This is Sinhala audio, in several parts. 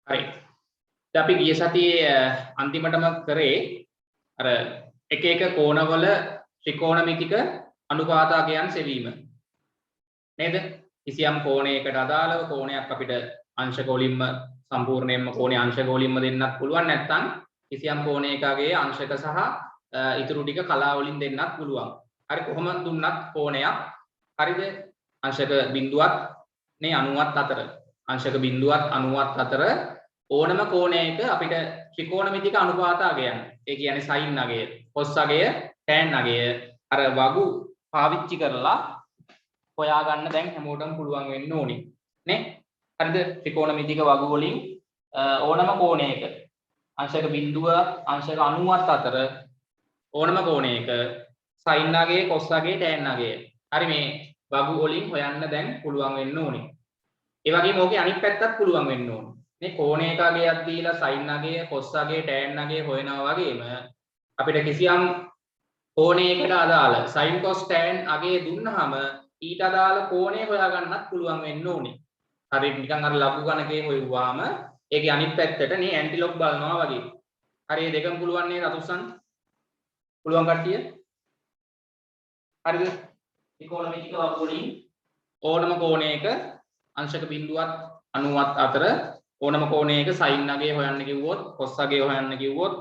හරි. දැන් අපි ගිය සතියේ අන්තිමටම කරේ අර එක එක කෝණවල ත්‍රිකෝණමිතික අනුපාතකයන් සෙවීම. නේද? කිසියම් කෝණයකට අදාළව කෝණයක් අපිට අංශක වලින්ම සම්පූර්ණයෙන්ම කෝණයේ අංශක වලින්ම දෙන්නත් පුළුවන්, නැත්නම් කිසියම් කෝණයකගේ අංශක සහ ඉතුරු ටික කලා වලින් දෙන්නත් පුළුවන්. හරි, කොහොම දුන්නත් කෝණයක් හරිද? අංශක බිඳුවත් නේ 90ත් අතර. අංශක බිඳුවත් 90ත් අතර ඕනම කෝණයක අපිට ත්‍රිකෝණමිතික අනුපාතකයන්. ඒ කියන්නේ sin අගය, cos අගය, tan අගය අර වගු පාවිච්චි කරලා හොයා ගන්න දැන් හැමෝටම පුළුවන් වෙන්න ඕනේ. නේ? හරිද? ත්‍රිකෝණමිතික වගු වලින් ඕනම කෝණයක අංශක බිඳුව අංශක 90ත් අතර ඕනම කෝණයක sin අගය, cos අගය, tan අගය. හරි, මේ වගු වලින් හොයන්න දැන් පුළුවන් වෙන්න ඕනේ. ඒ වගේම ඕකේ අනිත් පැත්තත් පුළුවන් වෙන්න ඕනේ. මේ කෝණයක අගයක් දීලා sin අගය, cos අගය, tan අගය හොයනවා වගේම අපිට කිසියම් කෝණයකට අදාළ sin, cos, tan අගය දුන්නාම ඊට අදාළ කෝණය හොයා ගන්නත් පුළුවන් වෙන්න ඕනේ. හරි, නිකන් අර ලඝු ගණකේ හොයුවාම ඒකේ අනිත් පැත්තට නේ ඇන්ටිලොග් බලනවා වගේ. හරි, මේ දෙකම පුළුවන් නේද අතුස්සන්? පුළුවන් කට්ටිය? හරිද? ත්‍රිකෝණමිතික වගු වලින් ඕනම කෝණයක අංශක බිඳුවත් 90ත් අතර ඕනම කෝණයක sin අගය හොයන්න කිව්වොත්, cos අගය හොයන්න කිව්වොත්,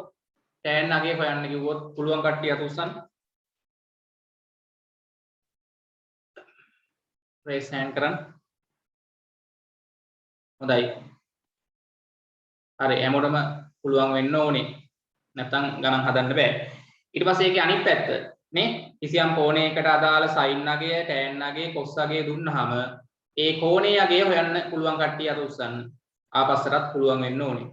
tan අගය හොයන්න කිව්වොත් පුළුවන් කට්ටිය අතුස්සන්? raise hand කරන්න. හොඳයි. හරි, හැමෝටම පුළුවන් වෙන්න ඕනේ. නැත්තම් ගණන් හදන්න බෑ. ඊට පස්සේ ඒකේ අනිත් පැත්ත නේ කිසියම් කෝණයකට අදාළ sin අගය, tan අගය, cos අගය දුන්නාම ඒ කෝණයේ අගය හොයන්න පුළුවන් කට්ටිය අත උස්සන්න. ආපස්සටත් පුළුවන් වෙන්න ඕනේ.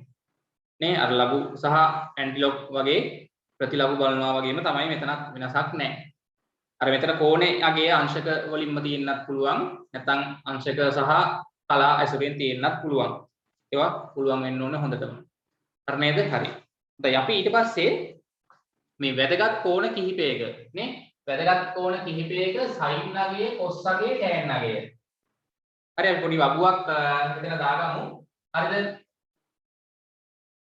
නේ අර ලඝු සහ ඇන්ටිලොග් වගේ ප්‍රතිලඝු බලනවා වගේම තමයි මෙතනත් වෙනසක් නැහැ. අර මෙතන කෝණේ අගය අංශක වලින්ම තියෙන්නත් පුළුවන්, නැත්නම් අංශක සහ කලා ඇසුරෙන් තියෙන්නත් පුළුවන්. ඒවා පුළුවන් වෙන්න ඕනේ හොඳටම. හරි නේද? හරි. දැන් අපි ඊට පස්සේ මේ වැදගත් කෝණ කිහිපයක නේ වැදගත් කෝණ කිහිපයක sin අගය, cos අගය, tan අගය. හරි, අපි පොඩි වගුවක් මෙතන දාගමු. හරිද?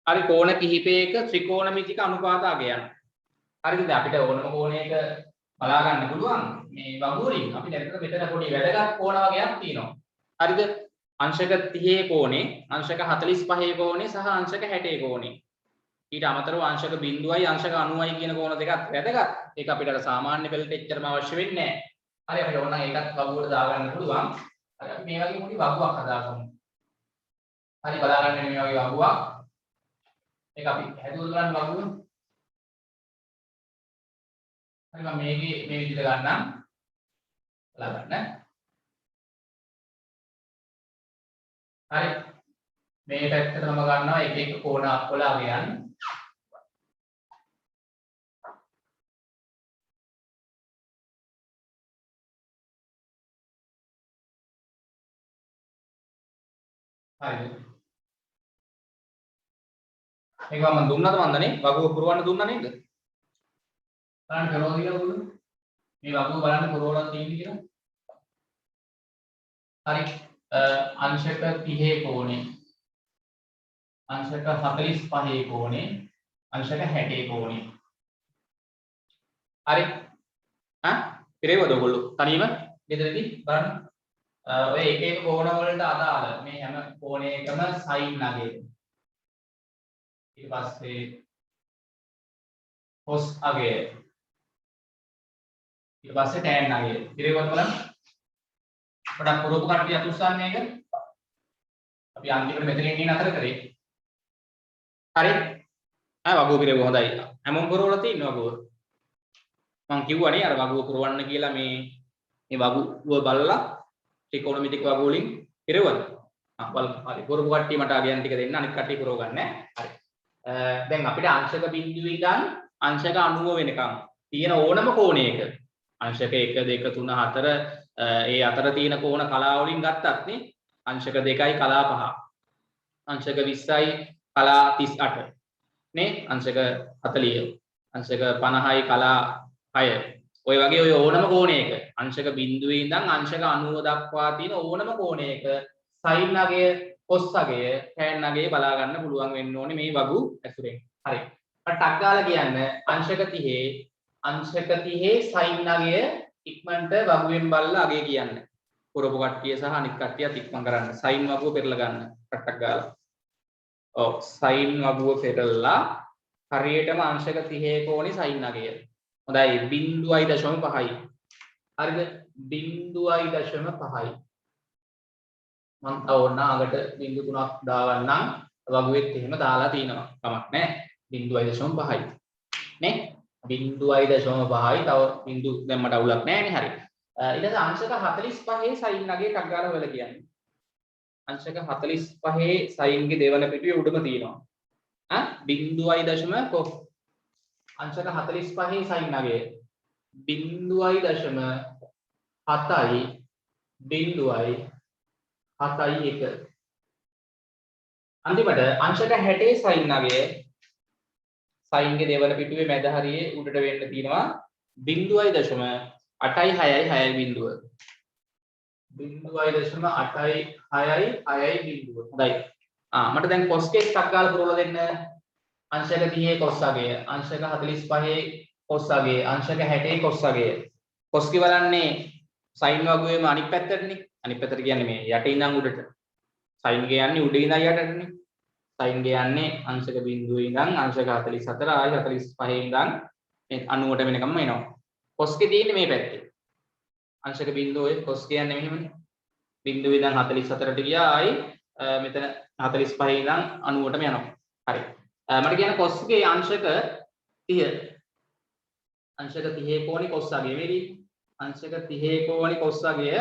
හරි, කෝණ කිහිපයක ත්‍රිකෝණමිතික අනුපාතකයන්. හරිද? අපිට ඕනම කෝණයක බලා ගන්න පුළුවන් මේ වගු වලින්. අපිට ඇත්තට මෙතන පොඩි වැදගත් කෝණ වගේක් තියෙනවා. හරිද? අංශක 30 කෝණේ, අංශක 45 කෝණේ සහ අංශක 60 කෝණේ. ඊට අමතරව අංශක 0යි අංශක 90යි කියන කෝණ දෙකක් වැදගත්. ඒක අපිට අර සාමාන්‍ය පෙළට එච්චරම අවශ්‍ය වෙන්නේ නැහැ. හරි, අපිට ඕන නම් ඒකත් වගුවට දාගන්න පුළුවන්. හරි, අපි මේ වගේ පොඩි වගුවක් හදාගමු. හරි, බලා ගන්න මේ වගේ වගුවක්. ඒක අපි හැදුවොත් ගන්න වගුව. හරි, මම මේකේ මේ විදිහට ගන්නම්. බලා ගන්න. හරි, මේ පැත්තට මම ගන්නවා එක එක කෝණ අපවල අගයන්. හරිද? මේක මම දුන්නද මන්දනේ? වගුව පුරවන්න දුන්නා නේද? බලන්න කරනවා කියලා ඔයගොල්ලෝ. මේ වගුව බලන්න පුරවලා තියෙන්නේ කියලා. හරි. අංශක 30 කෝණේ, අංශක 45 කෝණේ, අංශක 60 කෝණේ. හරි. පිරෙවද ඔයගොල්ලෝ? තනියම ගෙදරදී බලන්න. ඔය එක එක කෝණ වලට අදාළ මේ හැම කෝණයකම sin අගය. ඊට පස්සේ cos අගය. ඊට පස්සේ tan අගය. පිරෙවද බලන්න. පොඩක් පුරපු කට්ටිය අතුස්සන්නේ මේක. අපි අන්තිමට මෙතනින් ඉන්න අතර කරේ. හරි. වගුව පිරෙව හොඳයි. හැමෝම පුරවලා තියෙනවා වගුව. මම කිව්වනේ අර වගුව පුරවන්න කියලා මේ වගුව බලලා ත්‍රිකෝණමිතික වගුව වලින් පිරෙවද? බලමු. හරි. පුරපු කට්ටිය මට අගයන් ටික දෙන්න. අනිත් කට්ටිය පුරව ගන්න ඈ. හරි. දැන් අපිට අංශක බිඳුව ඉඳන් අංශක 90 වෙනකම් තියෙන ඕනම කෝණයක අංශක 1 2 3 4 ඒ අතර තියෙන කෝණ කලා වලින් ගත්තත් නේ අංශක 2යි කලා 5 අංශක 20යි කලා 38 නේ අංශක 40 අංශක 50යි කලා 6 ඔය වගේ ඔය ඕනම කෝණයක අංශක බිඳුවේ ඉඳන් අංශක 90 දක්වා තියෙන ඕනම කෝණයක sin අගය cos අගය tan අගය බලා ගන්න පුළුවන් වෙන්න ඕනේ මේ වගු ඇසුරෙන්. හරි. මට ටක් ගාලා කියන්න අංශක 30 sin අගය ඉක්මනට වගුවෙන් බලලා අගය කියන්න. පුරපු කට්ටිය සහ අනිත් කට්ටියත් ඉක්මන් කරන්න. sin වගුව පෙරලා ගන්න. ටක් ගාලා. ඔව් sin වගුව පෙරලා හරියටම අංශක 30 කෝණේ sin අගය. හොඳයි 0.5යි. හරිද? 0.5යි. මම ඕන අගට 0.3ක් දාවන්නම්. වගුවෙත් එහෙම දාලා තිනවා. කමක් නැහැ. 0.5යි. නේ? 0.5යි. තව බිංදු දැන් මට අවුලක් නැහැ නේ. හරි. ඊට පස්සේ අංශක 45 sin අගය ටක් ගාලා වෙලා කියන්නේ. අංශක 45 sin ගේ දෙවන පිටුවේ උඩම තියෙනවා. 0.7යි අංශක 45 sin අගය 0.7යි 0.71 අන්තිමට අංශක 60 sin අගය sin ගේ දෙවන පිටුවේ මැද හරියේ උඩට වෙන්න තියෙනවා 0.866යි බිංදුව 0.866යි බිංදුව හොඳයි මට දැන් cos එක ටක් ගාලා පුරවලා දෙන්න අංශක 30 cos අගය අංශක 45 cos අගය අංශක 60 cos අගය cos කි බලන්නේ sin වගුවේම අනිත් පැත්තටනේ අනිත් පැත්තට කියන්නේ මේ යට ඉඳන් උඩට sin ගේ යන්නේ උඩ ඉඳන් යටටනේ sin ගේ යන්නේ අංශක බිංදුවේ ඉඳන් අංශක 44 ආයි 45 ඉඳන් මේ 90ට වෙනකම්ම එනවා cos කේ තියෙන්නේ මේ පැත්තේ අංශක බිංදුවේ cos කියන්නේ මෙහෙමනේ බිංදුවේ ඉඳන් 44ට ගියා ආයි මෙතන 45 ඉඳන් 90ටම යනවා. හරි. මට කියන්න cos එකේ අංශක 30. අංශක 30 කෝණේ cos අගය වෙලී. අංශක 30 කෝණේ cos අගය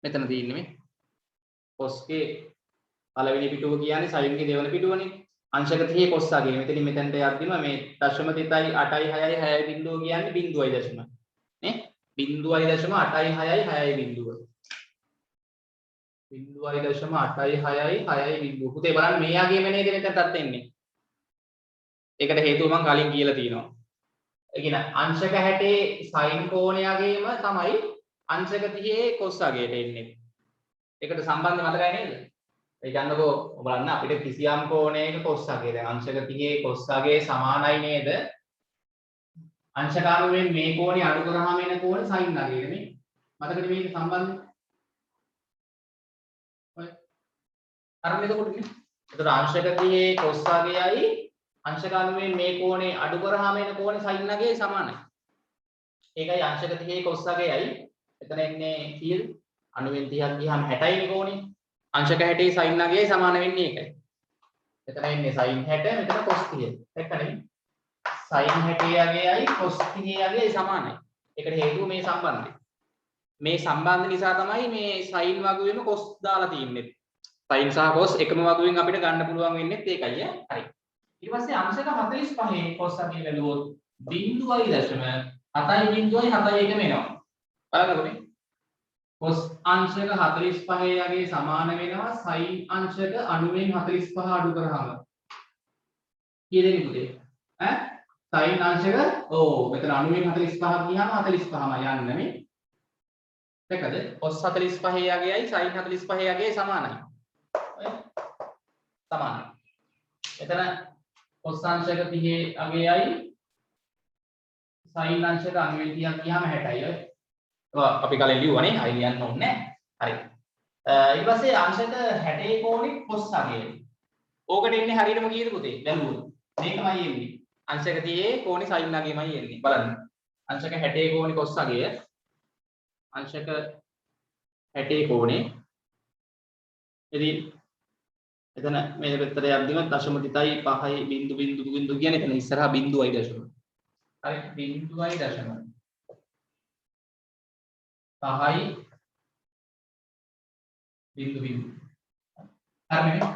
මෙතන තියෙන්නේ මේ. cos එකේ පළවෙනි පිටුව කියන්නේ sin ගේ දෙවන පිටුවනේ. අංශක 30 cos අගය. මෙතනින් මෙතනට යද්දිම මේ 0.866 බිංදුව කියන්නේ බිංදුවයි දශම. නේ? 0.866 බිංදුව. 0.866යි බිංදුව. පුතේ බලන්න මේ යගේම නේද මෙතනටත් එන්නේ. ඒකට හේතුව මම කලින් කියලා තියෙනවා. ඒ කියන්නේ අංශක 60 sin කෝණයගේම තමයි අංශක 30 cos අගයට එන්නේ. ඒකට සම්බන්ධය මතකයි නේද? ඒ කියන්නකෝ බලන්න අපිට කිසියම් කෝණයක cos අගය දැන් අංශක 30 cos අගය සමානයි නේද? අංශකානුවෙන් මේ කෝණය අඩු කරාම එන කෝණය sin අගය නෙමෙයි. මතකද මේක සම්බන්ධය? අරන් එතකොට නේ. එතකොට අංශක 30 cos අගයයි අංශකානුවෙන් මේ කෝණේ අඩු කරාම එන කෝණේ sin අගයයි සමානයි. ඒකයි අංශක 30 cos අගයයි එතන එන්නේ කීයද? 90න් 30ක් ගියාම 60යි නේ කෝණේ. අංශක 60 sin අගයයි සමාන වෙන්නේ ඒකයි. එතන එන්නේ sin 60 මෙතන cos 30. දැක්කනේ? sin 60 අගයයි cos 30 අගයයි සමානයි. ඒකට හේතුව මේ සම්බන්ධය. මේ සම්බන්ධ නිසා තමයි මේ sin වගුවෙම cos දාලා තින්නේ. sin සහ cos එකම වගුවෙන් අපිට ගන්න පුළුවන් වෙන්නේ ඒකයි ඈ. හරි. ඊට පස්සේ අංශක 45 cos අගය බැලුවොත් 0.7යි එනවා. බලන්නකෝ මේ. cos අංශක 45 අගය සමාන වෙනවා sin අංශක 90න් 45 අඩු කරාම. කීයද පුතේ? ඈ? sin අංශක මෙතන 90න් 45ක් ගියාම 45ම යන්නේ මේ. දැක්කද? cos 45 අගයයි sin 45 අගයයි සමානයි. සමානයි. එතන cos අංශක 30 අගයයි sin අංශක 90න් 30ක් ගියාම 60යි. අපි කලින් ලියුවානේ අය ලියන්න ඕනේ නැහැ. හරි. ඊට පස්සේ අංශක 60 කෝණේ cos අගය. ඕකට එන්නේ හරියටම කීයද පුතේ? බැලුවොත්. මේකමයි එන්නේ. අංශක 30 කෝණේ sin අගයමයි එන්නේ. බලන්න. අංශක 60 කෝණේ cos අගය. අංශක 60 කෝණේ ඉතින් එතන මේ පැත්තට යද්දිම 0.5යි බිංදු කියන්නේ එතන ඉස්සරහා බිංදුවයි දශම. හරි බිංදුවයි දශම. 5යි බිංදු. හරිනේ.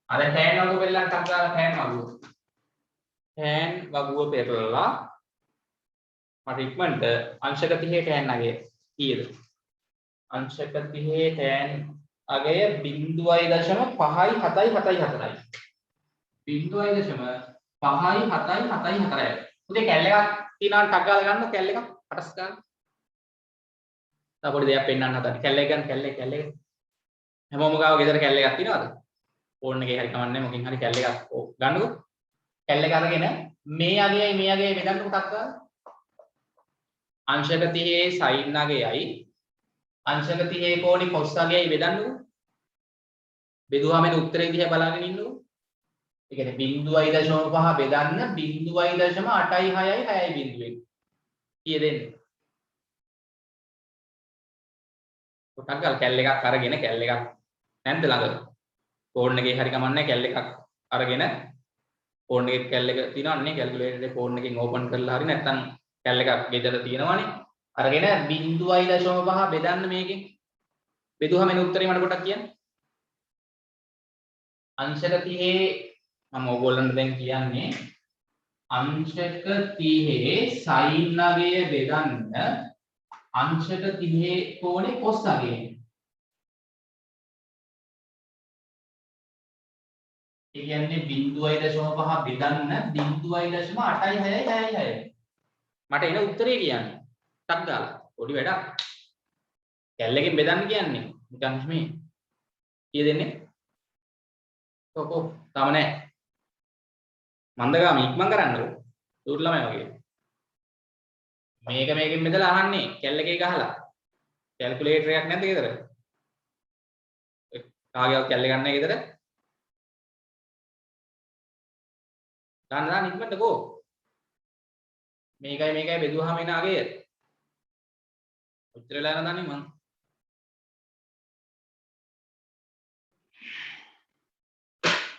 අර tan වගුව පෙරලන් ටක් ගාලා tan වගුව. tan වගුව පෙරලලා මට ඉක්මනට අංශක 30 tan අගය කීයද? අංශක 30 tan අගය 0.574යි. 0.574යි. උදේ කැල් එකක් තියනවා ටක් ගාලා ගන්න කැල් එකක් පටස් ගන්න. තව පොඩි දෙයක් පෙන්නන්න හදන්නේ. කැල් එක ගන්න කැල් එක. හැමෝම ගාව ගෙදර කැල්ල එකක් තියෙනවද? ෆෝන් එකේ හරි කමන්නේ මොකකින් හරි කැල්ල එකක් ගන්නකො. කැල්ල එක අරගෙන මේ අගයයි බෙදන්නකො ටක් ගාලා. අංශක 30 sin අගයයි අංශක 30 කෝණි cos අගයයි බෙදන්නකො. බෙදුවාම එන උත්තරේ දිහා බලාගෙන ඉන්නකො. ඒ කියන්නේ 0.5 බෙදන්න 0.86යි 6යි බිඳුවෙන්. කීය දෙන්නේ? ටක් ගාලා කැල්ල එකක් අරගෙන කැල්ල එකක් නැන්ද ළඟ. ෆෝන් එකේ හරි කමන්නේ කැල්ල එකක් අරගෙන ෆෝන් එකේ කැල්ල එක තියෙනවනේ කැල්කියුලේටර් එක ෆෝන් එකෙන් ඕපන් කරලා හරි නැත්නම් කැල්ල එකක් ගෙදර තියෙනවනේ අරගෙන 0.5 බෙදන්න මේකෙන් බෙදුවම එන උත්තරේ මට පොඩ්ඩක් කියන්න අංශක 30 මම ඕගොල්ලන්ට දැන් කියන්නේ අංශක 30 sin අගය බෙදන්න අංශක 30 කෝණේ cos අගය ඒ කියන්නේ 0.5 බෙදන්න 0.86යි 6යි මට එන උත්තරේ කියන්නේ ටක් ගාලා පොඩි වැඩක් කැල්ල එකෙන් බෙදන්න කියන්නේ නිකන් මේ කීය දෙන්නේ කො තාම නැහැ මන්දගාම ඉක්මන් කරන්නකෝ දුර ළමයි වගේ මේකෙන් බෙදලා අහන්නේ කැල්ල එකේ ගහලා කැල්කියුලේටර් එකක් නැද්ද ගෙදර කාගේවත් කැල්ල ගන්න නැහැ ගෙදර දාන්න ඉක්මනට ගෝ මේකයි බෙදුවාම එන අගය උත්තර වෙලා යනදානේ මං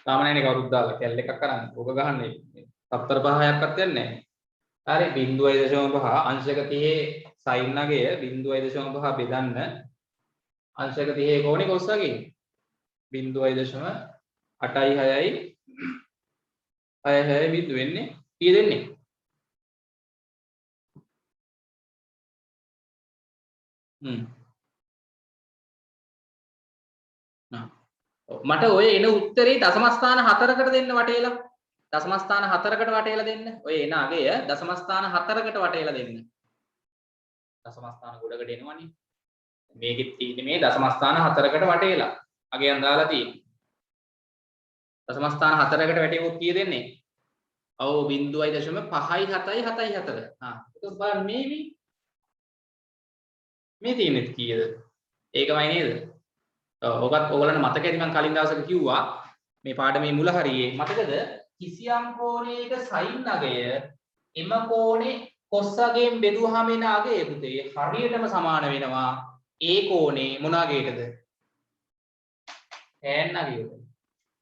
තාම නැනේ කවුරුත් දාලා කැල්ල එකක් කරන්නේ ඕක ගහන්නේ සතර පහයක්වත් යන්නේ නැහැ හරි 0.5 අංශක 30 sin අගය 0.5 බෙදන්න අංශක 30 කෝණේ cos අගය 0.86යි 6යි බිඳු වෙන්නේ කීය දෙන්නේ මට ඔය එන උත්තරේ දශම ස්ථාන 4කට දෙන්න වටේලා දශම ස්ථාන 4කට වටේලා දෙන්න ඔය එන අගය දශම ස්ථාන 4කට වටේලා දෙන්න දශම ස්ථාන ගොඩකට එනවනේ මේකෙත් තියෙන්නේ මේ දශම ස්ථාන 4කට වටේලා අගයන් දාලා තියෙන්නේ දශම ස්ථාන 4කට වැටෙවොත් කීය දෙන්නේ ඔව් 0.5යි 7යි 7යි 4 ඒක බලන්න මේ තියෙන්නේ කීයද ඒකමයි නේද ඔකත් ඔයගලන්ට මතක ඇති මම කලින් දවසක කිව්වා මේ පාඩමේ මුල හරියේ මතකද කිසියම් කෝණයක sin අගය එම කෝණේ cos අගයෙන් බෙදුවාම එන අගය පුතේ හරියටම සමාන වෙනවා ඒ කෝණේ මොන අගයටද tan අගයට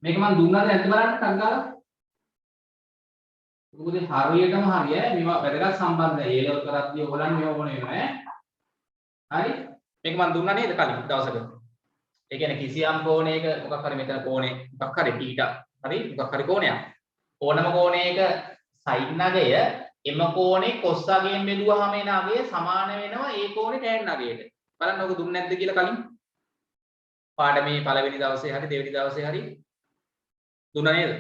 මේක මම දුන්නාද නැද්ද බලන්න ටක් ගාලා මොකද හරියටම හරියයි මේවා වැදගත් සම්බන්ධයි ඒ ලෙවල් කරද්දී ඔයගලන් මේව ඕන වෙනවා හරි මේක මම දුන්නා නේද කලින් දවසක ඒ කියන්නේ කිසියම් කෝණයක මොකක් හරි මෙතන කෝණේ මොකක් හරි θ හරි මොකක් හරි කෝණයක් ඕනම කෝණයක sin අගය එම කෝණේ cos අගයෙන් බෙදුවාම එන අගය සමාන වෙනවා ඒ කෝණේ tan අගයට බලන්න ඔක දුන්නේ නැද්ද කියලා කලින් පාඩමේ පළවෙනි දවසේ හරි දෙවෙනි දවසේ හරි දුන්නා නේද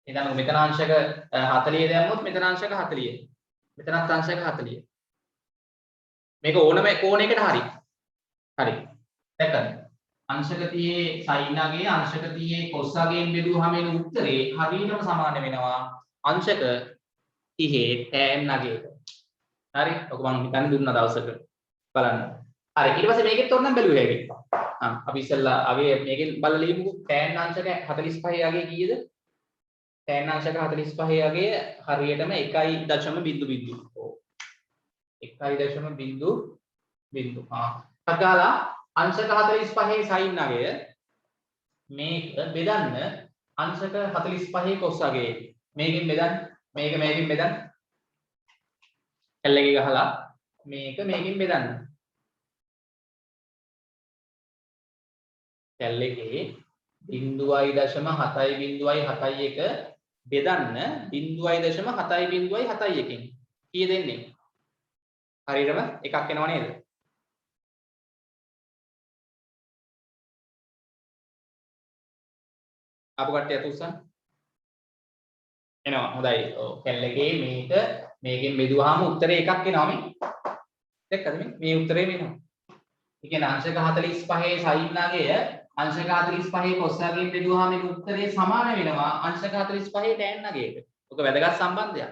එහෙනම් මෙතන අංශක 40 දැම්මොත් මෙතන අංශක 40 මෙතනත් අංශක 40 මේක ඕනම කෝණයකට හරි හරි දැක්කද අංශක 30 sin අගය අංශක 30 cos අගයෙන් බෙදුවාම එන උත්තරේ හරියටම සමාන වෙනවා අංශක 30 tan අගයට හරි ඔක මම හිතන්නේ දුන්න දවසක බලන්න හරි ඊට පස්සේ මේකෙත් ඕනනම් බැලුවේ හැකි අපි ඉස්සෙල්ලා අගය මේකෙන් බලලා ලියමුකෝ tan අංශක 45 අගය කීයද tan අංශක 45 අගය හරියටම 1.00 ඔව් 1.00 අගාලා අංශක 45 sin අගය මේක බෙදන්න අංශක 45 cos අගය මේකෙන් බෙදන්න මේකෙන් බෙදන්න L එකේ ගහලා මේකෙන් බෙදන්න L එකේ 0.7.71 බෙදන්න 0.7.71කින් කීය දෙන්නේ හරියටම එකක් එනව නේද අපු කට්ටිය අතුස්සන් එනවා හොඳයි ඔව් කැල් එකේ මේකෙන් බෙදුවාම උත්තරේ එකක් එනවා මේ දැක්කද මේ උත්තරේ මෙනවා ඒ කියන්නේ අංශක 45 sin අගය අංශක 45 cos අගයෙන් බෙදුවාම මේක උත්තරේ සමාන වෙනවා අංශක 45 tan අගයට. ඔක වැදගත් සම්බන්ධයක්.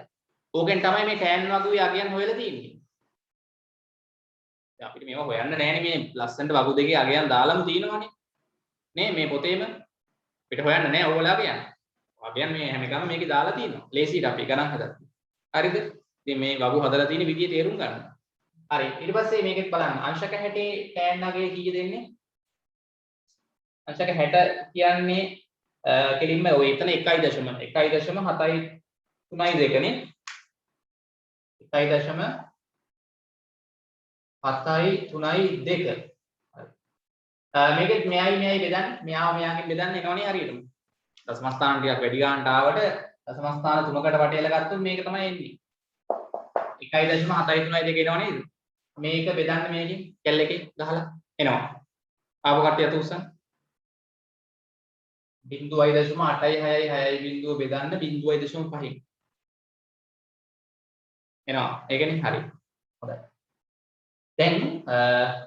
ඕකෙන් තමයි මේ tan වගුවේ අගයන් හොයලා තියෙන්නේ. දැන් අපිට මේවා හොයන්න නෑනේ මේ ලස්සනට වගු දෙකේ අගයන් දාලාම තියෙනවානේ. නේ මේ පොතේම අපිට හොයන්න නෑ ඕගොල්ලෝ අගයන්. අගයන් මේ හැම එකම මේකේ දාලා තියෙනවා. ලේසියට අපි ගණන් හදලා. හරිද? ඉතින් මේ වගු හදලා තියෙන විදිය තේරුම් ගන්න. හරි. ඊට පස්සේ මේකෙත් බලන්න. අංශක 60 tan අගය කීය දෙන්නේ? අංශක 60 කියන්නේ කෙලින්ම ඔය එතන 1.7 නේ. 1.732. මේකෙත් මෙයයි බෙදන්න. මෙයාගෙන් බෙදන්න එනවනේ හරියටම. දශම ස්ථාන ටිකක් වැඩි ගන්නට ආවට දශම ස්ථාන 3කට වටේලා ගත්තොත් මේක තමයි එන්නේ. 1.732 එනවා නේද? මේක බෙදන්න මේකෙන් කැල් එකේ ගහලා එනවා. ආපු කට්ටිය අත උස්සන්න. 0.866 බිඳුව බෙදන්න 0.5. එනවා. ඒකනේ හරි. හොඳයි. දැන්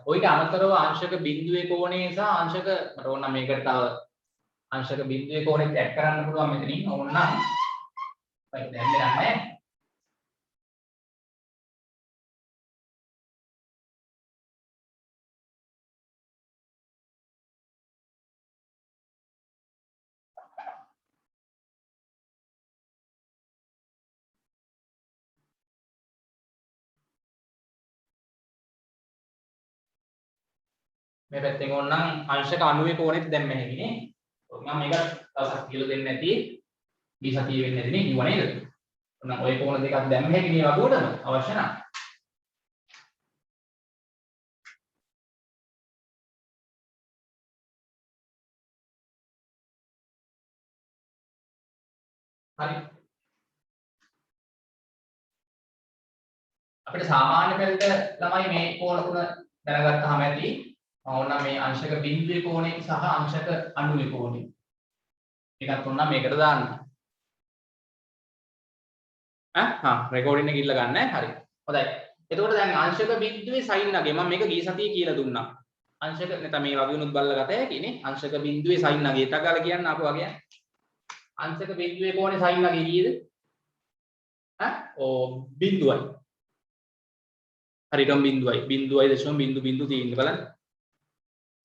ඔයිට අමතරව අංශක බිඳුවේ කෝණය සහ අංශක මට ඕන නම් මේකට තව අංශක බිඳුවේ කෝණෙත් ඇඩ් කරන්න පුළුවන් මෙතනින් ඕන නම්. දැන් දෙන්නේ මේ පැත්තෙන් ඕනනම් අංශක 90 කෝණෙත් දැම්ම හැකිනේ. මම මේක දවසක් කියලා දෙන්නේ නැති මේ සතිය වෙන්නේ නැති නේ කිව්වා නේද? ඕනනම් ওই කෝණ දෙකක් දැම්ම හැකි මේ වගුවටම අවශ්‍ය නම්. හරි. අපිට සාමාන්‍ය පෙළට ළමයි මේ කෝණ තුන දැනගත්තාම ඇති. ඕනනම් මේ අංශක බිඳුවේ කෝණය සහ අංශක 90 කෝණය. එකක් ඕනනම් මේකට දාන්න. රෙකෝඩින් එක ඉල්ල ගන්න හරි. හොඳයි. එතකොට දැන් අංශක බිඳුවේ sin අගය මම මේක ගිය සතියේ කියලා දුන්නා. අංශක නැත්නම් මේ වගුණුත් බලලා ගත හැකිනේ. අංශක බිඳුවේ sin අගය තගාලා කියන්න ආපු වගයක්. අංශක බිඳුවේ කෝණේ sin අගය කීයද? බිඳුවයි. හරියටම බිඳුවයි. 0.00 තියෙන්නේ බලන්න.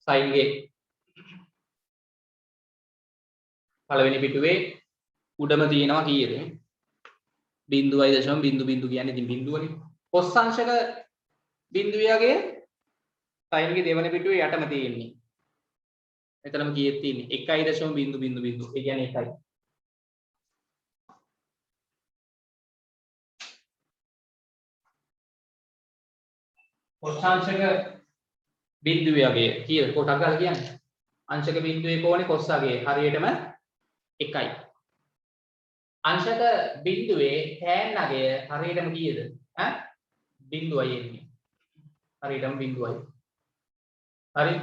sin ගේ පළවෙනි පිටුවේ උඩම තියෙනවා කීයද? 0.00 කියන්නේ ඉතින් බිඳුවනේ. cos අංශක බිඳුවේ අගය sin ගේ දෙවෙනි පිටුවේ යටම තියෙන්නේ. එතනම කීයක් තියෙන්නේ? 1.00. ඒ කියන්නේ 1යි. cos අංශක බිඳුවේ අගය කීයද? කොටක් ගාලා කියන්නේ. අංශක බිඳුවේ කෝණේ cos අගය හරියටම 1යි. අංශක බිඳුවේ tan අගය හරියටම කීයද? 0යි එන්නේ. හරියටම 0යි. හරි.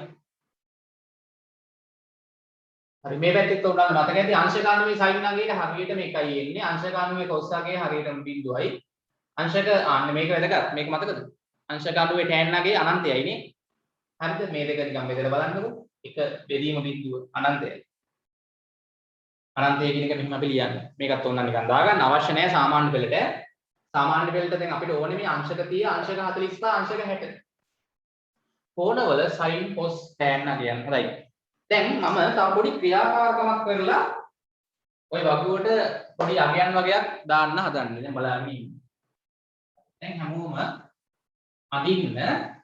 හරි මේ පැත්තෙත් උනාද මතක ඇති අංශක 90 sin අගයට හරියටම 1යි එන්නේ. අංශක 90 cos අගය හරියටම 0යි. අංශක මේක වැදගත්. මේක මතකද? අංශක 90 tan අගය අනන්තයයි නේ. හරිද? මේ දෙක නිකන් බෙදලා බලන්නකෝ. එක බෙදීම බිඳුව අනන්තයයි. අනන්තය කියන එක මෙහෙම අපි ලියන්නේ. මේකත් ඕන නිකන් දාගන්න අවශ්‍ය නැහැ සාමාන්‍ය පෙළට. සාමාන්‍ය පෙළට දැන් අපිට ඕනේ මේ අංශක 30, අංශක 45, අංශක 60. කෝණවල sin cos tan අගයන්. හරි. දැන් මම තව පොඩි ක්‍රියාකාරකමක් කරලා ওই වගුවට පොඩි අගයන් වගේක් දාන්න හදන්නේ. දැන් බලන්න ඉන්න. දැන් හැමෝම අදින්න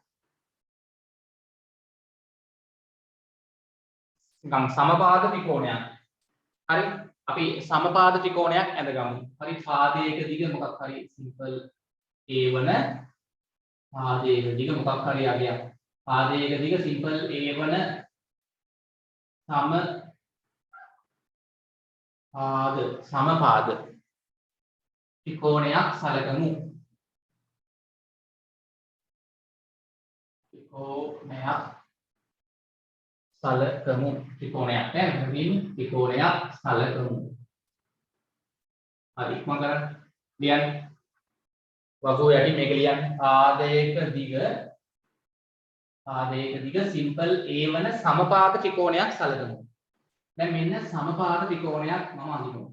නිකන් සමපාද ත්‍රිකෝණයක්. හරි අපි සමපාද ත්‍රිකෝණයක් ඇඳගමු. හරි පාදයක දිග මොකක් හරි සිම්පල් a1 පාදයක දිග මොකක් හරි අගයක්. පාදයක දිග සිම්පල් a1 සමපාද ත්‍රිකෝණයක් සලකමු. ත්‍රිකෝණයක් නෑ ත්‍රිකෝණයක් සලකමු. හරි ඉක්මන් කරන්න. ලියන්න. වගුව යටි මේක ලියන්න. පාදයක දිග පාදයක දිග සිම්පල් A වන සමපාද ත්‍රිකෝණයක් සැලකමු. දැන් මෙන්න සමපාද ත්‍රිකෝණයක් මම අඳිනවා.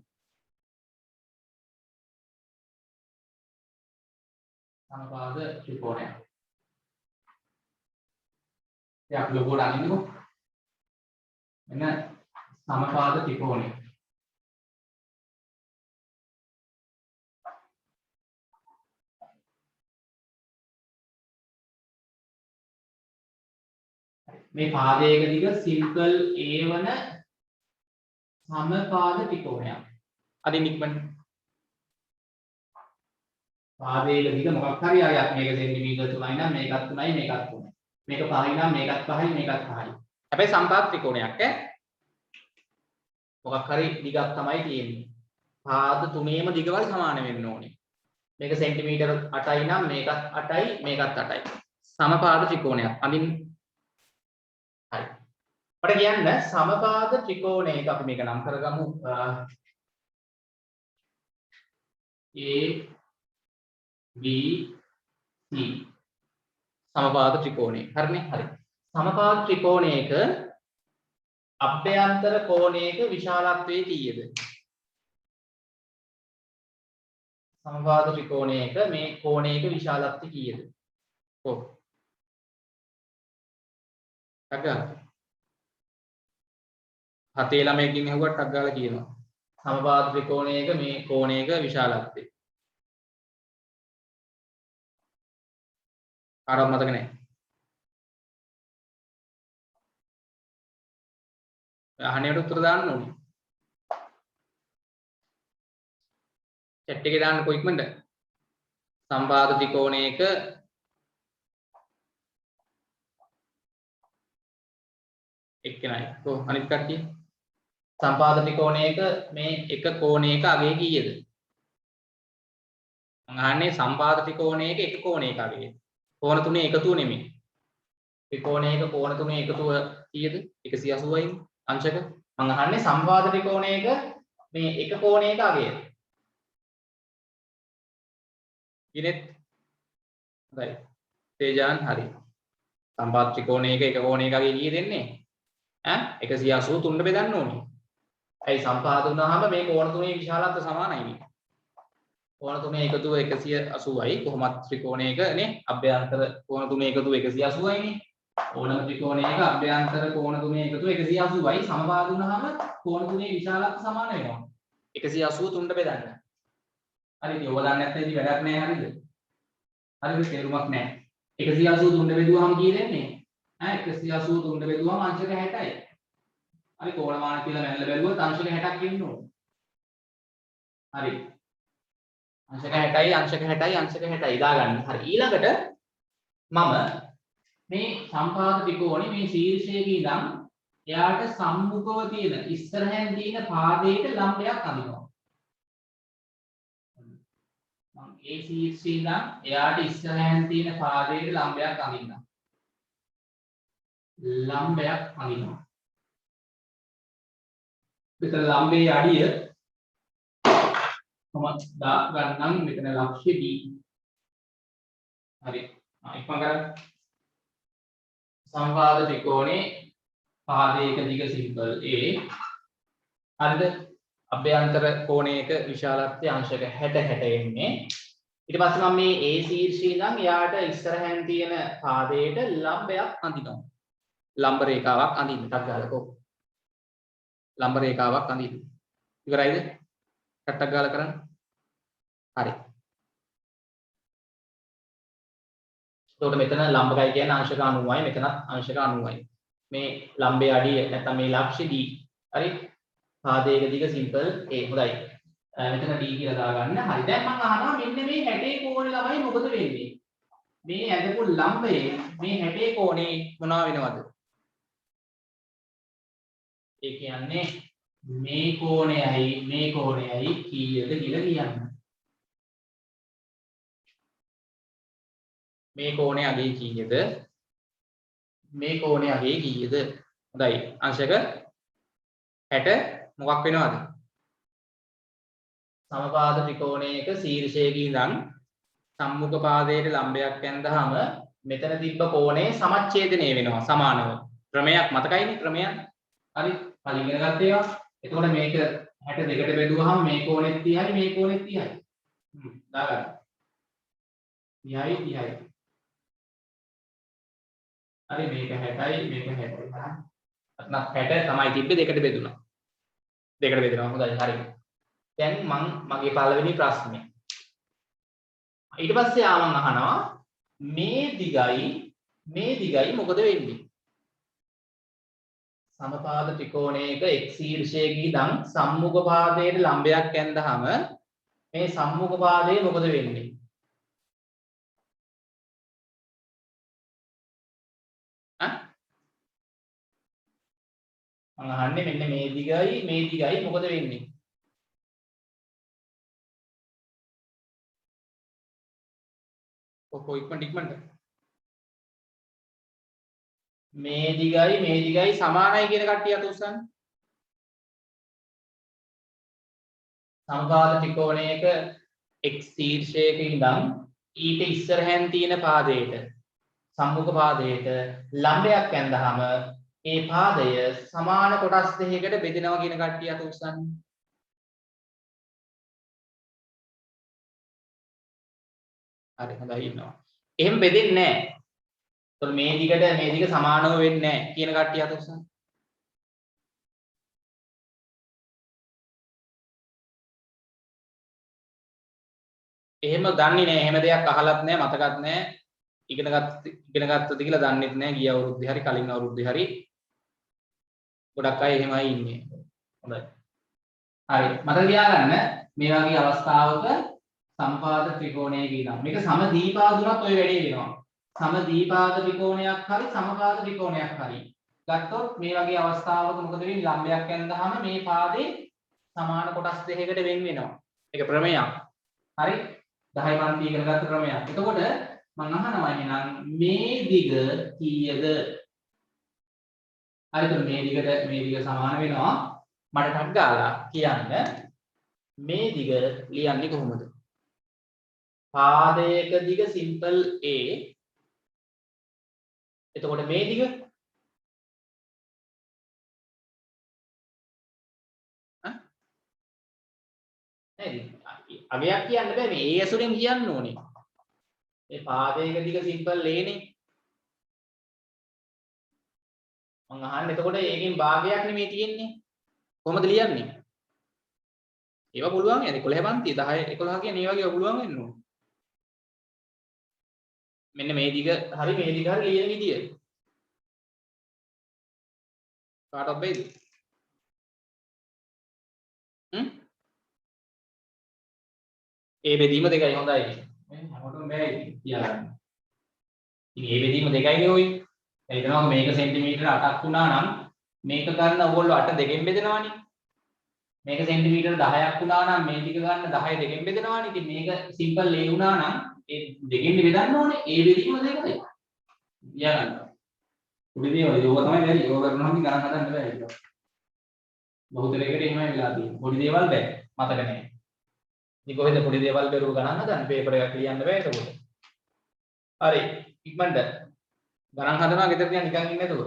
සමපාද ත්‍රිකෝණයක්. දැන් අපි ලොකෝට අඳින්නකො. මෙන්න සමපාද ත්‍රිකෝණය. මේ පාදයක දිග සිම්පල් A වන සමපාද ත්‍රිකෝණයක්. අදින් ඉක්මනට. පාදයක දිග මොකක් හරි ආයක් මේක සෙන්ටිමීටර් 3යි නම් මේකත් 3යි මේකත් 3යි. මේක 5යි නම් මේකත් 5යි මේකත් 5යි. හැබැයි සමපාද ත්‍රිකෝණයක් ඈ. මොකක් හරි දිගක් තමයි තියෙන්නේ. පාද තුනේම දිගවල සමාන වෙන්න ඕනේ. මේක සෙන්ටිමීටර් 8යි නම් මේකත් 8යි මේකත් 8යි. සමපාද ත්‍රිකෝණයක්. අඳින්න. හරි. අපිට කියන්න සමපාද ත්‍රිකෝණයක අපි මේක නම් කරගමු A B C සමපාද ත්‍රිකෝණය. හරිනේ? හරි. සමපාද ත්‍රිකෝණයක අභ්‍යන්තර කෝණයක විශාලත්වය කීයද? සමපාද ත්‍රිකෝණයක මේ කෝණයක විශාලත්වය කීයද? ඔව්. අග්ගා. හතේ ළමයෙක්ගෙන් අහුවට අග්ගාලා කියනවා. සමපාද ත්‍රිකෝණයක මේ කෝණයක විශාලත්වය. කාටවත් මතක නැහැ. අහන්නේට උත්තර දාන්න ඕනේ. chat එකේ දාන්න කොයික්මද? සමපාද ත්‍රිකෝණයක එක්කෙනයි. කො අනිත් කට්ටිය? සමපාද ත්‍රිකෝණයක මේ එක කෝණයක අගය කීයද? මම අහන්නේ සමපාද ත්‍රිකෝණයක එක කෝණයක අගය. කෝණ තුනේ එකතුව නෙමෙයි. ත්‍රිකෝණයක කෝණ තුනේ එකතුව කීයද? 180යි අංශක. මම අහන්නේ සමපාද ත්‍රිකෝණයක මේ එක කෝණයක අගය. ඉනෙත් හරි. තේජාන් හරි. සමපාද ත්‍රිකෝණයක එක කෝණයක අගය කීයද දෙන්නේ? 183 බෙදන්න ඕනේ. ඇයි සමපාද වුණාම මේ කෝණ තුනේ විශාලත්වය සමානයි නේ. කෝණ තුනේ එකතුව 180යි. කොහොමත් ත්‍රිකෝණයක නේ අභ්‍යන්තර කෝණ තුනේ එකතුව 180යි නේ. ඕනම ත්‍රිකෝණයක අභ්‍යන්තර කෝණ තුනේ එකතුව 180යි. සමපාද වුණාම කෝණ තුනේ විශාලත්වය සමාන වෙනවා. 183 බෙදන්න. හරිද? ඔබ දන්නේ නැත්නම් ඉතින් වැඩක් නැහැ හරිද? හරිද? තේරුමක් නැහැ. 183 බෙදුවාම කී දෙන්නේ? 183 බෙදුවාම අංශක 60යි. හරි කෝණමාන කියලා මැල්ල බැලුවොත් අංශක 60ක් එන්න ඕන. හරි. අංශක 60යි අංශක 60යි අංශක 60යි දාගන්න. හරි. ඊළඟට මම මේ සමපාද ත්‍රිකෝණේ මේ ශීර්ෂයේ ඉඳන් එයාට සම්මුඛව තියෙන ඉස්සරහෙන් තියෙන පාදයට ලම්බයක් අඳිනවා. මම ඒ ශීර්ෂයේ ඉඳන් එයාට ඉස්සරහෙන් තියෙන පාදයට ලම්බයක් අඳින්නම්. ලම්බයක් අඳිනවා. මෙතන ලම්බයේ අඩිය කොහොමද දා ගන්නම් මෙතන ලක්ෂ්‍ය D. හරි. ඉක්මන් කරන්න. සමපාද ත්‍රිකෝණේ පාදයක දිග සිම්පල් A. හරිද? අභ්‍යන්තර කෝණයක විශාලත්වය අංශක 60 එන්නේ. ඊට පස්සේ මම මේ A ශීර්ෂයේ ඉඳන් එයාට ඉස්සරහෙන් තියෙන පාදයට ලම්බයක් අඳිනවා. ලම්බ රේඛාවක් අඳින්න. ටක් ගාලා කො. ලම්බ රේඛාවක් අඳින්න. ඉවරයිද? ටක් ගාලා කරන්න. හරි. එතකොට මෙතන ලම්බකයි කියන්නේ අංශක 90යි මෙතනත් අංශක 90යි. මේ ලම්බයේ අඩිය නැත්නම් මේ ලක්ෂ්‍ය D. හරි. පාදයක දිග සිම්පල් A. හොඳයි. මෙතන D කියලා දාගන්න. හරි. දැන් මම අහනවා මෙන්න මේ 60 කෝණේ ළමයි මොකද වෙන්නේ? මේ ඇදපු ලම්බයේ මේ 60 කෝණේ මොනවා වෙනවද? ඒ කියන්නේ මේ කෝණයයි කීයද කියලා කියන්න. මේ කෝණය අගේ කීයද? මේ කෝණය අගේ කීයද? හොඳයි. අංශක 60 මොකක් වෙනවද? සමපාද ත්‍රිකෝණයක ශීර්ෂයේ ඉඳන් සම්මුඛ පාදයට ලම්බයක් ඇඳහම මෙතන තිබ්බ කෝණේ සමච්ඡේදනය වෙනවා සමානව. ක්‍රමයක් මතකයිනේ ක්‍රමයක්. හරි. කලින් ඉගෙන ගත්ත ඒවා. එතකොට මේක 62ට බෙදුවහම මේ කෝණෙත් 30යි මේ කෝණෙත් 30යි. දාගන්න. 30යි 30යි. හරි මේක 60යි මේක 60යි. අත්නක් 60 තමයි තිබ්බේ දෙකට බෙදුණා. දෙකට බෙදෙනවා හොඳයි හරි. දැන් මගේ පළවෙනි ප්‍රශ්නේ. ඊට පස්සේ ආවම අහනවා මේ දිගයි මොකද වෙන්නේ? සමපාද ත්‍රිකෝණයක x ශීර්ෂයේ ඉඳන් සම්මුඛ පාදයට ලම්බයක් ඇඳහම මේ සම්මුඛ පාදයේ මොකද වෙන්නේ? මම අහන්නේ මෙන්න මේ දිගයි මොකද වෙන්නේ? කොහොම ඉක්මනට මේ දිගයි සමානයි කියන කට්ටිය අත උස්සන්න. සමපාද ත්‍රිකෝණයක x ශීර්ෂයක ඉඳන් ඊට ඉස්සරහින් තියෙන පාදයට සම්මුඛ පාදයට ලම්බයක් ඇඳහම ඒ පාදය සමාන කොටස් දෙකකට බෙදෙනවා කියන කට්ටිය අත උස්සන්න. හරි හොඳයි ඉන්නවා. එහෙම බෙදෙන්නේ නැහැ. එතකොට මේ දිග සමානව වෙන්නේ නැහැ කියන කට්ටිය අත උස්සන්න. එහෙම දන්නේ නැහැ. එහෙම දෙයක් අහලත් නැහැ, මතකත් නැහැ. ඉගෙන ගත්තද කියලා දන්නෙත් නැහැ. ගිය අවුරුද්දේ හරි කලින් අවුරුද්දේ හරි ගොඩක් අය එහෙමයි ඉන්නේ. හොඳයි. හරි. මතක තියාගන්න මේ වගේ අවස්ථාවක සම්පාද ත්‍රිකෝණයක ඉඳන් මේක සමදීපාදුනත් ඔය වැඩේ වෙනවා. සමදීපාද ත්‍රිකෝණයක් හරි සමපාද ත්‍රිකෝණයක් හරි ගත්තොත් මේ වගේ අවස්ථාවක මොකද වෙන්නේ? ලම්බයක් ඇඳහම මේ පාදේ සමාන කොටස් දෙකකට වෙන් වෙනවා. ඒක ප්‍රමේයක්. හරි? 10 පන්ති ඉගෙන ගත්ත ක්‍රමයක්. එතකොට මම අහනවා එහෙනම් මේ දිග කීයද? හරිද? මේ දිග සමාන වෙනවා. මට ටක් ගාලා කියන්න මේ දිග ලියන්නේ කොහොමද? පාදයක දිග සිම්පල් A. එතකොට මේ දිග අගයක් කියන්න බෑ මේ A ඇසුරෙන් කියන්න ඕනේ. මේ පාදයක දිග සිම්පල් A නේ. මං අහන්නේ එතකොට ඒකෙන් භාගයක් නෙමෙයි තියෙන්නේ. කොහොමද ලියන්නේ? ඒවා පුළුවන් යන්නේ 11 පන්ති 10 11 කියන්නේ මේ වගේ පුළුවන් වෙන්න ඕනේ. මෙන්න මේ දිග හරි ලියන විදිය. කාටවත් බැයිද? ඒ බෙදීම දෙකයි හොඳයි. හැමෝටම බෑ තියාගන්න. ඉතින් ඒ බෙදීම දෙකයිනේ ඔයි. එතනවා මේක සෙන්ටිමීටර 8ක් වුණා නම් මේක ගන්න ඕගොල්ලෝ 8 දෙකෙන් බෙදනවානේ. මේක සෙන්ටිමීටර 10ක් වුණා නම් මේ ටික ගන්න 10 දෙකෙන් බෙදනවානේ. ඉතින් මේක සිම්පල් A වුණා නම් ඒ දෙකෙන් බෙදන්න ඕනේ. ඒ බෙදීම දෙකයි. තියාගන්න. උඩදී ඔය තමයි බැරි. ඕක කරනවා නම් ගණන් හදන්න බෑ ඒක. බහුතරයකට එහෙම වෙලා තියෙනවා. පොඩි දේවල් බෑ. මතක නැහැ. ඉතින් කොහෙද පොඩි දේවල් බැරුව ගණන් හදන්න පේපර් එකක් ලියන්න බෑ ඒකකොට. හරි. ඉක්මනට ගණන් හදනවා ගෙදර තියන් නිකන් ඉන්නේ නැතුව.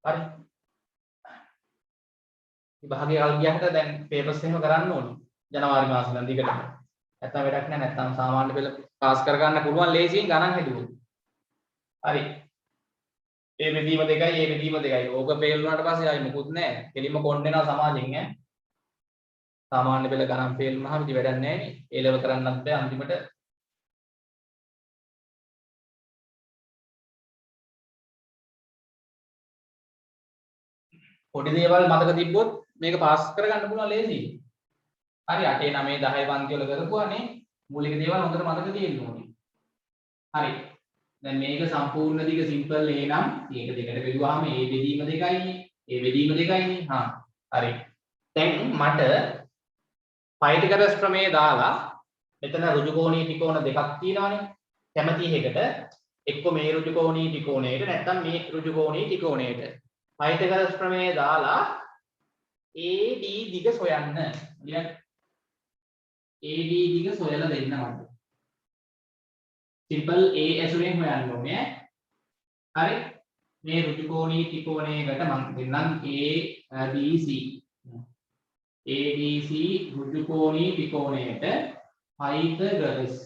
හරි. විභාගය කල් ගියාට දැන් පේපර්ස් එහෙම කරන්න ඕනේ. ජනවාරි මාසෙ ඉඳන් දිගටම. නැත්තම් වැඩක් නැහැ. නැත්තම් සාමාන්‍ය පෙළ පාස් කරගන්න පුළුවන් ලේසියෙන් ගණන් හිතුවොත්. හරි. ඒ බෙදීම දෙකයි. ඕක ෆේල් වුණාට පස්සේ ආයි මොකුත් නැහැ. කෙලින්ම කොන් වෙනවා සමාජයෙන් ඈ. සාමාන්‍ය පෙළ ගණන් ෆේල් වුණාම ඉතින් වැඩක් නැහැ නේ. ඒ ලෙවල් කරන්නත් බෑ අන්තිමට. පොඩි දේවල් මතක තිබ්බොත් මේක පාස් කරගන්න පුළුවන් ලේසියි. හරි 8 9 10 පන්ති වල කරපුවානේ මූලික දේවල් හොඳට මතක තියෙන්න ඕනේ. හරි. දැන් මේක සම්පූර්ණ දිග සිම්පල් A නම් මේක දෙකට බෙදුවාම A බෙදීම දෙකයිනේ. A බෙදීම දෙකයිනේ. හරි. දැන් මට පයිතගරස් ප්‍රමේය දාලා මෙතන ඍජුකෝණී ත්‍රිකෝණ දෙකක් තියෙනවානේ. කැමති එකකට එක්ක මේ ඍජුකෝණී ත්‍රිකෝණයට නැත්නම් මේ ඍජුකෝණී ත්‍රිකෝණයට පයිතගරස් ප්‍රමේය දාලා AD දිග සොයන්න. ලියන්න. AD දිග සොයලා දෙන්න මට. සිම්පල් A ඇසුරෙන් හොයන්න ඕනේ. හරි. මේ ඍජුකෝණී ත්‍රිකෝණයකට මම දෙන්නම් ABC. ABC ඍජුකෝණී ත්‍රිකෝණයට පයිතගොරස්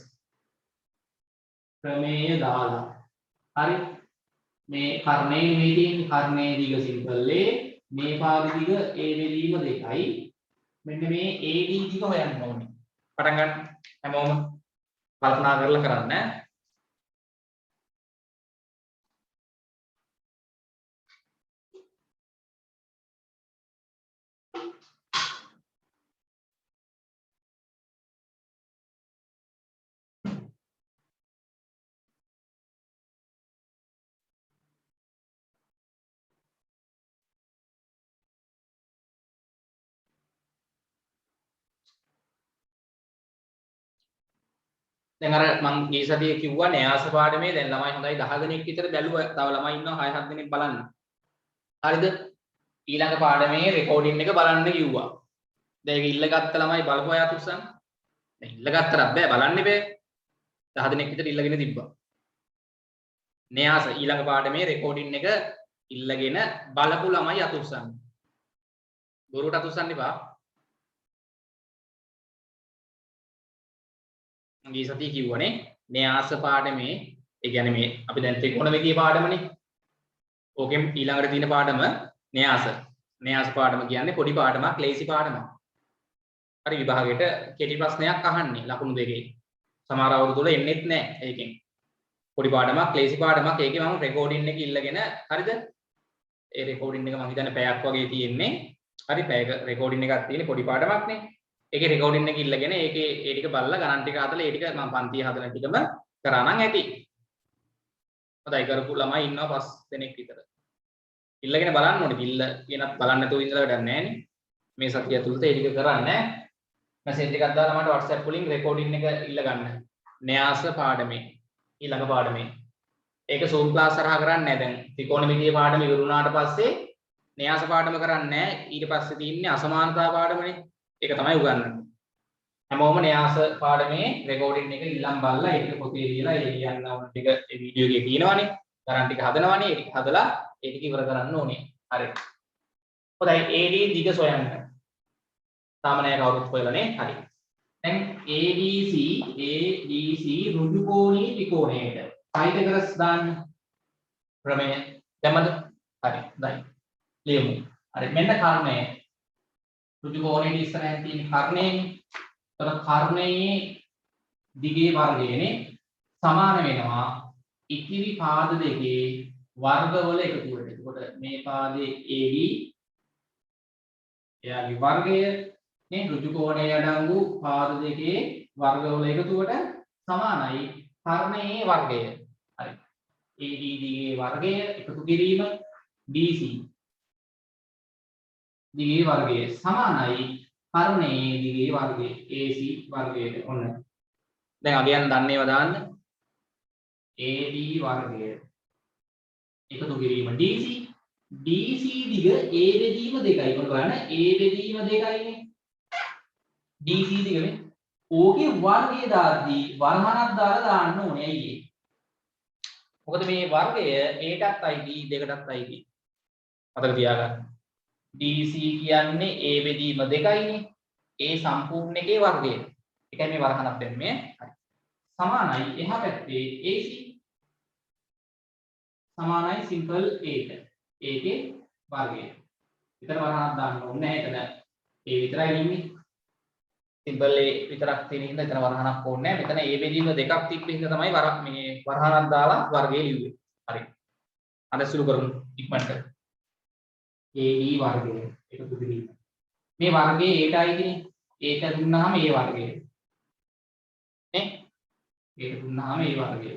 ප්‍රමේය දාලා. හරි. මේ කර්ණයේ මේ තියෙන කර්ණයේ දිග සිම්පල් A මේ පාද දිග A බෙදීම 2යි. මෙන්න මේ AD දිග හොයන්න ඕනේ. පටන් ගන්න. හැමෝම කල්පනා කරලා කරන්න. දැන් අර මම ගිය සතියේ කිව්වා න්‍යාස පාඩමේ දැන් ළමයි හොඳයි 10 දෙනෙක් විතර බැලුවා. තව ළමයි ඉන්නවා 6-7 දෙනෙක් බලන්න. හරිද? ඊළඟ පාඩමේ රෙකෝඩින් එක බලන්න කිව්වා. දැන් ඒක ඉල්ලගත්ත ළමයි බලපුවා යාත් උස්සන්න. දැන් ඉල්ලගත්තට බෑ බලන්න බෑ. 10 දෙනෙක් විතර ඉල්ලගෙන තිබ්බා. න්‍යාස ඊළඟ පාඩමේ රෙකෝඩින් එක ඉල්ලගෙන බලපු ළමයි අත උස්සන්න. බොරුවට අත උස්සන්න එපා. ගිය සතියේ කිව්වනේ න්‍යාස පාඩමේ ඒ කියන්නේ මේ අපි දැන් ත්‍රිකෝණමිතිය පාඩමනේ. ඕකෙන් ඊළඟට තියෙන පාඩම න්‍යාස. න්‍යාස පාඩම කියන්නේ පොඩි පාඩමක්, ලේසි පාඩමක්. හරි විභාගයට කෙටි ප්‍රශ්නයක් අහන්නේ ලකුණු දෙකේ. සමහර අවුරුදු වල එන්නේත් නැහැ ඒකෙන්. පොඩි පාඩමක්, ලේසි පාඩමක්. ඒකේ මම රෙකෝඩින් එක ඉල්ලගෙන හරිද? ඒ රෙකෝඩින් එක මම හිතන්නේ පැයක් වගේ තියෙන්නේ. හරි පැයක රෙකෝඩින් එකක් තියෙන්නේ පොඩි පාඩමක්නේ. ඒකේ රෙකෝඩින් එක ඉල්ලගෙන ඒකේ ඒ ටික බලලා ගණන් ටික හදලා ඒ ටික මම පන්තිය හදන ටිකම කරා නම් ඇති. හොඳයි කරපු ළමයි ඉන්නවා 5 දෙනෙක් විතර. ඉල්ලගෙන බලන්න ඕනේ. ඉල්ල කියනත් බලන්න නැතුව ඉඳලා වැඩක් නැහැ නේ. මේ සතිය ඇතුළත ඒ ටික කරන්නේ. මැසේජ් එකක් දාලා මට WhatsApp වලින් රෙකෝඩින් එක ඉල්ල ගන්න. න්‍යාස පාඩමේ ඊළඟ පාඩමේ. ඒක Zoom class හරහා කරන්නේ නැහැ දැන්. ත්‍රිකෝණමිතිය පාඩම ඉවරුණාට පස්සේ න්‍යාස පාඩම කරන්නේ නැහැ. ඊට පස්සේ තියෙන්නේ අසමානතා පාඩමනේ. ඒක තමයි උගන්වන්නේ. හැමෝම න්‍යාස පාඩමේ රෙකෝඩින් එක ඉල්ලම් බලලා ඒක පොතේ ලියලා ඒ ලියන්න ඕන ටික ඒ වීඩියෝ එකේ තියෙනවානේ. ගණන් ටික හදනවානේ. ඒ ටික හදලා ඒ ටික ඉවර කරන්න ඕනේ. හරි. හොඳයි AD දිග සොයන්න. තාම නෑ කවුරුත් හොයලානේ. හරි. දැන් ABC ඍජුකෝණී ත්‍රිකෝණයට පයිතගොරස් දාන්න. ප්‍රමේය දැම්මද? හරි. දැන් ලියමු. හරි. මෙන්න කර්ණය. ඍජුකෝණයේ ඉස්සරහින් තියෙන කර්ණයනේ. එතකොට කර්ණයේ දිගේ වර්ගයනේ සමාන වෙනවා ඉතිරි පාද දෙකේ වර්ගවල එකතුවට. එතකොට මේ පාදයේ AD එයාගේ වර්ගය නේ ඍජුකෝණයේ අඩංගු පාද දෙකේ වර්ගවල එකතුවට සමානයි කර්ණයේ වර්ගය. හරි. AD දිගේ වර්ගය එකතු කිරීම BC දිගේ වර්ගය සමානයි කර්ණයේ දිගේ වර්ගය AC වර්ගයට. ඔන්න දැන් අගයන් දන්නේව දාන්න. AD වර්ගය එකතු කිරීම DC DC දිග A බෙදීම 2යි. මොකද බලන්න A බෙදීම 2යිනේ. DC දිගනේ. ඕකේ වර්ගය දාද්දී වර්හණක් දාලා දාන්න ඕනේ. ඇයි ඒ? මොකද මේ වර්ගය Aටත් අයිති දෙකටත් අයිති. මතක තියාගන්න. DC කියන්නේ A බෙදීම 2යිනේ. A සම්පූර්ණ එකේ වර්ගය. ඒකයි මේ වර්හණක් දෙන්නේ. හරි. සමානයි එහා පැත්තේ AC සමානයි සිම්පල් A ට. ඒකේ වර්ගය. විතර වරහණක් දාන්න ඕනේ නැහැ. එතන A විතරයි ඉන්නේ. සිම්පල් A විතරක් තියෙන හින්දා එතන වරහණක් ඕනේ නැහැ. මෙතන A බෙදීම දෙකක් තිබ්බ හින්දා තමයි මේ වරහණක් දාලා වර්ගය ලිව්වේ. හරි. අද සුළු කරමු ඉක්මනට. AD වර්ගය එකතු කිරීම. මේ වර්ගයේ ඒටයි තියෙන්නේ. ඒක දුන්නාම A වර්ගය. නේ? ඒක දුන්නාම A වර්ගය.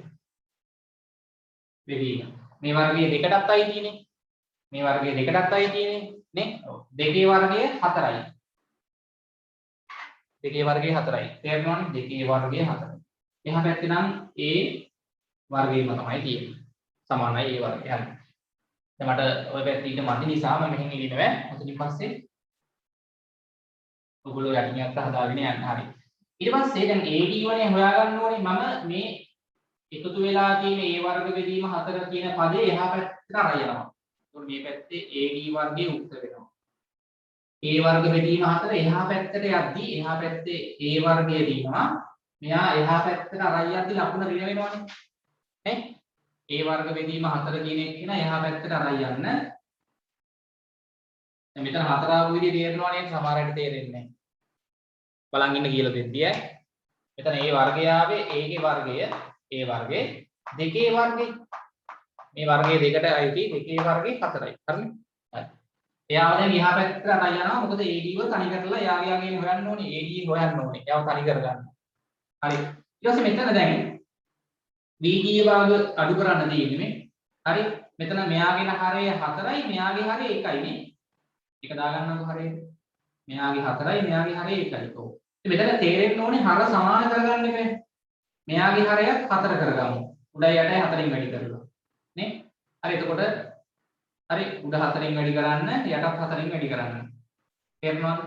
බෙදීම. මේ වර්ගයේ දෙකටත් අයිතිනේ. මේ වර්ගයේ දෙකටත් අයිතිනේ නේ? ඔව්. දෙකේ වර්ගය 4යි. දෙකේ වර්ගය 4යි. තේරෙනවනේ? දෙකේ වර්ගය 4යි. එහා පැත්තේ නම් A වර්ගයම තමයි තියෙන්නේ. සමානයි A වර්ගය. හරි. දැන් මට ওই පැත්තේ ඊට මදි නිසා මම මෙහෙන් ඉන්නේ බෑ. ඔතනින් පස්සේ ඔයගොල්ලෝ යටින් අත්ත හදාගෙන යන්න. හරි. ඊට පස්සේ දැන් AD වනේ හොයාගන්න ඕනේ මම මේ එකතු වෙලා තියෙන a වර්ග බෙදීම 4 කියන පදේ එහා පැත්තට අරන් යනවා. එතකොට මේ පැත්තේ ad වර්ගයේ උත්තර වෙනවා. a වර්ග බෙදීම 4 එහා පැත්තට යද්දී එහා පැත්තේ a වර්ගය දිනනවා. මෙයා එහා පැත්තට අරන් යද්දී ලකුණ ඍණ වෙනවනේ. නේ? a වර්ග බෙදීම 4 කියන එක කියන එහා පැත්තට අරන් යන්න. දැන් මෙතන 4 ආපු විදිය තේරෙනවා නේද? සමහර අයට තේරෙන්නේ නැහැ. බලන් ඉන්න කියලා දෙද්දී ඈ. මෙතන a වර්ගය ආවේ a ගේ වර්ගය a වර්ගේ දෙකේ වර්ගේ මේ වර්ගයේ දෙකට අයිති දෙකේ වර්ගේ 4යි. හරිනේ? හරි. එයාව දැන් එහා පැත්තට අරන් යනවා. මොකද AD ව තනි කරලා යාගේ හොයන්න ඕනේ. AD හොයන්න ඕනේ. එයාව තනි කරගන්න. හරි. ඊට පස්සේ මෙතන දැන් VD භාග අඩු කරන්න තියෙන්නේ මේ. හරි. මෙතන මෙයාගේ හරය 4යි මෙයාගේ හරය 1යි නේ. එක දාගන්නකො හරයට. මෙයාගේ 4යි මෙයාගේ හරය 1යි. ඔව්. ඉතින් මෙතන තේරෙන්න ඕනේ හර සමාන කරගන්න එපා. මෙයාගේ හරයත් 4 කරගමු. උඩයි යටයි 4න් වැඩි කරලා. නේ? හරි එතකොට හරි උඩ 4න් වැඩි කරන්න යටත් 4න් වැඩි කරන්න. තේරෙනවද?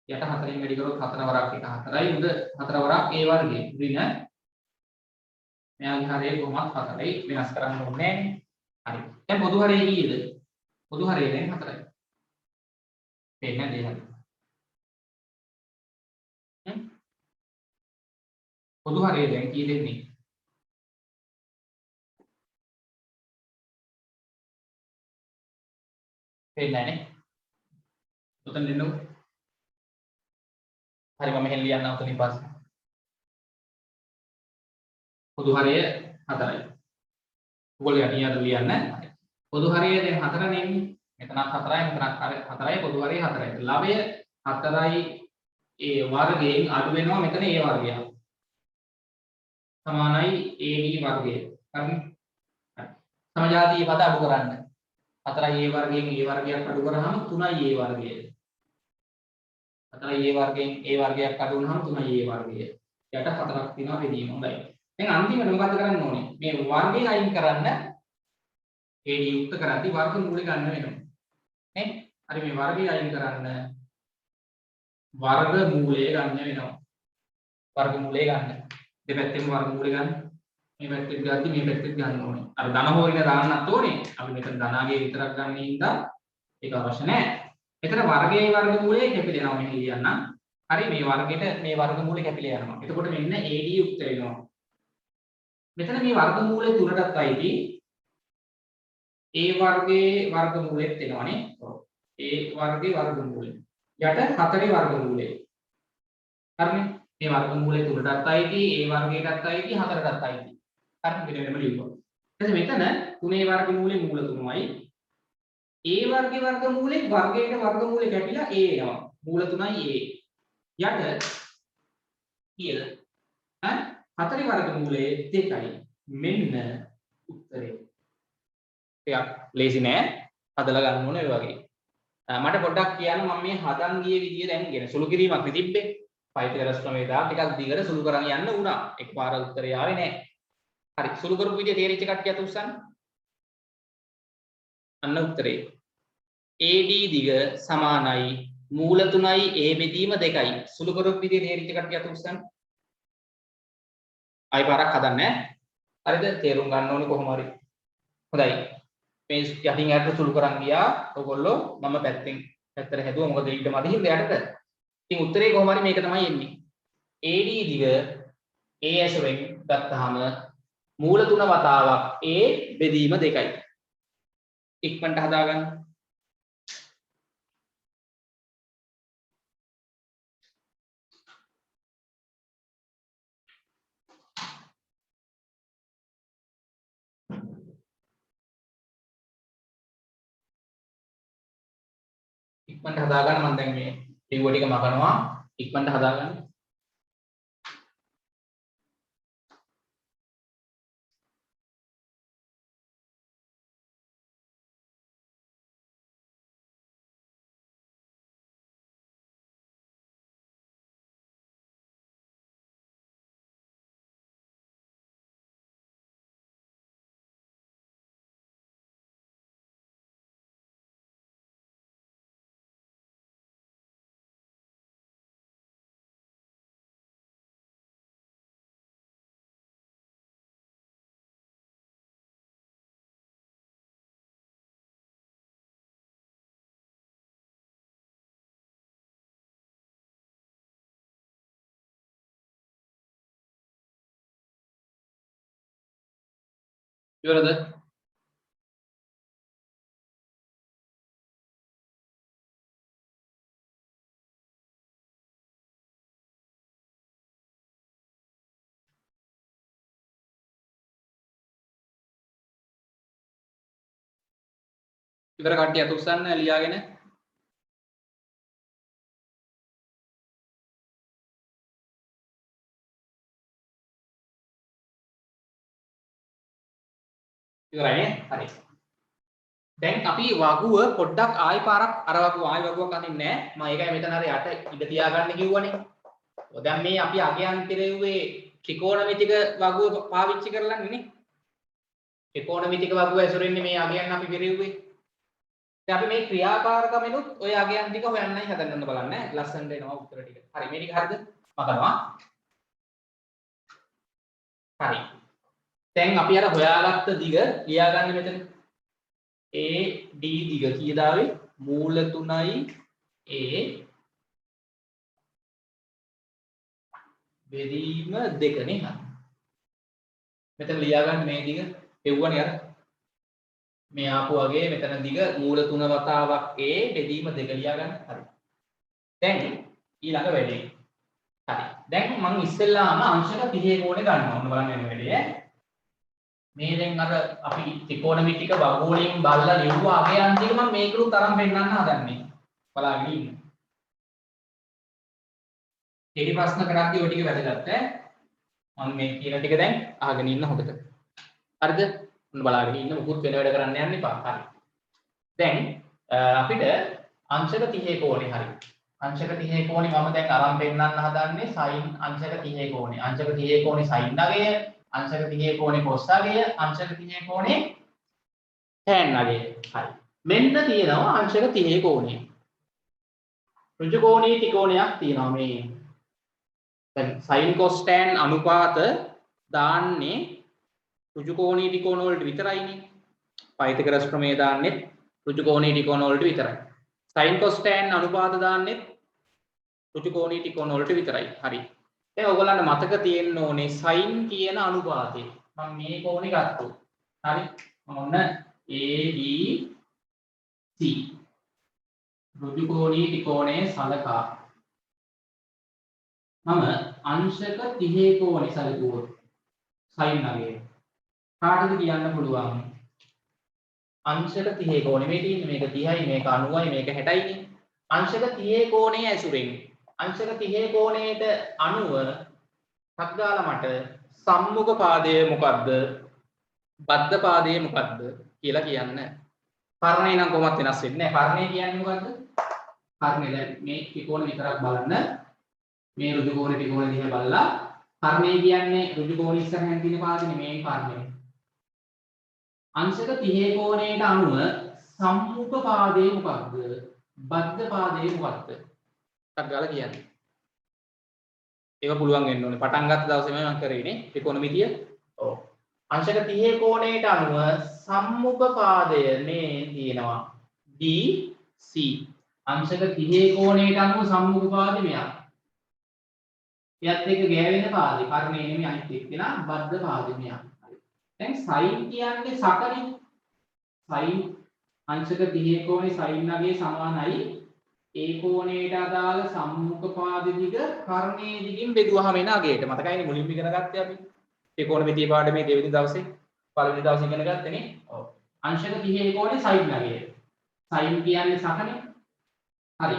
යට 4න් වැඩි කරොත් 4 වරක් 1 4යි උඩ 4 වරක් a වර්ගය. ඍණ මෙයාගේ හරය කොහොමත් 4යි වෙනස් කරන්න ඕනේ නැහැ. හරි. දැන් පොදු හරය කීයද? පොදු හරය දැන් 4යි. පේන්නේ නැද්ද එහෙනම්? පොදු හරය දැන් කී දෙන්නේ? පේන්නේ නැහැ නේ. උතන දෙන්නකො. හරි මම මෙහෙන් ලියන්න උතනින් පස්සේ. පොදු හරය 4යි. ඔයගොල්ලෝ යටින් අද ලියන්න. පොදු හරය දැන් 4 නෙන්නේ. මෙතනත් 4යි මෙතනත් 4යි පොදු හරය 4යි. ළමය 4යි ඒ වර්ගයෙන් අඩු වෙනවා මෙතන a වර්ගය. සමානයි ab වර්ගය. හරිනේ? හරි. සමජාතීය පද අඩු කරන්න. 4යි a වර්ගයෙන් a වර්ගයක් අඩු කරාම 3යි a වර්ගය. 4යි a වර්ගයෙන් a වර්ගයක් අඩු වුණාම 3යි a වර්ගය. යට 4ක් තියෙනවා බෙදීම. හොඳයි. දැන් අන්තිමට මොකද කරන්න ඕනේ? මේ වර්ගය අයින් කරන්න ad යුක්ත කරද්දී වර්ගමූලය ගන්න වෙනවා. නේ? හරි මේ වර්ගය අයින් කරන්න වර්ගමූලය ගන්න වෙනවා. වර්ගමූලය ගන්න. දෙපැත්තෙම වර්ගමූලය ගන්න. මේ පැත්තෙත් ගත්තී මේ පැත්තෙත් ගන්න ඕනේ. අර ධන හොයන දාන්නත් ඕනේ. අපි මෙතන ධනාගේ විතරක් ගන්න හින්දා ඒක අවශ්‍ය නැහැ. මෙතන වර්ගයේ වර්ගමූලය කැපිලා යනවා මෙහෙ ලියන්න. හරි මේ වර්ගෙට මේ වර්ගමූලය කැපිලා යනවා. එතකොට මෙන්න ad යුක්ත වෙනවා. මෙතන මේ වර්ගමූලය තුනටත් අයිති a වර්ගයේ වර්ගමූලෙත් එනවනේ. ඔව්. a වර්ගයේ වර්ගමූලය. යට 4 වර්ගමූලය. හරිනේ? මේ වර්ගමූලය තුනටත් අයිති a වර්ගයටත් අයිති 4ටත් අයිති. හරි මෙතනම ලියුවා. ඊට මෙතන 3 වර්ගමූලයේ මූල 3යි. a වර්ගයේ වර්ගමූලේ වර්ගයට වර්ගමූලය කැපිලා a එනවා. මූල 3යි a. යට කීයද? 4 වර්ගමූලයේ 2යි. මෙන්න උත්තරේ. ටිකක් ලේසි නෑ. හදලා ගන්න ඕනේ ඔය වගේ. මට පොඩ්ඩක් කියන්න මම මේ හදන් ගිය විදිය දැන් කියන සුළු කිරීමක් තිබ්බේ. පයිතගරස් ප්‍රමේය දා ටිකක් දිගට සුළු කරන් යන්න උනා. එකපාර උත්තරය ආවේ නෑ. හරි සුළු කරපු විදිය තේරිච්ච කට්ටියත් උස්සන්න. අන්න උත්තරේ. AD දිග සමානයි මූල 3යි A බෙදීම 2යි. සුළු කරපු විදිය තේරිච්ච කට්ටියත් උස්සන්න. ආයි පාරක් හදන්න ඈ. හරිද? තේරුම් ගන්න ඕනේ කොහොම හරි. හොඳයි. මේ යටින් යට සුළු කරන් ගියා. ඔයගොල්ලෝ මම පැත්තට හැදුවා. මොකද ඊට මදි හින්දා යටට. ඉතින් උත්තරේ කොහොම හරි මේක තමයි එන්නේ. AD දිග AS වෙන් ගත්තාම මූල 3 වතාවක් A බෙදීම 2යි. ඉක්මනට හදාගන්න. ඉක්මනට හදාගන්න මම දැන් මේ ලිව්ව ටික මකනවා. ඉක්මනට හදාගන්න. ඉවරද? ඉවර කට්ටිය අත උස්සන්න ලියාගෙන. ඉවරයි නේ? හරි. දැන් අපි වගුව පොඩ්ඩක් ආයි පාරක් අර වගුවක් අඳින්නේ නැහැ. මම ඒකයි මෙතන අර යට ඉඳ තියාගන්න කිව්වනේ. දැන් මේ අපි අගයන්තිරෙව්වේ ත්‍රිකෝණමිතික වගුව පාවිච්චි කරලානේ නේ. ත්‍රිකෝණමිතික වගුව ඇසුරෙන්නේ මේ අගයන් අපි පෙරෙව්වේ. දැන් අපි මේ ක්‍රියාකාරකමෙනුත් ඔය අගයන් ටික හොයන්නයි හදන්න බලන්න. ලස්සනට එනවා උත්තර ටික. හරි මේ ටික හරිද? මකනවා. හරි. දැන් අපි අර හොයාගත්ත දිග ලියා ගන්න මෙතන. AD දිග කීයද ආවේ? මූල 3යි A බෙදීම 2 නේ. හරි. මෙතන ලියා ගන්න මේ දිග එව්වනේ අර මේ ආපු වගේ මෙතන දිග මූල 3 වතාවක් A බෙදීම 2 ලියා ගන්න. හරි. දැන් ඊළඟ වැඩේ. හරි. දැන් මම ඉස්සෙල්ලාම අංශක 30 කෝණේ ගන්නවා. ඔන්න බලන්න මේ වැඩේ. මේ දැන් අර අපි ත්‍රිකෝණමිතික වගුවලින් බලලා ලියුවා අගයන් ටික මම මේකලුත් තරම් පෙන්නන්න හදන්නේ. බලාගෙන ඉන්න. ඊට ප්‍රශ්න කරද්දී ඔය ටික වැදගත් ඈ. මම මේ කියන ටික දැන් අහගෙන ඉන්න හොඳට. හරිද? ඔන්න බලාගෙන ඉන්න මුකුත් වෙන වැඩ කරන්න යන්න එපා. හරි. දැන් අපිට අංශක 30 කෝණේ හරි. අංශක 30 කෝණේ මම දැන් අරන් පෙන්නන්න හදන්නේ sin අංශක 30 කෝණේ. අංශක 30 කෝණේ sin අගය, අංශක 30 කෝණේ cos අගය, අංශක 30 කෝණේ tan අගය. හරි. මෙන්න තියෙනවා අංශක 30 කෝණේ. ඍජු කෝණී ත්‍රිකෝණයක් තියෙනවා මේ. දැන් sin cos tan අනුපාත දාන්නේ ඍජු කෝණී ත්‍රිකෝණ වලට විතරයිනේ. පයිතගරස් ප්‍රමේය දාන්නේ ඍජු කෝණී ත්‍රිකෝණ වලට විතරයි. sin cos tan අනුපාත දාන්නේ ඍජු කෝණී ත්‍රිකෝණ වලට විතරයි. හරි. දැන් ඔයගොල්ලන්ට මතක තියෙන්න ඕනේ sin කියන අනුපාතය. මම මේ කෝණේ ගත්තොත්. හරි. මම ඔන්න ABC ඍජු කෝණී ත්‍රිකෝණයේ සලකා මම අංශක 30 කෝණේ සලකුවොත් sin අගය කාටද කියන්න පුළුවන්? අංශක 30 කෝණේ මේ තියෙන්නේ මේක 30යි මේක 90යි මේක 60යි නේ. අංශක 30 කෝණයේ ඇසුරෙන් අංශක 30 කෝණයට අනුව හත් දාලා මට සම්මුඛ පාදය මොකද්ද? බද්ධ පාදය මොකද්ද කියලා කියන්න. කර්ණේ නම් කොහොමත් වෙනස් වෙන්නේ නැහැ. කර්ණේ කියන්නේ මොකද්ද? කර්ණේ දැන් මේ ත්‍රිකෝණ විතරක් බලන්න. මේ ඍජු කෝණ ත්‍රිකෝණ දිහා බලලා කර්ණේ කියන්නේ ඍජු කෝණ ඉස්සරහින් තියෙන පාදනේ මේ කර්ණය. අංශක 30 කෝණයට අනුව සම්මුඛ පාදය මොකක්ද? බද්ධ පාදය මොකක්ද? ටක් ගාලා කියන්නේ. ඒක පුළුවන් වෙන්න ඕනේ. පටන් ගත්ත දවසේ මම කරේනේ ත්‍රිකෝණමිතිය. ඔව්. අංශක 30 කෝණයට අනුව සම්මුඛ පාදය මේ තියෙනවා DC. අංශක 30 කෝණයට අනුව සම්මුඛ පාදය මෙයා. එයත් එක්ක ගෑවෙන පාදේ කර්ණේ නෙමෙයි අනිත් එක්කෙනා බද්ධ පාදේ මෙයා. දැන් sin කියන්නේ සකනේ. sin අංශක 30 කෝණේ sin අගය සමානයි ඒ කෝණයට අදාළ සම්මුඛ පාද දිග කර්ණයේ දිගින් බෙදුවහම එන අගයට. මතකයිනේ මුලින්ම ඉගෙන ගත්තේ අපි. ත්‍රිකෝණමිතිය පාඩමේ දෙවෙනි දවසේ පළවෙනි දවසේ ඉගෙන ගත්තනේ. ඔව්. අංශක 30 කෝණේ sin අගය. sin කියන්නේ සකනේ. හරි.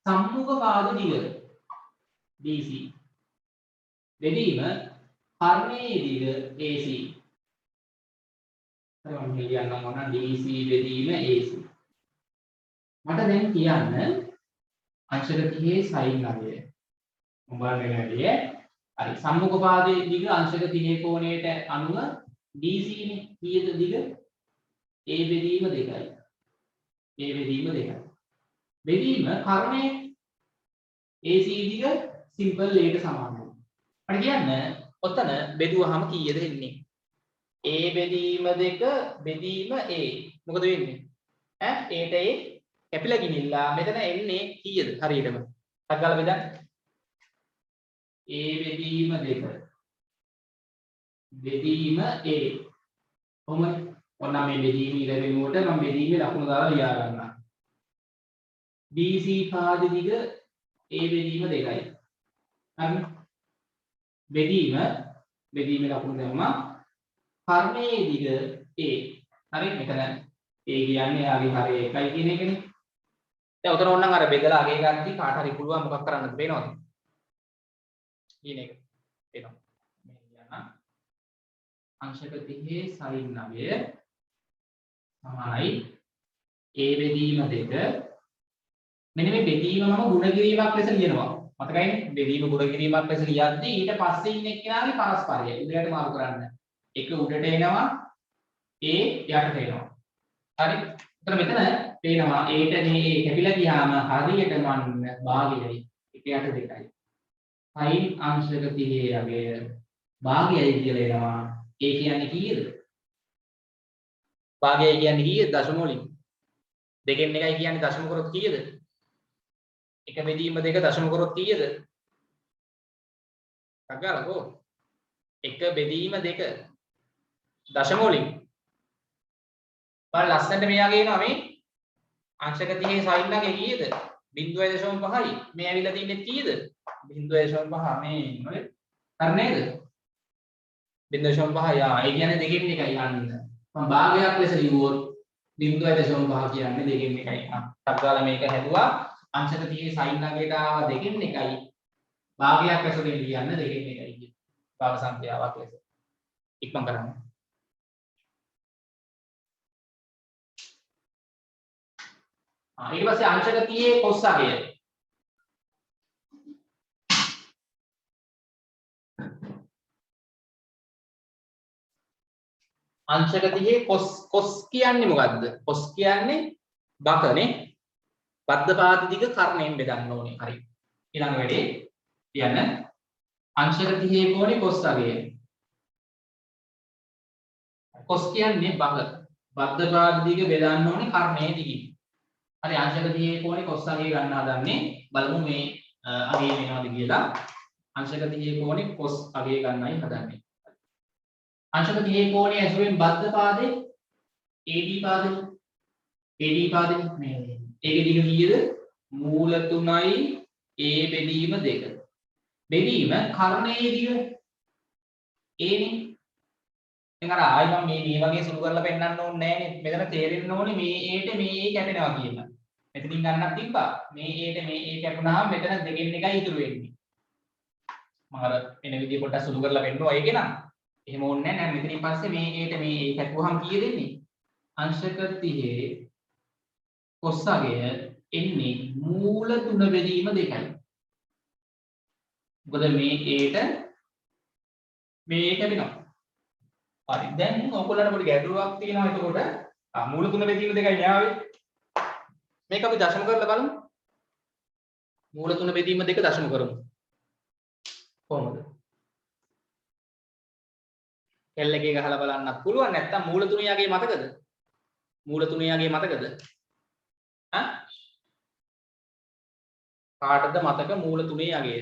සම්මුඛ පාද දිග BC. බෙදීම කර්ණයේ දිග AC. හරි මම කියන්නම් ඕන DC බෙදීම AC. මට දැන් කියන්න අංශක 30 sin අගය. මොබාලේ වැඩිය. හරි සම්මුඛ පාදයේ දිග අංශක 30 කෝණයට අනුව DC නේ කීයද දිග? A බෙදීම 2යි. A බෙදීම 2යි. බෙදීම කර්ණයේ AC දිග සිම්පල් A ට සමානයි. මට කියන්න ඔතන බෙදුවහම කීයද එන්නේ? A බෙදීම 2 බෙදීම A. මොකද වෙන්නේ? ඈ Aට A කැපිලා ගිනිල්ලා මෙතන එන්නේ කීයද හරියටම? ටක් ගාලා බෙදන්න. A බෙදීම 2 බෙදීම A කොහොමද? ඔන්න මේ බෙදීම ඉර වෙනුවට මම බෙදීමේ ලකුණු දාලා ලියා ගන්නවා. BC පාද දිග A බෙදීම 2යි. හරිද? බෙදීමේ ලකුණු දැම්මා. කර්ණයේ දිග A. හරි මෙතන A කියන්නේ යාගේ හරය 1යි කියන එකනේ. දැන් උතන ඕනනම් අර බෙදලා අගේ ගන්නදී කාට හරි පුළුවන් මොකක් කරන්නද පේනවද? කියන එක පේනවා. මේ කියන්න අංශක 30 sin 9 සමානයි A බෙදීම 2. මෙන්න මේ බෙදීම මම ගුණ කිරීමක් ලෙස ලියනවා. මතකයිනේ? බෙදීම ගුණ කිරීමක් ලෙස ලියද්දී ඊට පස්සේ ඉන්න එක්කෙනාගේ පරස්පරය ඉදිරියට මාරු කරන්න. එක උඩට එනවා A යටට එනවා. හරි? එතන මෙතන පේනවා A ට මේ A කැපිලා ගියාම හරියට මන් භාගයයි 1 යට 2යි. sin අංශක 30 යගේ භාගයයි කියලා එනවා. A කියන්නේ කීයද? භාගයයි කියන්නේ කීයද? දශම වලින්. දෙකෙන් එකයි කියන්නේ දශම කරොත් කීයද? එක බෙදීම දෙක දශම කරොත් කීයද? අගාලකෝ. එක බෙදීම දෙක දශම වලින්. බලන්න ලස්සනට මෙයාගේ එනවා මේ අංශක 30 sin එකේ කීයද? 0.5යි. මේ ඇවිල්ලා තින්නේ කීයද? 0.5 මේ නේද? හරි නේද? 0.5 යා. ඒ කියන්නේ දෙකෙන් එකයි යන්නේ. මම භාගයක් ලෙස ලියුවොත් 0.5 කියන්නේ දෙකෙන් එකයි. අත්ගාලා මේක හැදුවා. අංශක 30 sin එකේට ආව දෙකෙන් එකයි. භාගයක් ලෙස ලියන්න දෙකෙන් එකයි කියන. භාග සංඛ්‍යාවක් ලෙස. ඉක්මන් කරන්න. ඊට පස්සේ අංශක 30 cos අගය. අංශක 30 cos කියන්නේ මොකද්ද? cos කියන්නේ බකනේ. බද්ධ පාද දිග කර්ණයෙන් බෙදන්න ඕනේ. හරි. ඊළඟ වැඩේ කියන්න අංශක 30 කෝණේ cos අගය. cos කියන්නේ බක. බද්ධ පාද දිග බෙදන්න ඕනේ කර්ණයේ දිගින්. හරි අංශක 30 කෝණේ cos අගය ගන්න හදන්නේ. බලමු මේ අගය වෙනවද කියලා. අංශක 30 කෝණේ cos අගය ගන්නයි හදන්නේ. අංශක 30 කෝණයේ ඇසුරෙන් බද්ධ පාදේ AD පාදේ මේ ඒකේ දිග කීයද? මූල 3යි A බෙදීම 2. බෙදීම කර්ණයේ දිග A නේ. දැන් අර ආයි මම මේ වගේ සුළු කරලා පෙන්නන්න ඕනේ නෑනේ. මෙතන තේරෙන්න ඕනේ මේ A ට මේ A කැපෙනවා කියලා. මෙතනින් ගන්නක් තිබ්බා. මේ A ට මේ A කැපුණාම මෙතන දෙකෙන් එකයි ඉතුරු වෙන්නේ. මම අර එන විදිය පොඩ්ඩක් සුළු කරලා පෙන්නුවා ඒක නම්. එහෙම ඕනේ නෑ. මෙතනින් පස්සේ මේ A ට මේ A කැපුවාම කීයද එන්නේ? අංශක 30 cos අගය එන්නේ මූල 3 බෙදීම 2යි. මොකද මේ A ට මේ A කැපෙනවා. හරි දැන් ඔයගොල්ලන්ට පොඩි ගැටලුවක් තියෙනවා එතකොට මූල 3 බෙදීම 2යි න්යාවේ. මේක අපි දශම කරලා බලමු. මූල 3 බෙදීම 2 දශම කරමු. කොහොමද? L එකේ ගහලා බලන්නත් පුළුවන් නැත්නම් මූල 3 යගේ මතකද? මූල 3 යගේ මතකද? කාටද මතක මූල 3 යගේ?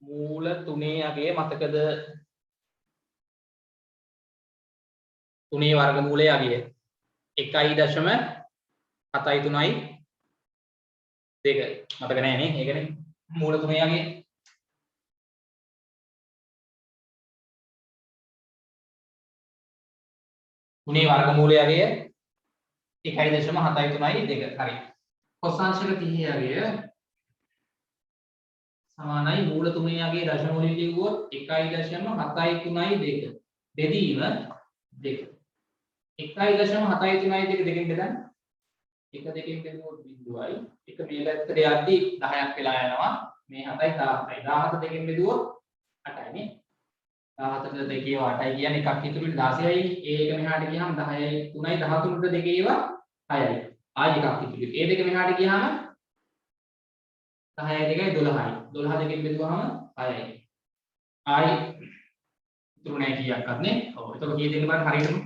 මූල 3 යගේ මතකද? 3 වර්ගමූලය යගේ 1.7යි 3යි 2 මතක නැහැ නේ ඒකනේ මූල 3 යගේ තුනේ වර්ගමූලය යගේ 1.7යි 3යි 2 හරි කොසාංශක 30 යගේ සමානයි මූල 3 යගේ දශම වලින් ලියුවොත් 1.7යි 3යි 2 බෙදීම 2 1.7යි 3යි 2 දෙකෙන් බෙදන්න 1 දෙකෙන් බෙදුවොත් 0යි 1 මේ පැත්තට යද්දි 10ක් වෙලා යනවා මේ 7යි 17යි 17 දෙකෙන් බෙදුවොත් 8යි නේ 17ට දෙකේ 8යි කියන්නේ එකක් ඉතුරු වෙන 16යි ඒ එක මෙහාට ගියාම 10යි 3යි 13ට දෙකේ ඒවා 6යි ආයි එකක් ඉතුරු ඒ දෙක මෙහාට ගියාම 10යි 2යි 12යි 12 දෙකෙන් බෙදුවාම 6යි ආයි ඉතුරු නැහැ කීයක්වත් නේ ඔව් එතකොට කී දෙන්න බලන්න හරියටම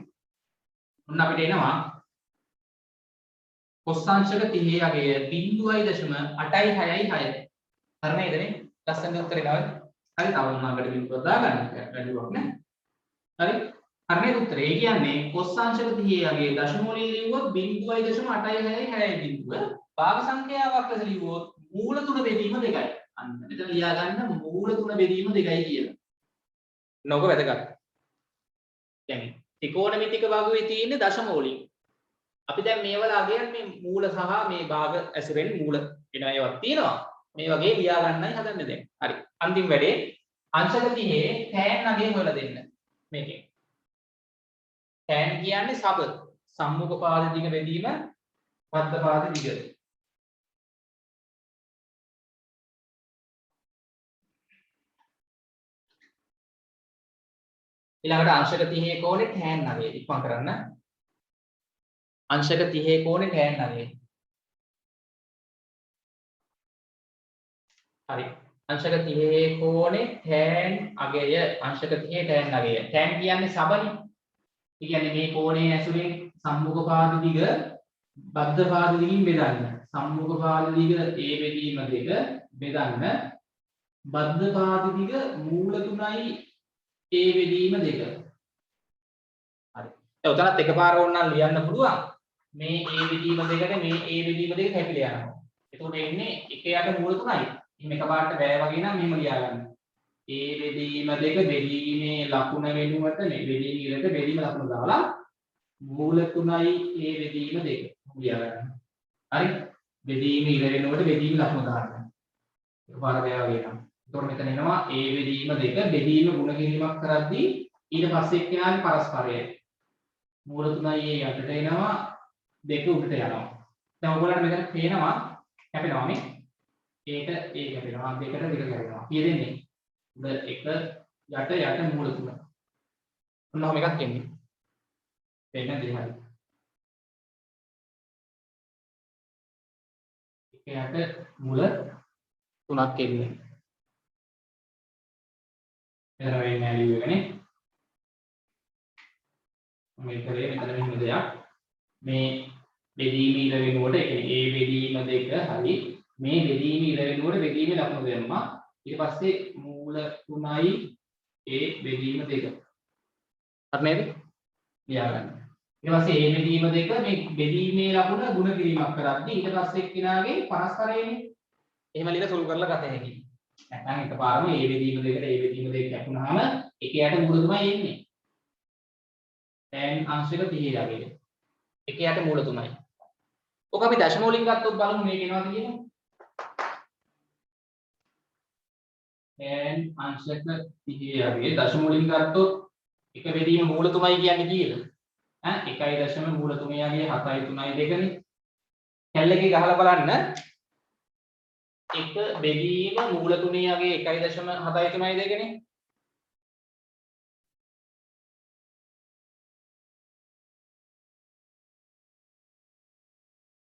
ඔන්න අපිට එනවා කොස්සාංශක 30 යගේ 0.8යි 6යි 6 හරි නේද නේ ලස්සන උත්තරේ නේද හරි තව මොනවාකට බිඳුවක් දාගන්න බැලුවක් නේ හරි හරිනේ උත්තරේ. ඒ කියන්නේ cos අංශක 30 යගේ දශම වලින් ලිව්වොත් 0.866 බිඳුව භාග සංඛ්‍යාවක් ලෙස ලිව්වොත් මූල තුන බෙදීම 2යි. අන්න මෙතන ලියා ගන්න මූල තුන බෙදීම 2යි කියලා. නෝක වැදගත්. දැන් ත්‍රිකෝණමිතික වගුවේ තියෙන දශම වලින්. අපි දැන් මේවල අගයන් මේ මූල සහ මේ භාග ඇසුරෙන් මූල වෙන ඒවාක් තියෙනවා. මේ වගේ ලියා ගන්නයි හදන්නේ දැන්. හරි. අන්තිම වැඩේ අංශක 30 tan අගය හොයලා දෙන්න. මේකෙන්. tan කියන්නේ සබ සම්මුඛ පාද දිග බෙදීම මධ්‍ය පාද දිග. ඊළඟට අංශක 30 කෝණේ tan අගය ඉක්මන් කරන්න. अंशक 30 कोणे tan අගය. හරි. अंशक 30 कोणे tan අගය. अंशक 30 tan අගය. tan කියන්නේ සබනේ. ඒ කියන්නේ මේ කෝණයේ ඇසුරින් සම්මුඛ පාද දිග බද්ධ පාද දිගින් බෙදන්න. සම්මුඛ පාද දිග a බෙදීම 2 බෙදන්න. බද්ධ පාද දිග මූල 3යි a බෙදීම 2. හරි. උතනත් එකපාර ඕනනම් ලියන්න පුළුවන්. මේ a බෙදීම 2ට මේ a බෙදීම 2 කැපිලා යනවා. එතකොට එන්නේ 1 යට මූල 3යි. එහෙනම් එකපාරට බෑ වගේ නම් මෙහෙම ලියා ගන්න. a බෙදීම 2 බෙදීමේ ලකුණ වෙනුවට මේ බෙදීම ඉරට බෙදීම ලකුණ දාලා මූල 3යි a බෙදීම 2 ලියා ගන්න. හරි? බෙදීම ඉර වෙනුවට බෙදීම ලකුණ දාන්න. එකපාර බෑ වගේ නම්. එතකොට මෙතන එනවා a බෙදීම 2 බෙදීම ගුණ කිරීමක් කරද්දී ඊට පස්සේ එක්කෙනාගේ පරස්පරය මූල 3යි a යටට එනවා දෙක උඩට යනවා. දැන් ඔයගොල්ලන්ට මෙතන පේනවා කැපෙනවා නේ. ඒක කැපෙනවා දෙකට දෙක කැපෙනවා. කීය දෙන්නේ? උඩ 1 යට මූල 3. ඔන්න ඔහොම එකක් එන්නේ. පේන්නේ නැද්ද හරි? 1 යට මූල 3ක් එන්නේ. මෙතන වෙන්නේ නැහැ ලියුවේනේ. මේ කරේ මෙතන මෙහෙම දෙයක්. මේ බෙදීම ඉර වෙනුවට ඒ කියන්නේ a බෙදීම 2 හරි මේ බෙදීම ඉර වෙනුවට බෙදීමේ ලකුණු දෙන්නා ඊට පස්සේ මූල 3යි a බෙදීම 2 හරි නේද ලියා ගන්න ඊට පස්සේ a බෙදීම 2 මේ බෙදීමේ ලකුණ ගුණ කිරීමක් කරද්දී ඊට පස්සේ එක්කිනාගේ පරස්පරයනේ එහෙම ලියලා සොල්ව් කරලා ගත හැකියි නැත්නම් එකපාරම a බෙදීම 2ට a බෙදීම 2 කැපුණාම එකයට මූල 3යි එන්නේ tan අංශක 30 යගේ 1 යට මූල 3යි. ඔක අපි දශම වලින් ගත්තොත් බලමු මේක එනවාද කියලා. tan අංශක 30 යගේ දශම වලින් ගත්තොත් එක බෙදීම මූල 3යි කියන්නේ කීයද? ඈ 1.3 මූල 3 යගේ 7යි 3යි 2නේ. කැල්ල එකේ ගහලා බලන්න. එක බෙදීම මූල 3 යගේ 1.7යි 3යි 2නේ.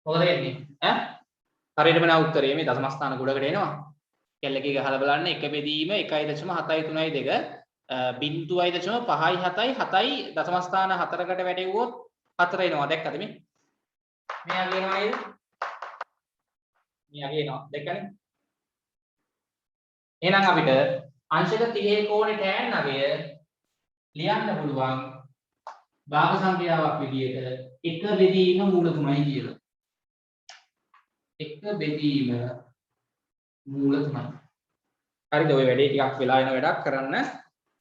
මොකද වෙන්නේ ඈ හරියටම නා උත්තරේ මේ දශම ස්ථාන ගොඩකට එනවා කැල්ල එකේ ගහලා බලන්න එක බෙදීම 1.73 2 0.5 7යි 7යි දශම ස්ථාන 4කට වැටෙව්වොත් 4 එනවා දැක්කද මේ අගේ එනවා නේද මේ අගේ එනවා දැක්කනේ එහෙනම් අපිට අංශක 30 කෝණේ tan අගය ලියන්න පුළුවන් භාග සංඛ්‍යාවක් විදියට එක බෙදීම මූල 3යි කියලා එක බෙදීම මූල 3යි. හරිද? ඔය වැඩේ ටිකක් වෙලා යන වැඩක් කරන්න.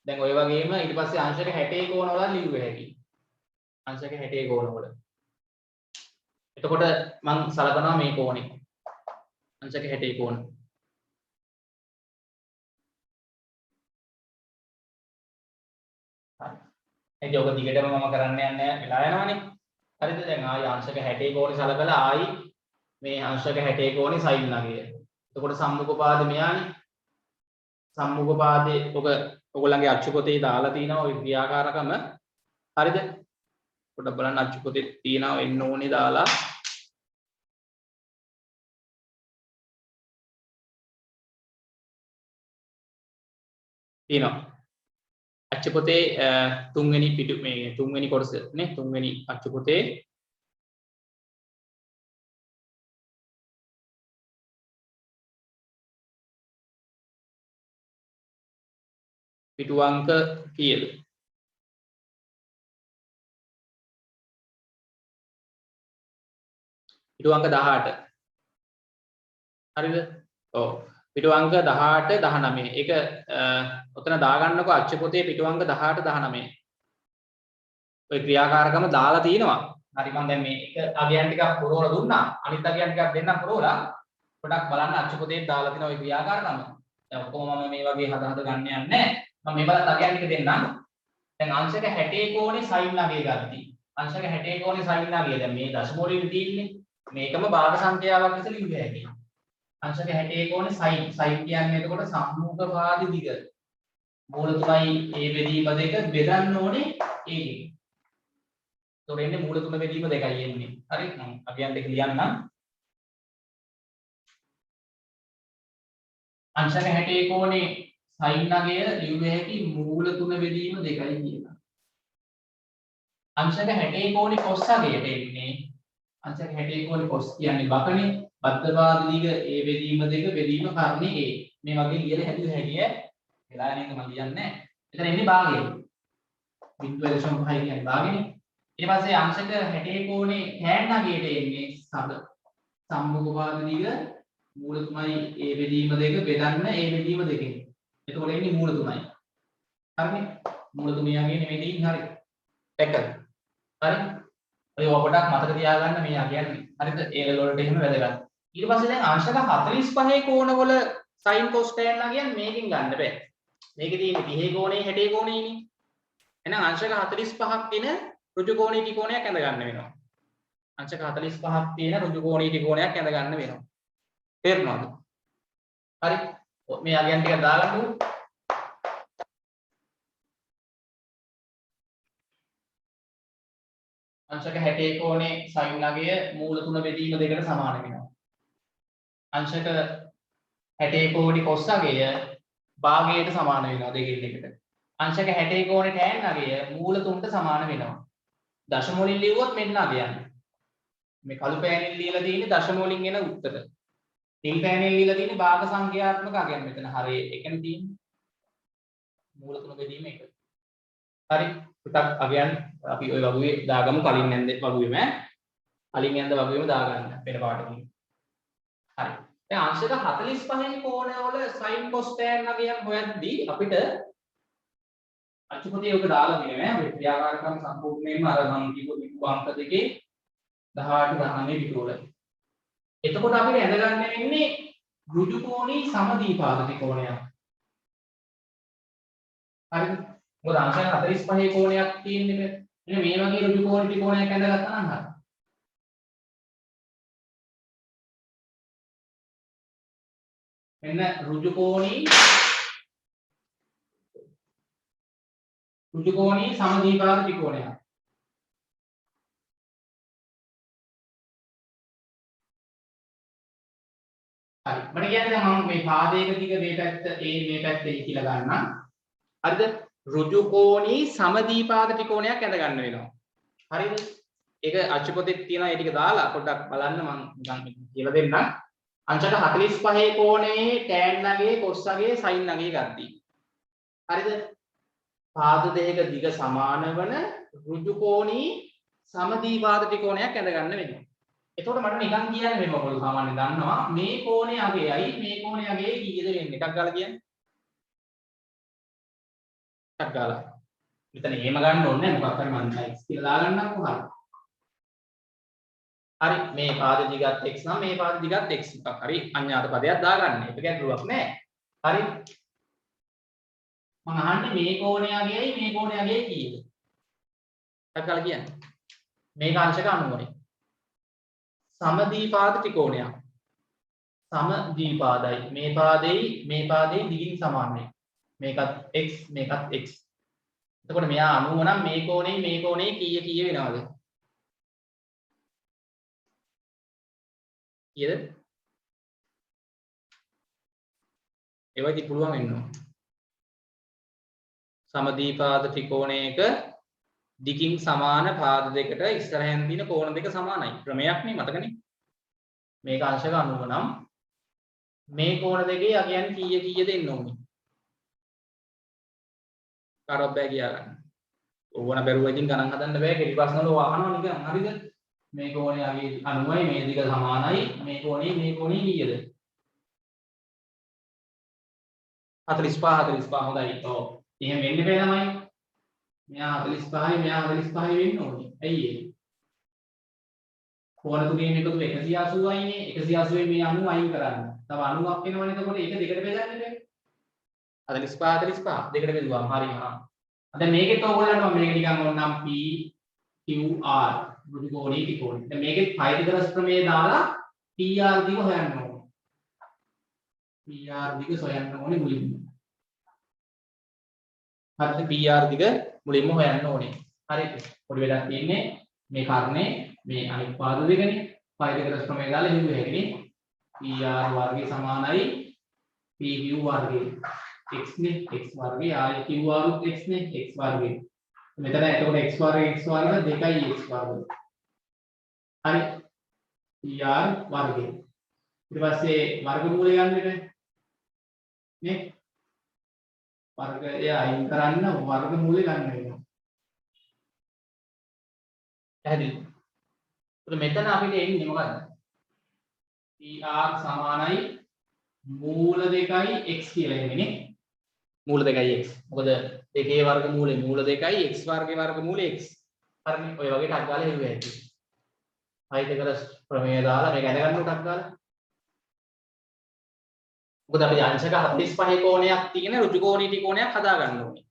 දැන් ඔය වගේම ඊට පස්සේ අංශක 60 කෝණ වල ලියුව හැකියි. අංශක 60 කෝණ වල. එතකොට මම සලකනවා මේ කෝණේ. අංශක 60 කෝණ. හරි. එතකොට ඔක දිගටම මම කරන්න යන්නේ වෙලා යනවානේ. හරිද? දැන් ආයි අංශක 60 කෝණේ සලකලා ආයි මේ අංශක 60 කෝණේ sin අගය. එතකොට සම්මුඛ පාද මෙයානේ. සම්මුඛ පාදේ ඔයගොල්ලන්ගේ අච්චු පොතේ දාලා තිනවා ওই ක්‍රියාකාරකම. හරිද? පොඩ්ඩක් බලන්න අච්චු පොතේ තියනවා එන්න ඕනේ දාලා. තියනවා. අච්චු පොතේ තුන්වෙනි පිටු මේ තුන්වෙනි කොටස නේ තුන්වෙනි අච්චු පොතේ පිටු අංක කීයද? පිටු අංක 18 හරිද ඔව් පිටු අංක 18 19 ඒක ඔතන දාගන්නකො අච්චු පොතේ පිටු අංක 18 19 ඔය ක්‍රියාකාරකම දාලා තිනවා හරි මම දැන් මේ එක අගයන් ටිකක් පුරවලා දුන්නා අනිත් අගයන් ටිකක් දෙන්නම් පුරවලා පොඩක් බලන්න අච්චු පොතේ දාලා තිනවා ඔය ක්‍රියාකාරකම දැන් ඔක්කොම මම මේ වගේ හද ගන්න යන්නේ නැහැ මම මේ බලත් අගයන් ටික දෙන්නම් දැන් අංශක 60 කෝණේ sin අගය ගත්තා අංශක 60 කෝණේ sin අගය දැන් මේ දශම වලින් තියෙන්නේ මේකම භාග සංඛ්‍යාවක් විතර ලියුවේ හැකියි අංශක 60 කෝණේ sin කියන්නේ එතකොට සම්මුඛ පාදි දිග මූල තුනයි a බෙදීම දෙක බෙදන්න ඕනේ ඒකෙන් तो रेंने मूल तुम बेदीම දෙකයි එන්නේ හරි මම අගයන් දෙක ලියන්නම් අංශක 60 කෝණේ sin අගය ලියුවේ හැකි මූල තුන බෙදීම දෙකයි කියලා අංශක 60 කෝණේ cos අගයට එන්නේ අංශක 60 කෝණේ cos කියන්නේ බකනේ බද්ධපාද දිග a බෙදීම දෙක බෙදීම කර්ණේ a මේ වගේ ලියලා හැදුවේ හැකිය වෙලා නේද මම ලියන්නේ එතන එන්නේ භාගය 0.5 කියන්නේ භාගනේ ඊට පස්සේ අංශක 60 කෝණේ tan අගයට එන්නේ සම්මුඛ පාද දිග මූල තුනයි a බෙදීම දෙක බෙදන්න a බෙදීම දෙකෙන්. එතකොට එන්නේ මූල තුනයි. හරිනේ? මූල තුනයි අගේ නෙමෙයි තියෙන්නේ හරි. ටැකල්. හරි? ඔය ඔබටක් මතක තියාගන්න මේ අගයන්නේ. හරිද? ඒ ලෙවල් වලට එහෙම වැදගත්. ඊට පස්සේ දැන් අංශක 45 කෝණවල sin cos tan අගයන් මේකෙන් ගන්න බෑ. මේකේ තියෙන්නේ 30 කෝණේ 60 කෝණේනේ. එහෙනම් අංශක 45ක් තියෙන ඍජු කෝණී ත්‍රිකෝණයක් ඇඳ ගන්න වෙනවා. අංශක 45ක් තියෙන ඍජු කෝණී ත්‍රිකෝණයක් ඇඳ ගන්න වෙනවා. තේරුණාද? හරි. මේ අගයන් ටික දාගන්න ඕනේ. අංශක 60 කෝණේ sin අගය මූල තුන බෙදීම දෙකට සමාන වෙනවා. අංශක 60 කෝණේ cos අගය භාගයට සමාන වෙනවා දෙකෙන් එකට. අංශක 60 කෝණේ tan අගය මූල තුනට සමාන වෙනවා. දශම වලින් ලියුවොත් මෙන්න අගයන්. මේ කළු පෑනින් ලියලා තියෙන්නේ දශම වලින් එන උත්තර. නිල් පෑනින් ලියලා තියෙන්නේ භාග සංඛ්‍යාත්මක අගයන්. මෙතන හරිය එකනේ තියෙන්නේ. මූල තුන බෙදීම එක. හරි. පුතක් අගයන් අපි ওই වගුවේ දාගමු කලින් නැන්ද වගුවේම කලින් යන්න වගුවේම දාගන්න වෙන පාටකින්. හරි. දැන් අංශක 45 කෝණවල sin cos tan අගයන් හොයද්දී අපිට අච්චුපතිය ඔක දාලා තියෙනවා නේ ක්‍රියාකාරකම් සම්පූර්ණයෙන්ම අර මම කියපු පිටු අංක දෙකේ 18 19 පිටු වල. එතකොට අපිට ඇඳ ගන්න වෙන්නේ ඍජු කෝණී සමදීපාද ත්‍රිකෝණයක්. හරිද? මොකද අංශක 45 කෝණයක් තියෙන්නේ මෙන්න මේ වගේ ඍජු කෝණී ත්‍රිකෝණයක් ඇඳගත්තා නම් හරි. මෙන්න ඍජු කෝණී සමදීපාද ත්‍රිකෝණයක්. හරි. මට කියන්නේ දැන් මම මේ පාදයක දිග මේ පැත්ත A මේ පැත්ත E කියලා ගන්නම්. හරිද? ඍජු කෝණී සමදීපාද ත්‍රිකෝණයක් ඇඳ ගන්න වෙනවා. හරිද? ඒක අච්චුපතේ තියෙන ඒ ටික දාලා පොඩ්ඩක් බලන්න මම නිකන් කියලා දෙන්නම්. අංශක 45 කෝණේ tan අගේ cos අගේ sin අගේ ගත්තා. හරිද? පාද දෙක දිග සමාන වන ඍජු කෝණී සමදීපාද ත්‍රිකෝණයක් ඇඳ ගන්න වෙනවා. එතකොට මට නිකන් කියන්න මේ මොකද සාමාන්‍යයෙන් දන්නවා මේ කෝණේ අගයයි මේ කෝණේ අගයයි කීයද වෙන්නේ එකක් ගාලා කියන්න. එකක් ගාලා. මෙතන එහෙම ගන්න ඕනේ නැහැ මොකක් හරි මම x කියලා දාගන්නම්කො හරි. හරි මේ පාද දිගත් x නම් මේ පාද දිගත් x එකක් හරි අඥාත පදයක් දාගන්න. ඒක ගැටලුවක් නැහැ. හරි. මම අහන්නේ මේ කෝණේ අගයයි මේ කෝණේ අගයයි කීයද? එකක් ගාලා කියන්න. මේක අංශක 90යි. සමදීපාද ත්‍රිකෝණයක්. සමදීපාදයි. මේ පාදෙයි දිගින් සමානයි. මේකත් x මේකත් x. එතකොට මෙයා 90 නම් මේ කෝණේ කීය වෙනවද? කීයද? ඒවයිදි පුළුවන් වෙන්න ඕන. සමදීපාද ත්‍රිකෝණයක දිගින් සමාන පාද දෙකට ඉස්සරහින් තියෙන කෝණ දෙක සමානයි. ක්‍රමයක් නේ මතකනේ. මේක අංශක 90 නම් මේ කෝණ දෙකේ අගයන් කීයද එන්න ඕනේ. කරොත් බෑ කියා ගන්න. ඕවන බැරුව ඉතින් ගණන් හදන්න බෑ. කෙටි ප්‍රශ්න වල වහනවා නිකන් හරිද? මේ කෝණය අගේ 90යි මේ දිග සමානයි මේ කෝණය කීයද 45 හොඳයි. ඔව් එහෙම වෙන්න බෑ ළමයි. මෙයා 45යි මෙයා 45යි වෙන්න ඕනේ. ඇයි ඒ? කෝණ තුනෙන් එකතු 180යි නේ. 180න් මේ 90 අයින් කරන්න. තව 90ක් වෙනවනේ. එතකොට ඒක දෙකට බෙදන්න බෑ. 45 දෙකට බෙදුවාම හරි. හා. දැන් මේකෙත් ඕගොල්ලන්ට මම මේක නිකන් ඕනනම් P QR මුළු කෝණී ත්‍රිකෝණී. දැන් මේකෙත් පයිතගොරස් ප්‍රමේය දාලා PR දිග හොයන්න ඕනේ. PR දිග සොයන්න ඕනේ මුලින්ම. හරිද? PR දිග මුලින්ම හොයන්න ඕනේ. හරිද? පොඩි වැඩක් තියෙන්නේ මේ කර්ණේ මේ අනිත් පාද දෙකනේ. පයිතගොරස් ප්‍රමේය දාලා ලියුවේ හැකිනේ. PR වර්ගය සමානයි PQ වර්ගය. x නේ x වර්ගය ආයි q වරුත් x නේ x වර්ගය. මෙතන එතකොට x වර්ගය 2යි x වර්ගය. හරි. PR වර්ගය. ඊට පස්සේ වර්ගමූලය ගන්න එක නේ. වර්ගය අයින් කරන්න වර්ගමූලය ගන්න වෙනවා. පැහැදිලිද? එතකොට මෙතන අපිට එන්නේ මොකද්ද? PR සමානයි මූල 2යි x කියලා එන්නේ. මූල 2යි x. මොකද දෙකේ වර්ගමූලය මූල 2යි x වර්ගයේ වර්ගමූලය x. හරිනේ. ඔය වගේ ටක් ගාලා හෙව්වා ඇති. පයිතගොරස් ප්‍රමේය දාලා මේක අඳගන්න ටක් ගාලා. මොකද අපි අංශක 45 කෝණයක් තියෙන ඍජු කෝණී ත්‍රිකෝණයක් හදා ගන්න ඕනේ.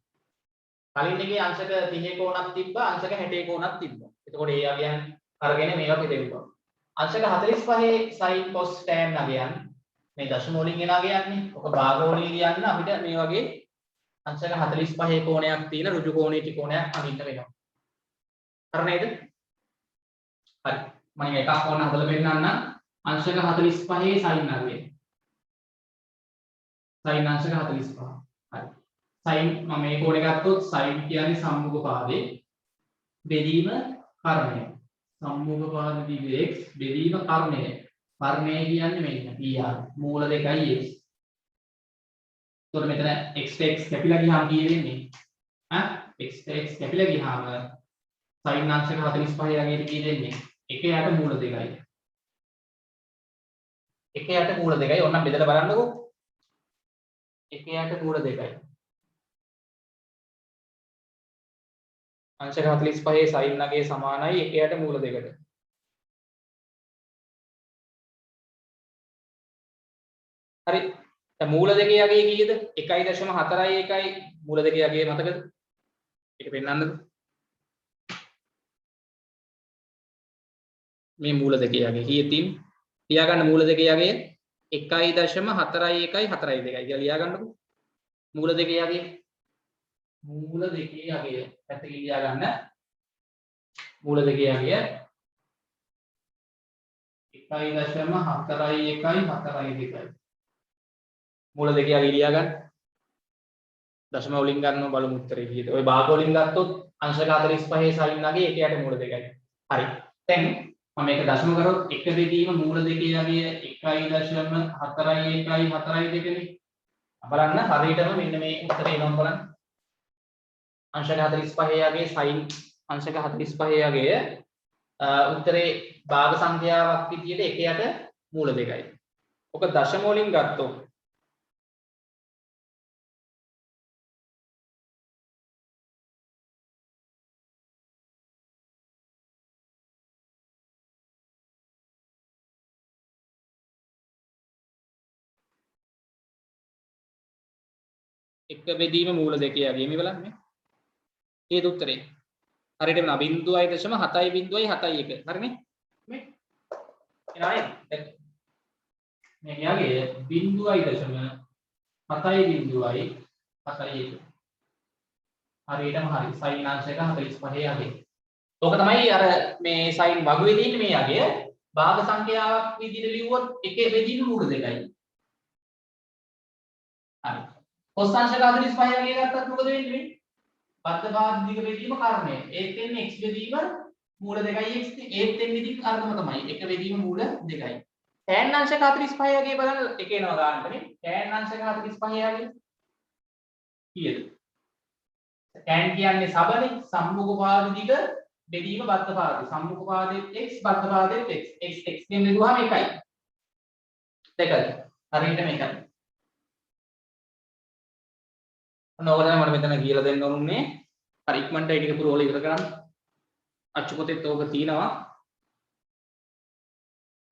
කලින් එකේ අංශක 30 කෝණක් තිබ්බා අංශක 60 කෝණක් තිබ්බා. එතකොට ඒ අගයන් අරගෙන මේවා පිටෙව්වා. අංශක 45 sin cos tan අගයන් මේ දශම වලින් එන අගයන්නේ. ඔක භාග වලින් ලියන්න අපිට මේ වගේ අංශක 45 කෝණයක් තියෙන ඍජු කෝණී ත්‍රිකෝණයක් හදින්න වෙනවා. හරි නේද? හරි. මම එකක් ඕන හදලා පෙන්නන්නම්. අංශක 45 sin අගය. sin අංශක 45. හරි. sin මම මේ කෝණය ගත්තොත් sin කියන්නේ සම්මුඛ පාදේ බෙදීම කර්ණය. සම්මුඛ පාද දිග x බෙදීම කර්ණය. කර්ණය කියන්නේ මෙන්න PR මූල 2යි x. එතකොට මෙතන x x කැපිලා ගියාම කී වෙන්නේ? x x කැපිලා ගියාම sin අංශක 45 යගේ කී දෙන්නේ? 1 යට මූල 2යි. 1 යට මූල 2යි. ඕනම් බෙදලා බලන්නකෝ. 1 යට මූල 2යි. අංශක 45 sin අගේ සමානයි 1 යට මූල 2ට. හරි. දැන් මූල 2 යගේ කීයද? 1.41 මූල 2 යගේ මතකද? ඒක පෙන්නන්නද? මේ මූල 2 යගේ කීයද තියෙන්නේ? ලියා ගන්න මූල 2 යගේ 1.41 කියලා ලියා ගන්නකො. මූල 2 යගේ මූල 2 යගේ පැත්තකින් ලියා ගන්න. මූල 2 යගේ 1.41 මූල 2 යගේ ලියා ගන්න. දශම වලින් ගන්නව බලමු උත්තරේ කීයද? ඔය භාග වලින් ගත්තොත් අංශක 45 sin අගේ 1 යට මූල 2යි. හරි. දැන් මම මේක දශම කරොත් 1 බෙදීම මූල 2 යගේ 1.4142 නේ. බලන්න හරියටම මෙන්න මේ උත්තරේ එනවා බලන්න. අංශක 45 යගේ sin අංශක 45 යගේ උත්තරේ භාග සංඛ්‍යාවක් විදියට 1 යට මූල 2යි. ඔක දශම වලින් ගත්තොත් එක බෙදීම මූල 2 යගේ මේ බලන්න මේ. ඒද උත්තරේ. හරියට වෙනවා 0.7.71 හරිනේ? මේ එනවා නේද? මේ යගේ 0.7.71 හරියටම හරි. sin අංශක 45 යගේ. ඕක තමයි අර මේ sin වගුවේ තියෙන මේ යගේ භාග සංඛ්‍යාවක් විදිහට ලිව්වොත් එකේ බෙදීම මූල 2යි. හරි. cos අංශක 45 යගේ ගත්තත් මොකද වෙන්නේ? බද්ධ භාග දිග බෙදීම කර්ණය. ඒත් එන්නේ x බෙදීම මූල 2යි x ඒත් එන්නේ ඉතින් අරම තමයි. එක බෙදීම මූල 2යි. tan අංශක 45 යගේ බලන්න එක එනවා ගන්නනේ. tan අංශක 45 යගේ කීයද? tan කියන්නේ සබනේ සම්මුඛ පාද දිග බෙදීම බද්ධ පාදේ සම්මුඛ පාදෙත් x බද්ධ පාදෙත් x x ගෙන් බෙදුවාම එකයි. දෙකයි. හරියට මේකයි. ඔන්නෝගලම මම මෙතන කියලා දෙන්න ඕනේ. හරි ඉක්මනට ඒ ටික පුරවල ඉවර කරන්න. අච්චු පොතේත් ඕක තියෙනවා.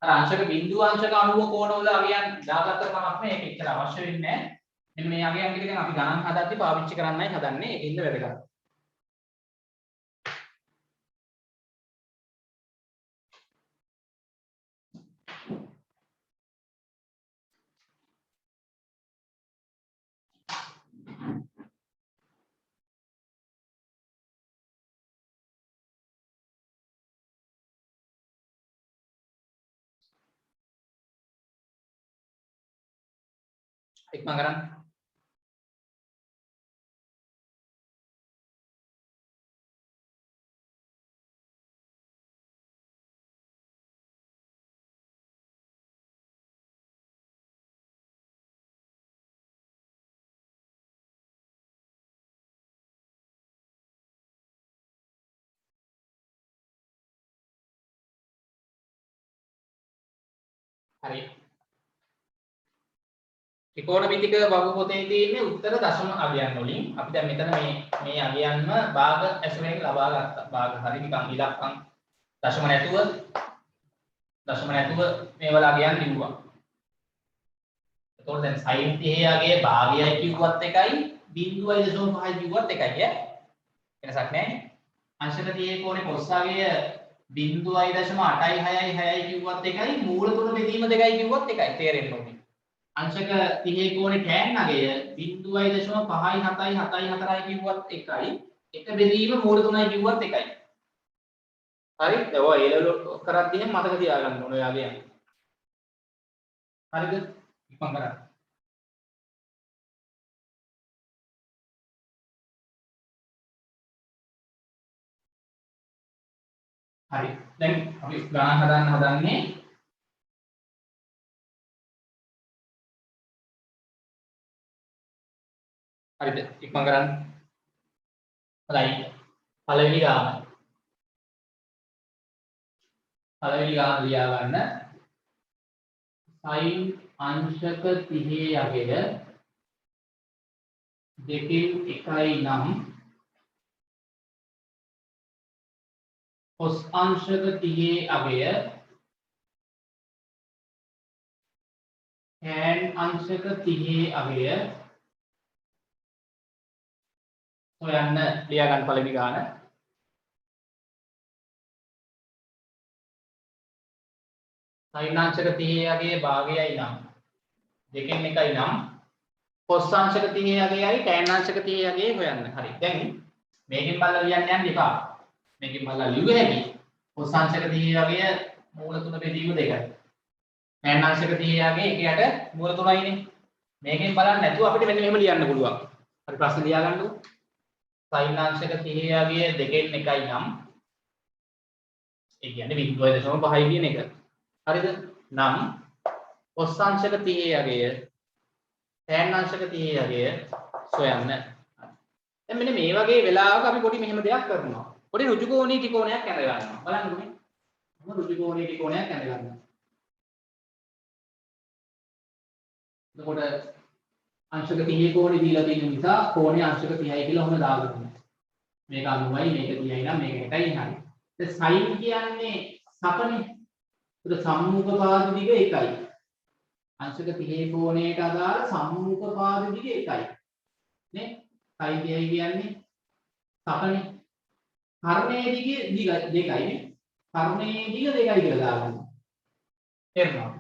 අර අංශක බිංදු අංශක අණුව කෝණවල අගයන් දාගත්ත කමක් නෑ. ඒක එච්චර අවශ්‍ය වෙන්නේ නෑ. මෙන්න මේ අගයන් ටික දැන් අපි ගණන් හදද්දී පාවිච්චි කරන්නයි හදන්නේ. ඒකින්ද වැදගත්. ඉක්මන් කරන්න. හරි. ත්‍රිකෝණමිතික බහුපොතේ තියෙන්නේ උත්තර දශම අගයන් වලින් අපි දැන් මෙතන මේ අගයන්ම භාග ඇසුරෙන් ලබා ගත්තා. භාග හරි නිකන් ඉලක්කම් දශම නැතුව මේ වල අගයන් ලිව්වා. එතකොට දැන් sin 30 අගයේ භාගයයි කිව්වත් එකයි 0.5 කිව්වත් එකයි ඈ. වෙනසක් නැහැ. අංශක 30 කෝණේ cos අගය 0.866 කිව්වත් එකයි මූල තුන බෙදීම දෙකයි කිව්වත් එකයි තේරෙන්න ඕනේ. අංශක 30 කෝණේ tan අගය 0.57774 කිව්වත් එකයි එක බෙදීම මූල තුනයි කිව්වත් එකයි. හරි? ඒක ඔය A-level කරද්දී එහෙම මතක තියාගන්න ඕනේ ඔය අගයන්. හරිද? ඉක්මන් කරන්න. හරි. දැන් අපි ගණන් හදන්නේ හරිද? ඉක්මන් කරන්න. හොඳයි. පළවෙනි ගාන ලියා ගන්න. sin අංශක 30 අගය දෙකෙන් එකයි නම් cos අංශක 30 අගය tan අංශක 30 අගය හොයන්න ලියා ගන්න පළවෙනි ගාන. sin අංශක 30 අගයේ භාගයයි නම් දෙකෙන් එකයි නම් cos අංශක 30 අගයයි tan අංශක 30 අගයේ හොයන්න. හරි. දැන් මේකෙන් බලලා ලියන්න යන්න එපා. මේකෙන් බලලා ලියුවේ හැකි. cos අංශක 30 අගය මූල තුන බෙදීම දෙකයි. tan අංශක 30 අගයේ එකයට මූල තුනයිනේ. මේකෙන් බලන්න නැතුව අපිට මෙන්න මෙහෙම ලියන්න පුළුවන්. හරි ප්‍රශ්න ලියා ගන්නකො. sin අංශක 30 අගය දෙකෙන් එකයි නම් ඒ කියන්නේ 0.5 කියන එක. හරිද? නම් cos අංශක 30 අගය tan අංශක 30 අගය සොයන්න. දැන් මෙන්න මේ වගේ වෙලාවක අපි පොඩි මෙහෙම දෙයක් කරනවා. පොඩි ඍජුකෝණී ත්‍රිකෝණයක් ඇඳ ගන්නවා. බලන්නකො මේ. මොන ඍජුකෝණී ත්‍රිකෝණයක් ඇඳ ගන්නවා. එතකොට අංශක 30 කෝණේ දීලා තියෙන නිසා කෝණේ අංශක 30යි කියලා ඔහම දාගන්නවා. මේක 90යි මේක 30යි නම් මේක 1යි හරි. දැන් sin කියන්නේ සපනේ. ඒක සම්මුඛ පාද දිග 1යි. අංශක 30 කෝණයට අදාළ සම්මුඛ පාද දිග 1යි. නේ? sin 30 කියන්නේ සපනේ. කර්ණයේ දිග 2යි නේ. කර්ණයේ දිග 2යි කියලා දාගන්නවා. තේරුණාද?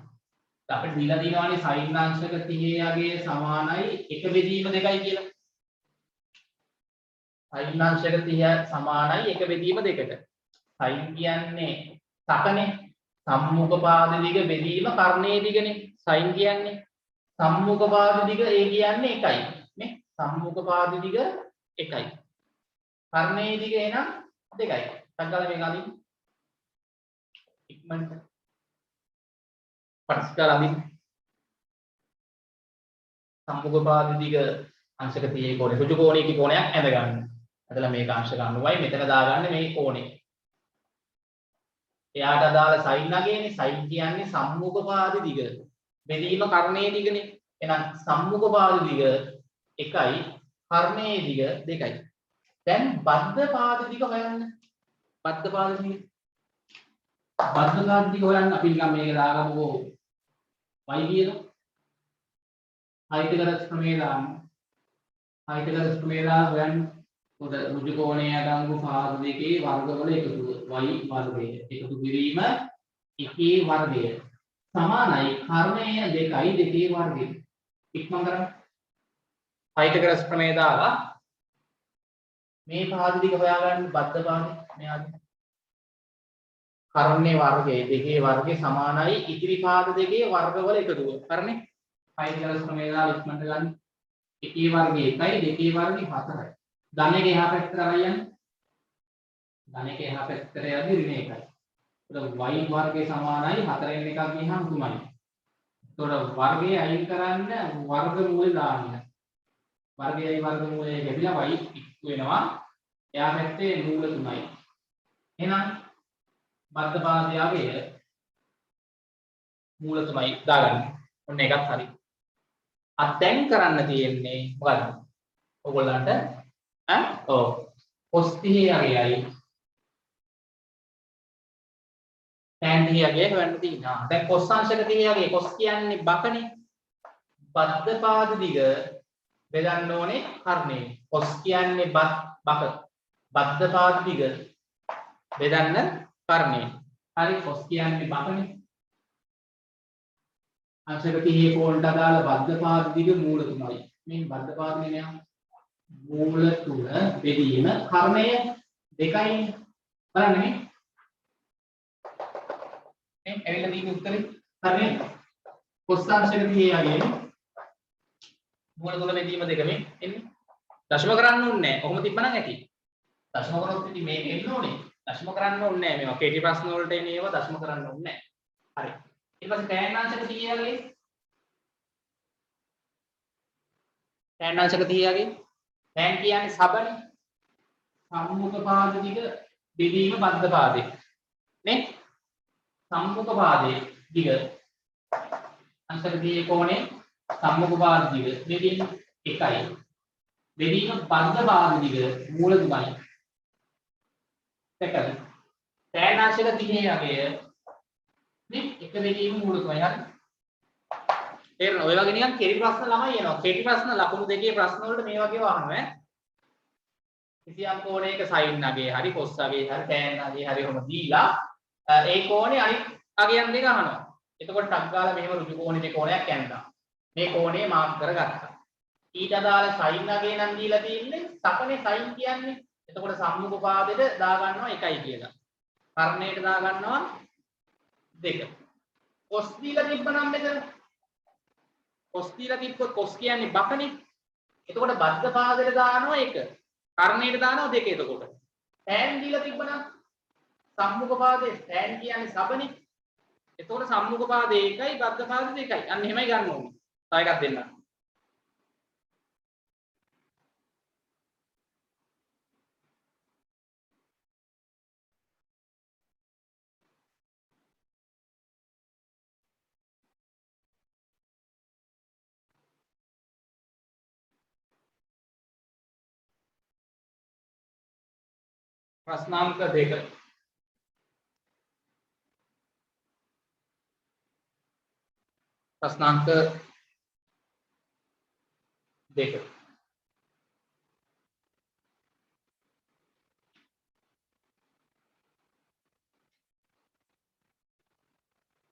අපිට දීලා තියෙනවානේ sin අංශක 30 අගයේ සමානයි එක බෙදීම 2යි කියලා. sin අංශක 30 සමානයි එක බෙදීම 2කට. sin කියන්නේ සකනේ සම්මුඛ පාද දිග බෙදීම කර්ණයේ දිගනේ. sin කියන්නේ සම්මුඛ පාද දිග ඒ කියන්නේ 1යි නේ. සම්මුඛ පාද දිග 1යි. කර්ණයේ දිග එහෙනම් 2යි. සංකල්ප මේක අදින්න. ඉක්මනට පරිස්කාර අදින්න. සම්මුඛ පාද දිග අංශක 30 කෝණේ ඍජු කෝණීය කෝණයක් ඇඳ ගන්න. ඇදලා මේක අංශක 90යි මෙතන දාගන්නේ මේ කෝණේ. එයාට අදාළ sin අගයනේ. sin කියන්නේ සම්මුඛ පාද දිග. බෙදීම කර්ණයේ දිගනේ. එහෙනම් සම්මුඛ පාද දිග 1යි කර්ණයේ දිග 2යි. දැන් බද්ධ පාද දිග හොයන්න. බද්ධ පාද දිග. බද්ධ පාද දිග හොයන්න අපි නිකන් මේක දාගමුකෝ. y කියන හයිටගරස් ක්‍රමයේ දාන්න. හයිටගරස් ක්‍රමයේ දාලා හොයන්න. උඩ ඍජු කෝණයේ අඩංගු පාද දෙකේ වර්ගවල එකතුව y වර්ගය. එකතු කිරීම 1 වර්ගය සමානයි කර්ණය 2යි 2 වර්ගය. ඉක්මන් කරන්න. හයිටගරස් ක්‍රමයේ දාලා මේ පාද දිග හොයාගන්න බද්ධ පාද මෙයාද කර්ණයේ වර්ගය 2 වර්ගය සමානයි ඉතිරි පාද දෙකේ වර්ගවල එකතුව. හරිනේ? හයිටගරස් ක්‍රමයේ දාලා ඉක්මනට ගන්න. 1 වර්ගය 1යි 2 වර්ගය 4යි. ධන එක එහා පැත්තට අරගෙන ධන එක එහා පැත්තට යද්දි ඍණ 1යි. එතකොට y වර්ගය සමානයි 4න් එකක් ගියහම 3යි. එතකොට වර්ගය අයින් කරන්න වර්ගමූලය දාන්න. වර්ගයයි වර්ගමූලය ගැබිලා y ඉක්ු වෙනවා. එහා පැත්තේ මූල 3යි. එහෙනම් බද්ධ පාදයේ අගය මූල 3යි දාගන්න. ඔන්න ඒකත් හරි. දැන් කරන්න තියෙන්නේ මොකද්ද? ඔයගොල්ලන්ට cos 30 අගයයි tan 30 අගය හොයන්න තියෙනවා. දැන් cos අංශක 30 අගය cos කියන්නේ බකනේ. බද්ධ පාද දිග බෙදන්න ඕනේ කර්ණයෙන්. cos කියන්නේ බක. බද්ධ පාද දිග බෙදන්න කර්ණයෙන්. හරි cos කියන්නේ බකනේ. අංශක 30 කෝණයට අදාළ බද්ධ පාද දිග මූල 3යි. මේ බද්ධ පාදනේ නෑ. මූල 3 බෙදීම කර්ණය 2යි. බලන්න මේ. මේ ඇවිල්ලා තියෙන උත්තරේ හරිනේ. cos අංශක 30 අගයේ මූල 3 බෙදීම 2 මේ එන්නේ. දශම කරන්න ඕනේ නෑ. ඔහොම තිබ්බනම් ඇති. දශම කරොත් ඉතින් මේක එන්න ඕනේ. දශම කරන්න ඕනේ නෑ. මේවා කෙටි ප්‍රශ්න වලට එන ඒවා දශම කරන්න ඕනේ නෑ. හරි. ඊට පස්සේ tan අංශක 30 අගයේ tan අංශක 30 අගයේ tan කියන්නේ සබනේ. සම්මුඛ පාද දිග බෙදීම බද්ධ පාදේ. නේ? සම්මුඛ පාදයේ දිග අංශක 30 කෝණේ සම්මුඛ පාද දිග බෙදීම 1යි. බෙදීම බද්ධ පාද දිග මූල 3යි. දෙකයි. tan අංශක 30 අගය නේ එක බෙදීම මූල 3යි. හරි. තේරෙනවද? ඔය වගේ නිකන් කෙටි ප්‍රශ්න ළමයි එනවා. කෙටි ප්‍රශ්න ලකුණු දෙකේ ප්‍රශ්න වලට මේ වගේ වහනවා ඈ. කිසියම් කෝණයක sin අගය හරි cos අගය හරි tan අගය හරි ඔහොම දීලා ඒ කෝණේ අනිත් අගයන් දෙක අහනවා. එතකොට ටක් ගාලා මෙහෙම ඍජු කෝණෙට කෝණයක් යනවා. මේ කෝණය මාක් කරගත්තා. ඊට අදාළ sin අගය නම් දීලා තියෙන්නේ සකනේ sin කියන්නේ. එතකොට සම්මුඛ පාදෙට දා ගන්නවා 1යි කියලා. කර්ණයට දා ගන්නවා 2. cos දීලා තිබ්බනම් මෙතන cos දීලා තිබ්බොත් cos කියන්නේ බකනේ. එතකොට බද්ධ පාදෙට දානවා 1. කර්ණයට දානවා 2 එතකොට. tan දීලා තිබ්බනම් සම්මුඛ පාදේ tan කියන්නේ සබනේ. එතකොට සම්මුඛ පාදේ 1යි බද්ධ පාදේ 2යි. අන්න එහෙමයි ගන්න ඕනේ. තව එකක් දෙන්න. ප්‍රශ්නාංක 2. ප්‍රශ්නාංක 2.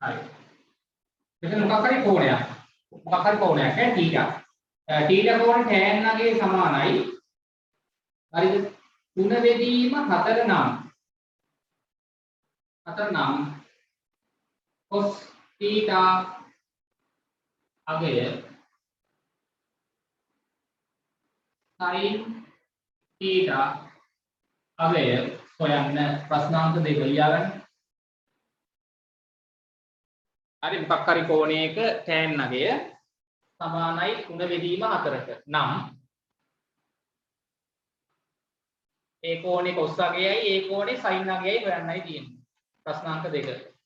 හරි. මෙතන මොකක් හරි කෝණයක්. මොකක් හරි කෝණයක් ඈ θීටා. θීටා කෝණ tan අගේ සමානයි. හරිද? 3 බෙදීම 4 නම් 4 නම් cos θ අගය sin θ අගය හොයන්න ප්‍රශ්නාංක 2 ලියාගන්න. හරි මොකක් හරි කෝණයක tan අගය සමානයි 3 බෙදීම 4ට නම් ඒ කෝණේ cos අගයයි ඒ කෝණේ sin අගයයි හොයන්නයි තියෙන්නේ. ප්‍රශ්නාංක 2.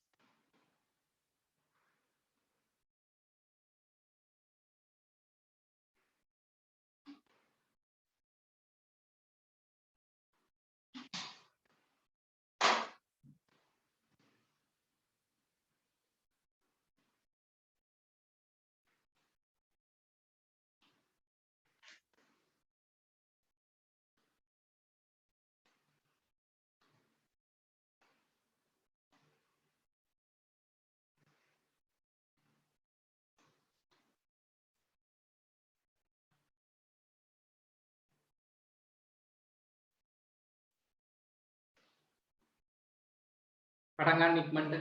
පටන් ගන්න ඉක්මනට.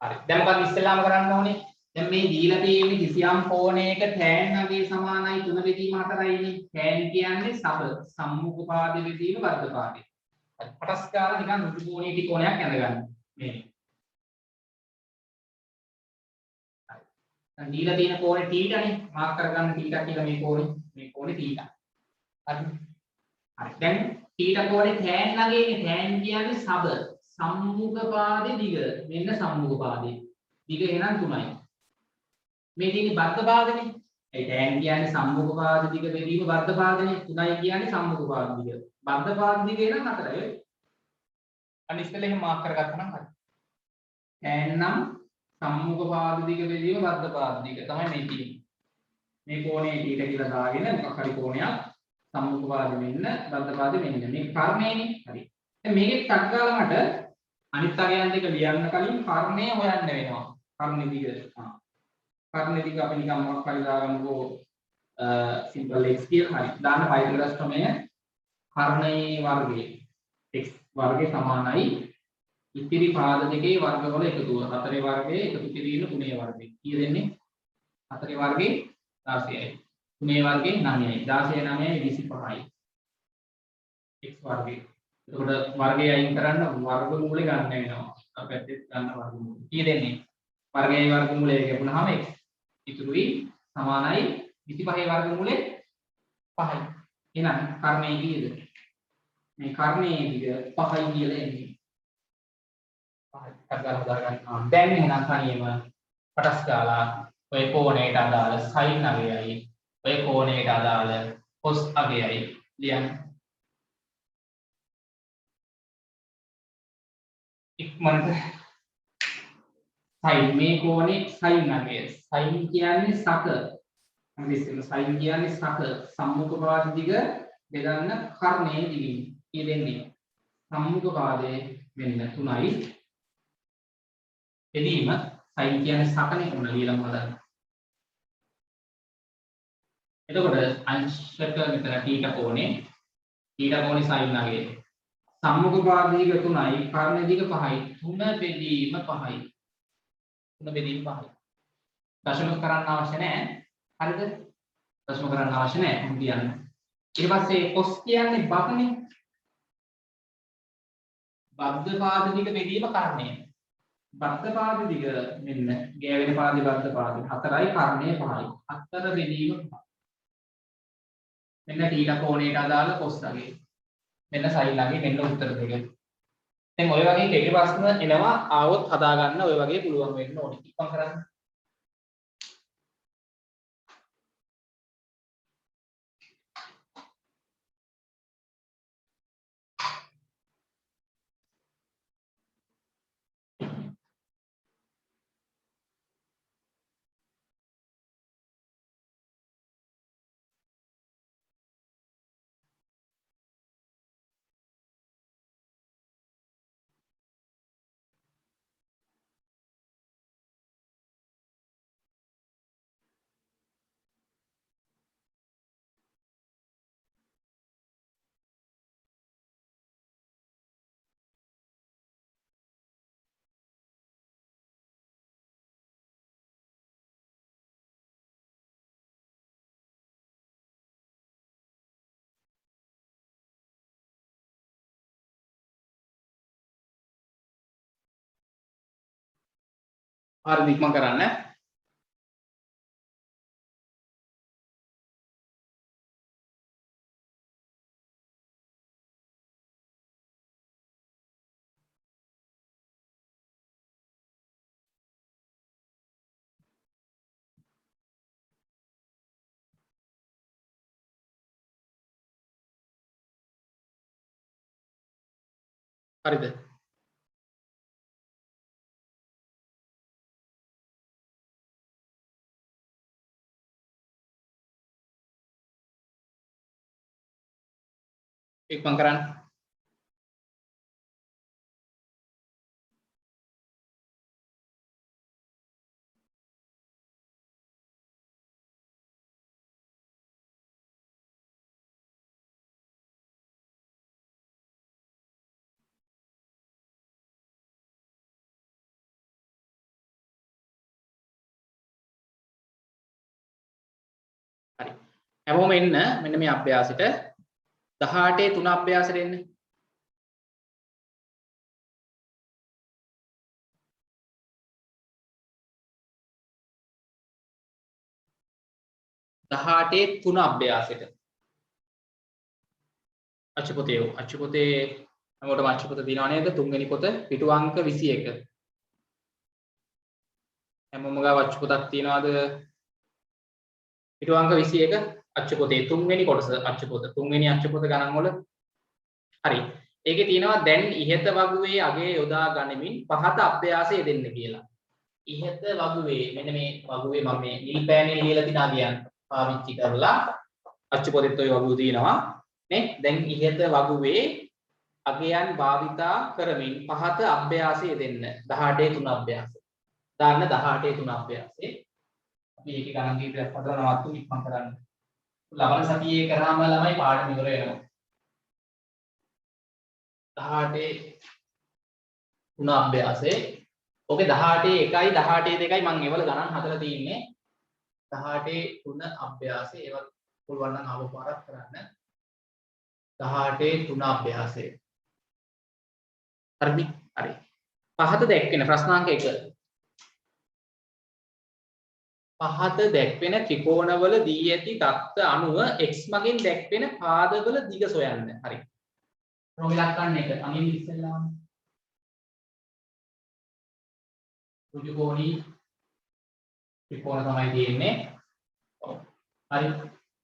හරි. දැන් මොකද ඉස්සෙල්ලාම කරන්න ඕනේ? දැන් මේ දීලා තියෙන්නේ කිසියම් කෝණයක tan අගේ සමානයි 3 බෙදීම 4යිනේ. tan කියන්නේ සම්මුඛ පාදයේ බෙදීම වර්ග පාදයේ. හරි. පටස් ගාලා නිකන් රුධි කෝණයේ ටි කෝණයක් ඇඳගන්න. මේ. හරි. දැන් දීලා තියෙන කෝණේ θ නේ. මාක් කරගන්න θ කියලා මේ කෝණේ θ. හරි. හරි. දැන් θ කෝණේ tan අගේනේ. tan කියන්නේ සම්මුඛ පාදයේ දිග. මෙන්න සම්මුඛ පාදයේ. දිග එහෙනම් 3යි. මේ තියෙන්නේ බද්ධ පාදනේ. ඒ tan කියන්නේ සම්මුඛ පාද දිග බෙදීම බද්ධ පාදනේ. 3යි කියන්නේ සම්මුඛ පාද දිග. බද්ධ පාද දිග එනම් 4යි. අන්න ඉස්සෙල්ලා එහෙම මාක් කරගත්තා නම් හරි. tan නම් සම්මුඛ පාද දිග බෙදීම බද්ධ පාද දිග තමයි මේ තියෙන්නේ. මේ කෝණේ θ කියලා දාගෙන මොකක් හරි කෝණයක් සම්මුඛ පාද මෙන්න බද්ධ පාද මෙන්න. මේ කර්ණයනේ. හරි. දැන් මේකේ ටක් ගාලා මට අනිත් අගයන් දෙක ලියන්න කලින් කර්ණය හොයන්න වෙනවා. කර්ණ දිග. කර්ණ දිග අපි නිකන් මොකක් හරි දාගමුකෝ සිම්පල් x කියලා. හරි. දාන්න පයිතගොරස් ප්‍රමේය කර්ණයේ වර්ගය x වර්ගය සමානයි ඉතිරි පාද දෙකේ වර්ගවල එකතුව. 4 වර්ගයේ එකතු කිරීම 3 වර්ගය. කීය දෙන්නේ? 4 වර්ගයේ 16යි. 3 වර්ගයේ 9යි. 16 9යි 25යි. x වර්ගය. එතකොට වර්ගය අයින් කරන්න වර්ගමූලය ගන්න වෙනවා. අපි පැත්තේ ගන්න වර්ගමූලය. කීය දෙන්නේ? වර්ගයේ වර්ගමූලය කියපුනහම x ඉතුරුයි සමානයි 25 වර්ගමූලය 5යි. එහෙනම් කර්ණයේ කීයද? මේ කර්ණයේ දිග 5යි කියලා එන්නේ. 5යි. අදලා හදා ගන්න. දැන් එහෙනම් තනියම පටස් ගාලා ඔය කෝණයට අදාළ sin අගයයි ඔය කෝණයට අදාළ cos අගයයි ලියන්න. ඉක්මනට sin මේ කෝණේ sin අගය. sin කියන්නේ සක. අපි ඉස්සෙල්ලා sin කියන්නේ සක සම්මුඛ පාද දිග බෙදන්න කර්ණයේ දිගින්. කී දෙන්නේ? සම්මුඛ පාදයේ මෙන්න 3යි. එදීම sin කියන්නේ සකනේ උන ලියලම හදන්න. එතකොට අංශක මෙතන θ කෝණේ sin අගය. සම්මුඛ පාද දිග 3යි කර්ණ දිග 5යි. 3 බෙදීම 5යි. 3 බෙදීම 5යි. දශම කරන්න අවශ්‍ය නැහැ. හරිද? දශම කරන්න අවශ්‍ය නැහැ. මම කියන්න. ඊට පස්සේ cos කියන්නේ බකනේ. බද්ධ පාද දිග බෙදීම කර්ණය. බද්ධ පාද දිග මෙන්න ගෑවෙන පාදේ බද්ධ පාදේ 4යි කර්ණය 5යි. 4 බෙදීම 5. මෙන්න θ කෝණයට අදාළ cos අගේ. මෙන්න sin අගේ මෙන්න උත්තර දෙක. දැන් ඔය වගේ කෙටි ප්‍රශ්න එනවා ආවොත් හදා ගන්න ඔය වගේ පුළුවන් වෙන්න ඕනේ. ඉක්මන් කරන්න. හරිද ඉක්මන් කරන්න. හරිද? ඉක්මන් කරන්න. හරි. හැමෝම එන්න මෙන්න මේ අභ්‍යාසෙට 18 3 අභ්‍යාසෙට එන්න. 18 3 අභ්‍යාසෙට. අච්චුපොතේ හැමෝටම අච්චුපොත දිනව නේද? තුන්වෙනි පොත පිටු අංක 21. හැමෝම ගාව අච්චුපොතක් තියනවාද? පිටු අංක 21 අච්චුපොතේ තුන්වෙනි කොටස අච්චුපොත. තුන්වෙනි අච්චුපොත ගණන් වල. හරි. ඒකේ තියෙනවා දැන් ඉහත වගුවේ අගේ යොදා ගනිමින් පහත අභ්‍යාසය දෙන්න කියලා. ඉහත වගුවේ මෙන්න මේ වගුවේ මම මේ නිල් පෑනේ ලියලා තිනා අගයන් පාවිච්චි කරලා අච්චුපොතෙත් ඔය වගුව තියෙනවා නේ. දැන් ඉහත වගුවේ අගයන් භාවිතා කරමින් පහත අභ්‍යාසය දෙන්න. 18 3 අභ්‍යාසය. දාන්න 18 3 අභ්‍යාසය. අපි ඒකේ ගණන් කීපයක් හදලා නවත්තු ඉක්මන් කරන්න. ලබන සතියේ කරාම ළමයි පාඩම ඉවර වෙනවා. 18 3 අභ්‍යාසය. ඔකේ 18 1යි 18 2යි මම ඒවල ගණන් හදලා තින්නේ. 18 3 අභ්‍යාසය. ඒවත් පුළුවන් නම් ආව පාරක් කරන්න. 18 3 අභ්‍යාසය. හරිද? හරි. පහත දැක්වෙන ප්‍රශ්නාංක 1. පහත දැක්වෙන ත්‍රිකෝණවල දී ඇති தත්ත අනුව x මගින් දැක්වෙන පාදවල දිග සොයන්න. හරි. ප්‍රොමිලක්කන්න එක. අමින් ඉස්සෙල්ලාම රුජුකෝණී ත්‍රිකෝණ තමයි තියෙන්නේ. හරි.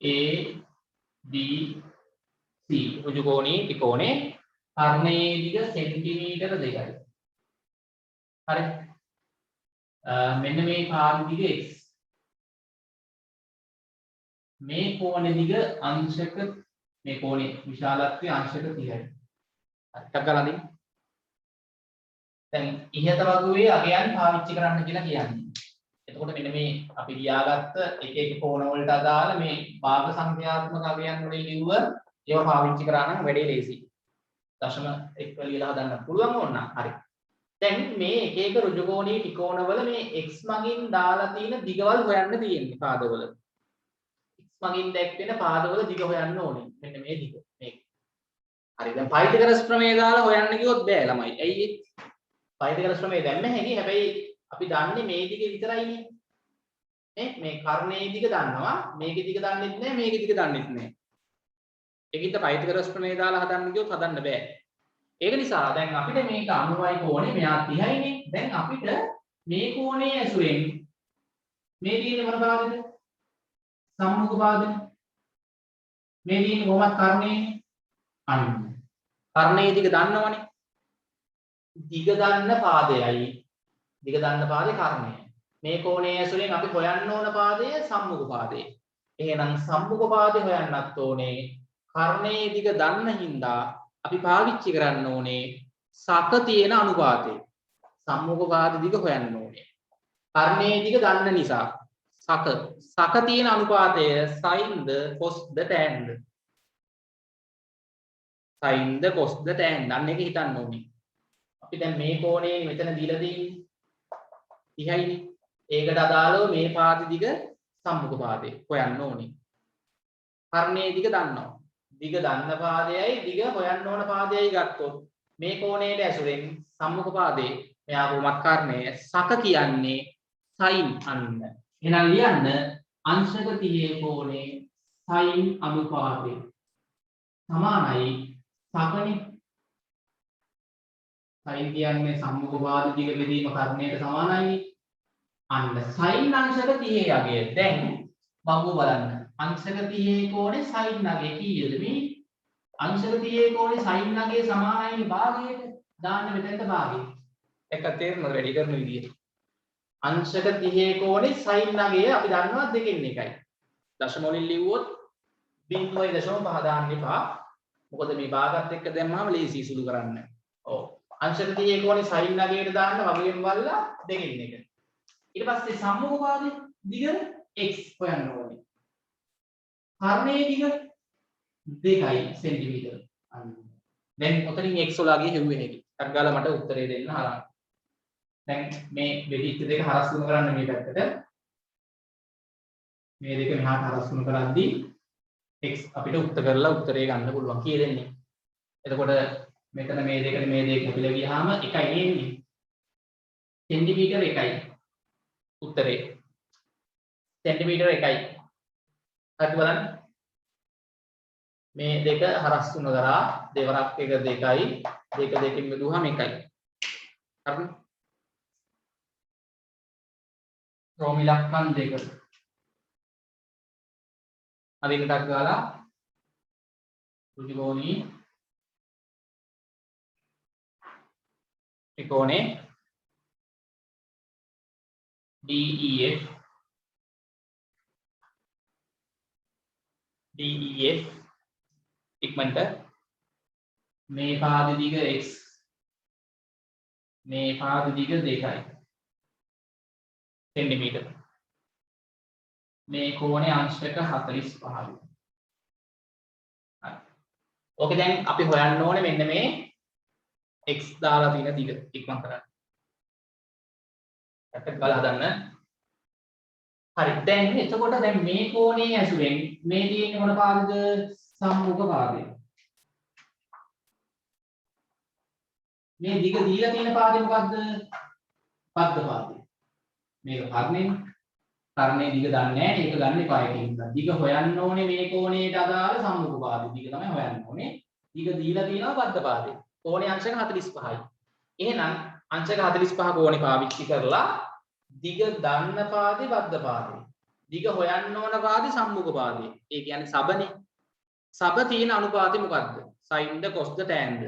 A B C රුජුකෝණී ත්‍රිකෝණේ කර්ණයේ දිග සෙන්ටිමීටර 2යි. හරි. මෙන්න මේ පාද දිග x. මේ කෝණේ දිග අංශක මේ කෝණේ විශාලත්වය අංශක 30යි. හරි. ටක්කලාදී. දැන් ඉහත වගුවේ අගයන් පාවිච්චි කරන්න කියලා කියන්නේ. එතකොට මෙන්න මේ අපි ලියාගත්ත එක එක කෝණ වලට අදාළ මේ භාග සංඛ්‍යාත්මක අගයන් වලින් ලිව්ව ඒවා පාවිච්චි කරා නම් වැඩේ ලේසි. දශම එක්ක ලියලා හදන්න පුළුවන් ඕන. හරි. දැන් මේ එක එක රුජුකෝණී ත්‍රිකෝණවල මේ x මගින් දාලා තියෙන දිගවල් හොයන්න තියෙන්නේ පාදවල. x මගින් දැක්වෙන පාදවල දිග හොයන්න ඕනේ. මෙන්න මේ දිග මේක. හරි. දැන් පයිතගරස් ප්‍රමේය දාලා හොයන්න කිව්වොත් බෑ ළමයි. ඇයි ඒ? පයිතගරස් ප්‍රමේය දැම්ම හැකි. හැබැයි අපි දන්නේ මේ දිග විතරයිනේ. මේ කර්ණයේ දිග දන්නවා. මේකේ දිග දන්නෙත් නෑ. මේකේ දිග දන්නෙත් නෑ. ඒකිට පයිතගරස් ප්‍රමේය දාලා හදන්න කිව්වොත් හදන්න බෑ. ඒක නිසා දැන් අපිට මේක 90යි කෝණේ මෙයා 30යිනේ. දැන් අපිට මේ කෝණයේ ඇසුරෙන් මේ තියෙන්නේ මොන පාදද? සම්මුඛ පාදනේ. මේ තියෙන්නේ කොහොමද කර්ණයේ? අන්න. කර්ණයේ දිග දන්නවනේ. දිග දන්න පාදයයි. දිග දන්න පාදේ කර්ණය. මේ කෝණයේ ඇසුරෙන් අපි හොයන්න ඕන පාදය සම්මුඛ පාදේ. එහෙනම් සම්මුඛ පාදේ හොයන්නත් ඕනේ. කර්ණයේ දිග දන්න හින්දා අපි පාවිච්චි කරන්න ඕනේ සක තියෙන අනුපාතය. සම්මුඛ පාද දිග හොයන්න ඕනේ. කර්ණයේ දිග දන්න නිසා සක තියෙන අනුපාතය sin ද cos ද tan ද. sin ද cos ද tan අන්න එක හිතන්න ඕනේ. අපි දැන් මේ කෝණයෙන් මෙතන දීලා තියෙන්නේ 30යිනේ. ඒකට අදාළව මේ පාද දිග සම්මුඛ පාදේ හොයන්න ඕනේ. කර්ණයේ දිග දන්නවා. දිග දන්න පාදයයි දිග හොයන්න ඕන පාදයයි ගත්තොත් මේ කෝණයට ඇසුරෙන් සම්මුඛ පාදේ මෙයා කොහොමත් කර්ණය සක කියන්නේ sin අන්න. එහෙනම් ලියන්න අංශක 30 කෝණේ sin අනුපාතේ සමානයි සකනේ. sin කියන්නේ සම්මුඛ පාද දිග බෙදීම කර්ණයට සමානයි. අන්න sin අංශක 30 යගේ. දැන් බංගු බලන්න. අංශක 30 කෝණේ sin අගය කීයද මේ? අංශක 30 කෝණේ sin අගය සමානයි භාගයට. දාන්න මෙතනට භාගය. එක තේරෙනවද වැඩි කරන විදිය? අංශක 30 කෝණේ sin නගය අපි දන්නවා දෙකෙන් එකයි. දශම වලින් ලිව්වොත් 0.5 දාන්න එපා. මොකද මේ භාගات එක්ක දැම්මම ලේසි සුළු කරන්න. ඔව්. අංශක 30 කෝණේ sin නගයට දාන්න වගේම බලලා දෙකෙන් එක. ඊට පස්සේ සම්මුඛ පාදයේ දිග x හොයන්න ඕනේ. කර්ණයේ දිග 2 සෙන්ටිමීටර. දැන් ඔතනින් x ඔලාගේ හෙව්වේ හැකි. අර ගාලා මට උත්තරේ දෙන්න හරහා. දැන් මේ වෙඩිච්ච දෙක හරස් වුණ කරන්න මේ පැත්තට. මේ දෙක මෙහාට හරස් වුණ කරද්දී x අපිට උත්තරේ ගන්න පුළුවන් කියෙන්නේ. එතකොට මෙතන මේ දෙකට මේ දෙක කැපිලා ගියාම එකයි එන්නේ. සෙන්ටිමීටර එකයි. උත්තරේ. සෙන්ටිමීටර එකයි. හරිද බලන්න. මේ දෙක හරස් වුණ කරා දෙවරක් එක දෙකයි. දෙක දෙකකින් බෙදුවාම එකයි. හරිද? රෝම ඉලක්කම් දෙක. අදින්නටක් ගාලා රුජිකෝණී ත්‍රිකෝණේ DEF ඉක්මනට මේ පාද දිග x මේ පාද දිග 2යි සෙන්ටිමීටර. මේ කෝණේ අංශක 45යි. හරි. ඕකේ දැන් අපි හොයන්න ඕනේ මෙන්න මේ x දාලා තියෙන දිග ඉක්මන් කරන්න. පැත්තට ගාලා හදන්න. හරි. දැන් එතකොට දැන් මේ කෝණයේ ඇසුරෙන් මේ තියෙන්නේ මොන පාදද? සම්මුඛ පාදය. මේ දිග දීලා තියෙන පාදේ මොකද්ද? පද්ද පාදය. මේක කර්ණේ. කර්ණේ දිග දන්නේ නැහැ. ඒක ගන්න එපා ඒකින්. දිග හොයන්න ඕනේ මේ කෝණයට අදාළ සම්මුඛ පාදේ. දිග තමයි හොයන්න ඕනේ. දිග දීලා තියෙනවා පද්ද පාදේ. කෝණේ අංශක 45යි. එහෙනම් අංශක 45 කෝණේ පාවිච්චි කරලා දිග දන්න පාදේ පද්ද පාදේ. දිග හොයන්න ඕන පාදේ සම්මුඛ පාදේ. ඒ කියන්නේ සබනේ. සබ තියෙන අනුපාතය මොකද්ද? sin ද cos ද tan ද?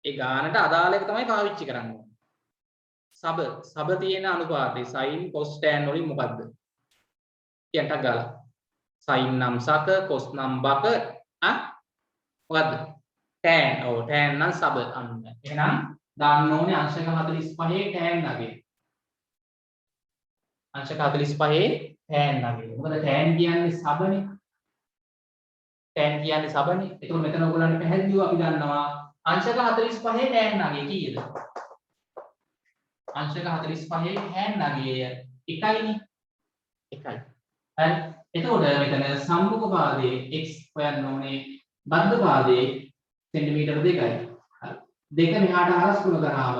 ඒ ගානට අදාළ එක තමයි පාවිච්චි කරන්නේ. සබ තියෙන අනුපාතේ sin cos tan වලින් මොකද්ද? කියන්ටක් ගාලා. sin නම් සක cos නම් බක මොකද්ද? tan. ඔව් tan නම් සබ අන්න. එහෙනම් දාන්න ඕනේ අංශක 45 tan නගේ. අංශක 45 tan නගේ. මොකද tan කියන්නේ සබනේ. tan කියන්නේ සබනේ. ඒක මෙතන ඔයගොල්ලන්ට පැහැදිලිව අපි දන්නවා අංශක 45 tan නගේ කීයද? අංශක 45 tan නගේ එකයිනේ. එකයි. හරි. එතකොට මෙතන සම්මුඛ පාදයේ x හොයන්න ඕනේ. බද්ධ පාදයේ සෙන්ටිමීටර 2යි. හරි. දෙක මෙහාට හරස් කුණ කරාම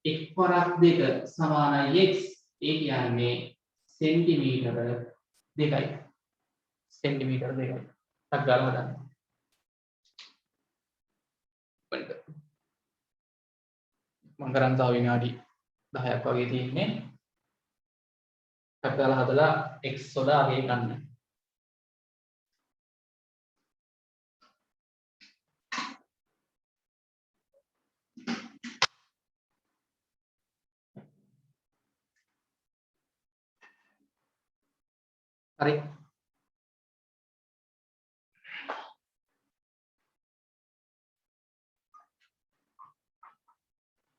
x වරක් 2 සමානයි x. ඒ කියන්නේ සෙන්ටිමීටර 2යි. සෙන්ටිමීටර 2යි. ටක් ගාලා හදන්න. මම කරන් තව විනාඩි 10ක් වගේ තියෙන්නේ. ටක් ගාලා හදලා x සොඩා අගේ ගන්න. හරි.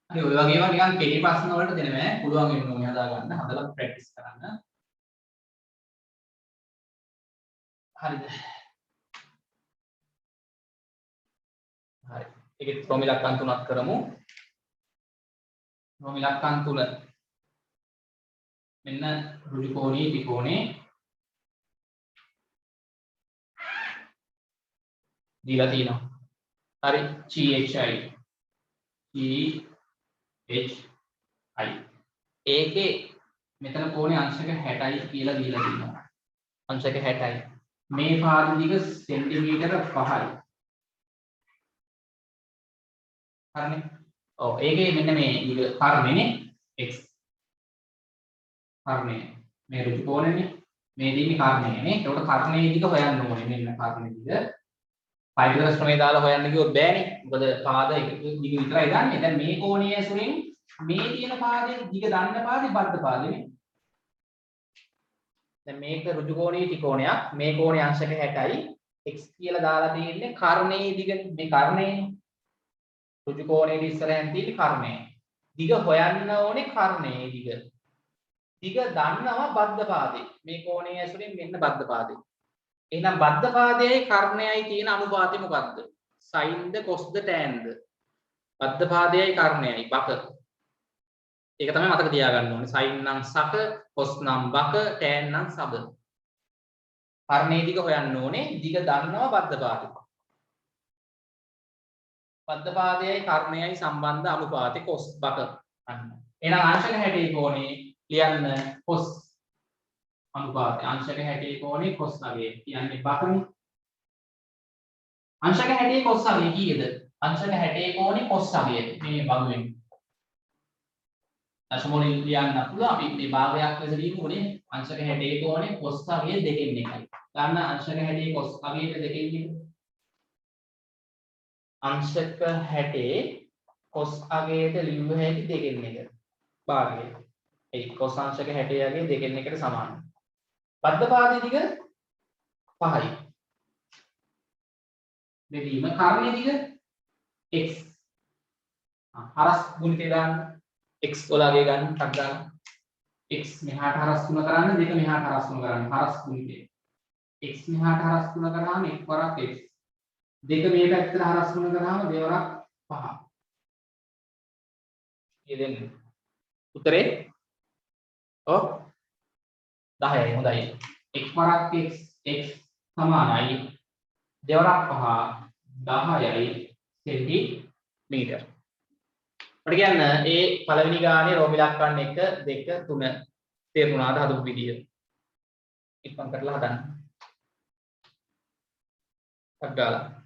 හරි ඔය වගේ ඒවා නිකන් කෙටි ප්‍රශ්න වලට දෙන බෑ. පුළුවන් වෙන්න ඕනේ හදා ගන්න. හදලා ප්‍රැක්ටිස් කරන්න. හරිද? හරි. ඒකේ රෝම ඉලක්කම් තුනක් කරමු. රෝම ඉලක්කම් තුන. මෙන්න රුජුකෝණී ත්‍රිකෝණේ දීලා තියෙනවා. හරි. GHI ඒකේ මෙතන කෝණේ අංශක 60යි කියලා දීලා තියෙනවා. අංශක 60යි. මේ පාද දිග සෙන්ටිමීටර 5යි. හරිනේ. ඔව් ඒකේ මෙන්න මේ දිග කර්ණයනේ x. කර්ණය. මේ ඍජු කෝණයනේ. මේ දෙන්නේ කර්ණයනේ. ඒකට කර්ණයේ දිග හොයන්න ඕනේ. මෙන්න කර්ණයේ දිග. පයිතගොරස් ක්‍රමය දාලා හොයන්න කිව්වොත් බෑනේ. මොකද පාද එක දිග විතරයි දන්නේ. දැන් මේ කෝණීය ඇසුරින් මේ තියෙන පාදේ දිග දන්න පාදේ බද්ධ පාදේ. දැන් මේක ඍජු කෝණීය ත්‍රිකෝණයක්. මේ කෝණේ අංශක 60යි. x කියලා දාලා තියෙන්නේ කර්ණයේ දිග. මේ කර්ණයේ ඍජු කෝණයේ ඉස්සරහින් තියෙන කර්ණය. දිග හොයන්න ඕනේ කර්ණයේ දිග. දිග දන්නවා බද්ධ පාදේ. මේ කෝණයේ ඇසුරින් මෙන්න බද්ධ පාදේ. එහෙනම් බද්ධ පාදයයි කර්ණයයි තියෙන අනුපාතය මොකක්ද? sin ද cos ද tan ද? බද්ධ පාදයයි කර්ණයයි බක. ඒක තමයි මතක තියාගන්න ඕනේ. sin නම් සක, cos නම් බක, tan නම් සබ. කර්ණයේ දිග හොයන්න ඕනේ. දිග දන්නවා බද්ධ පාදේ. බද්ධ පාදයයි කර්ණයයි සම්බන්ධ අනුපාතය cos බක. අන්න. එහෙනම් අංශක 60 කෝණේ ලියන්න cos අනුපාතය. අංශක 60 කෝණේ cos අගය කියන්නේ බකනේ. අංශක 60 cos අගය කීයද? අංශක 60 කෝණේ cos අගය මේ බගුවෙන්. දශමවලින් ලියන්න පුළුවන්. අපි මේ භාගයක් ලෙස ලියමුනේ. අංශක 60 කෝණේ cos අගය දෙකෙන් එකයි. ගන්න අංශක 60 cos අගයට දෙකෙන් එක. අංශක 60 cos අගයට ලියුව හැකි දෙකෙන් එක. භාගය. ඒ cos අංශක 60 අගය දෙකෙන් එකට සමානයි. බද්ධ පාදයේ දිග 5යි. බෙදීම කර්ණයේ දිග x. හරස් ගුණිතය දාන්න. x වලගේ ගන්න ටක් දාන්න. x මෙහාට හරස් 3 කරන්න, දෙක මෙහාට හරස් 3 කරන්න. හරස් ගුණිතය. x මෙහාට හරස් 3 කරාම 1 වරක් x. දෙක මේ පැත්තට හරස් 3 කරාම දෙවරක් 5. ඊදෙන්න. උත්තරේ ඔව් 10යි. හොඳයි. x වරක් x සමානයි දෙවරක් 5 10යි සෙන්ටිමීටර. අපිට කියන්න ඒ පළවෙනි ගානේ රෝම ඉලක්කම් 1 2 3 තේරුණාද හදපු විදිය? ඉක්මන් කරලා හදන්න. අග්ගාලා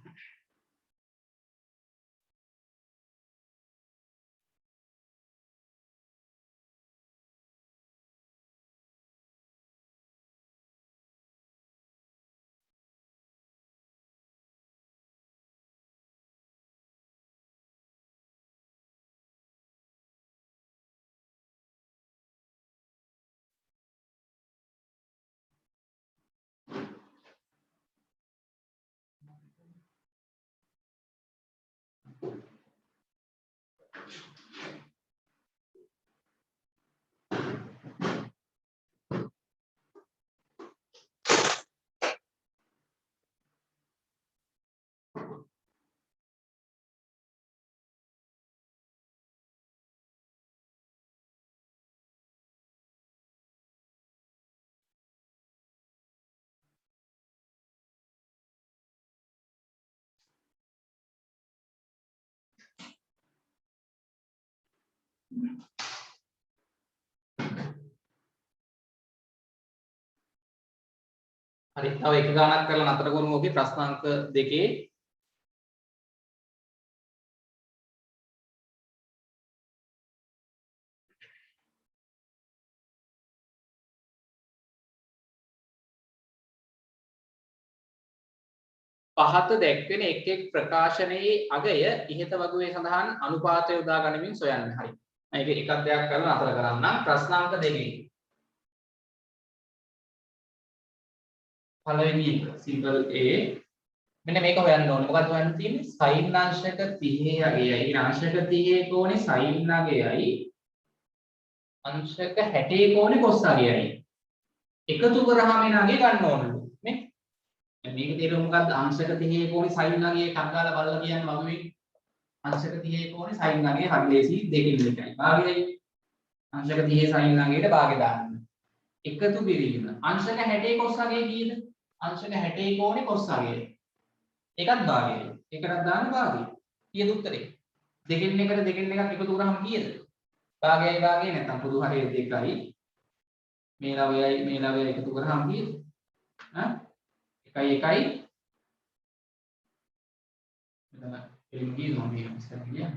හරි තව එක ගානක් කරලා නතර කරමු. ඔකේ ප්‍රශ්න අංක 2 පහත දැක්වෙන එක් එක් ප්‍රකාශනයේ අගය ඉහත වගුවේ සඳහන් අනුපාතය යොදා ගනිමින් සොයන්න. හරි. මේක එකක් දෙයක් කරලා නතර කරන්න. ප්‍රශ්නාංක 2. පළවෙනි එක සිම්පල් A. මෙන්න මේක හොයන්න ඕනේ. මොකක්ද හොයන්න තියෙන්නේ? sin අංශක 30 අගයයි අංශක 30 කෝණේ sin අගයයි අංශක 60 කෝණේ cos අගයයි. එකතු කරාම එන අගය ගන්න ඕනලු. නේ? මේක තේරුම මොකද්ද? අංශක 30 කෝණේ sin අගය කංගාලා බලලා කියන්නේ වගුවේ අංශක 30 කෝණේ sin අගය හරිලේසි දෙකෙන් එකයි. භාගයයි. අංශක 30 sin අගයට භාගය දාන්න. එකතු කිරීම. අංශක 60 cos අගය කීයද? අංශක 60 කෝණේ cos අගය. එකක් භාගයයි. එකකට දාන්න භාගය. කීයද උත්තරේ? දෙකෙන් එකක් එකතු කරාම කීයද? භාගයයි භාගයයි නැත්නම් පොදු හරය 2යි. මේ 9යි එකතු කරාම කීයද? 1 මෙතන එලින් කියනවා මේ ඉස්සර කියන්නේ.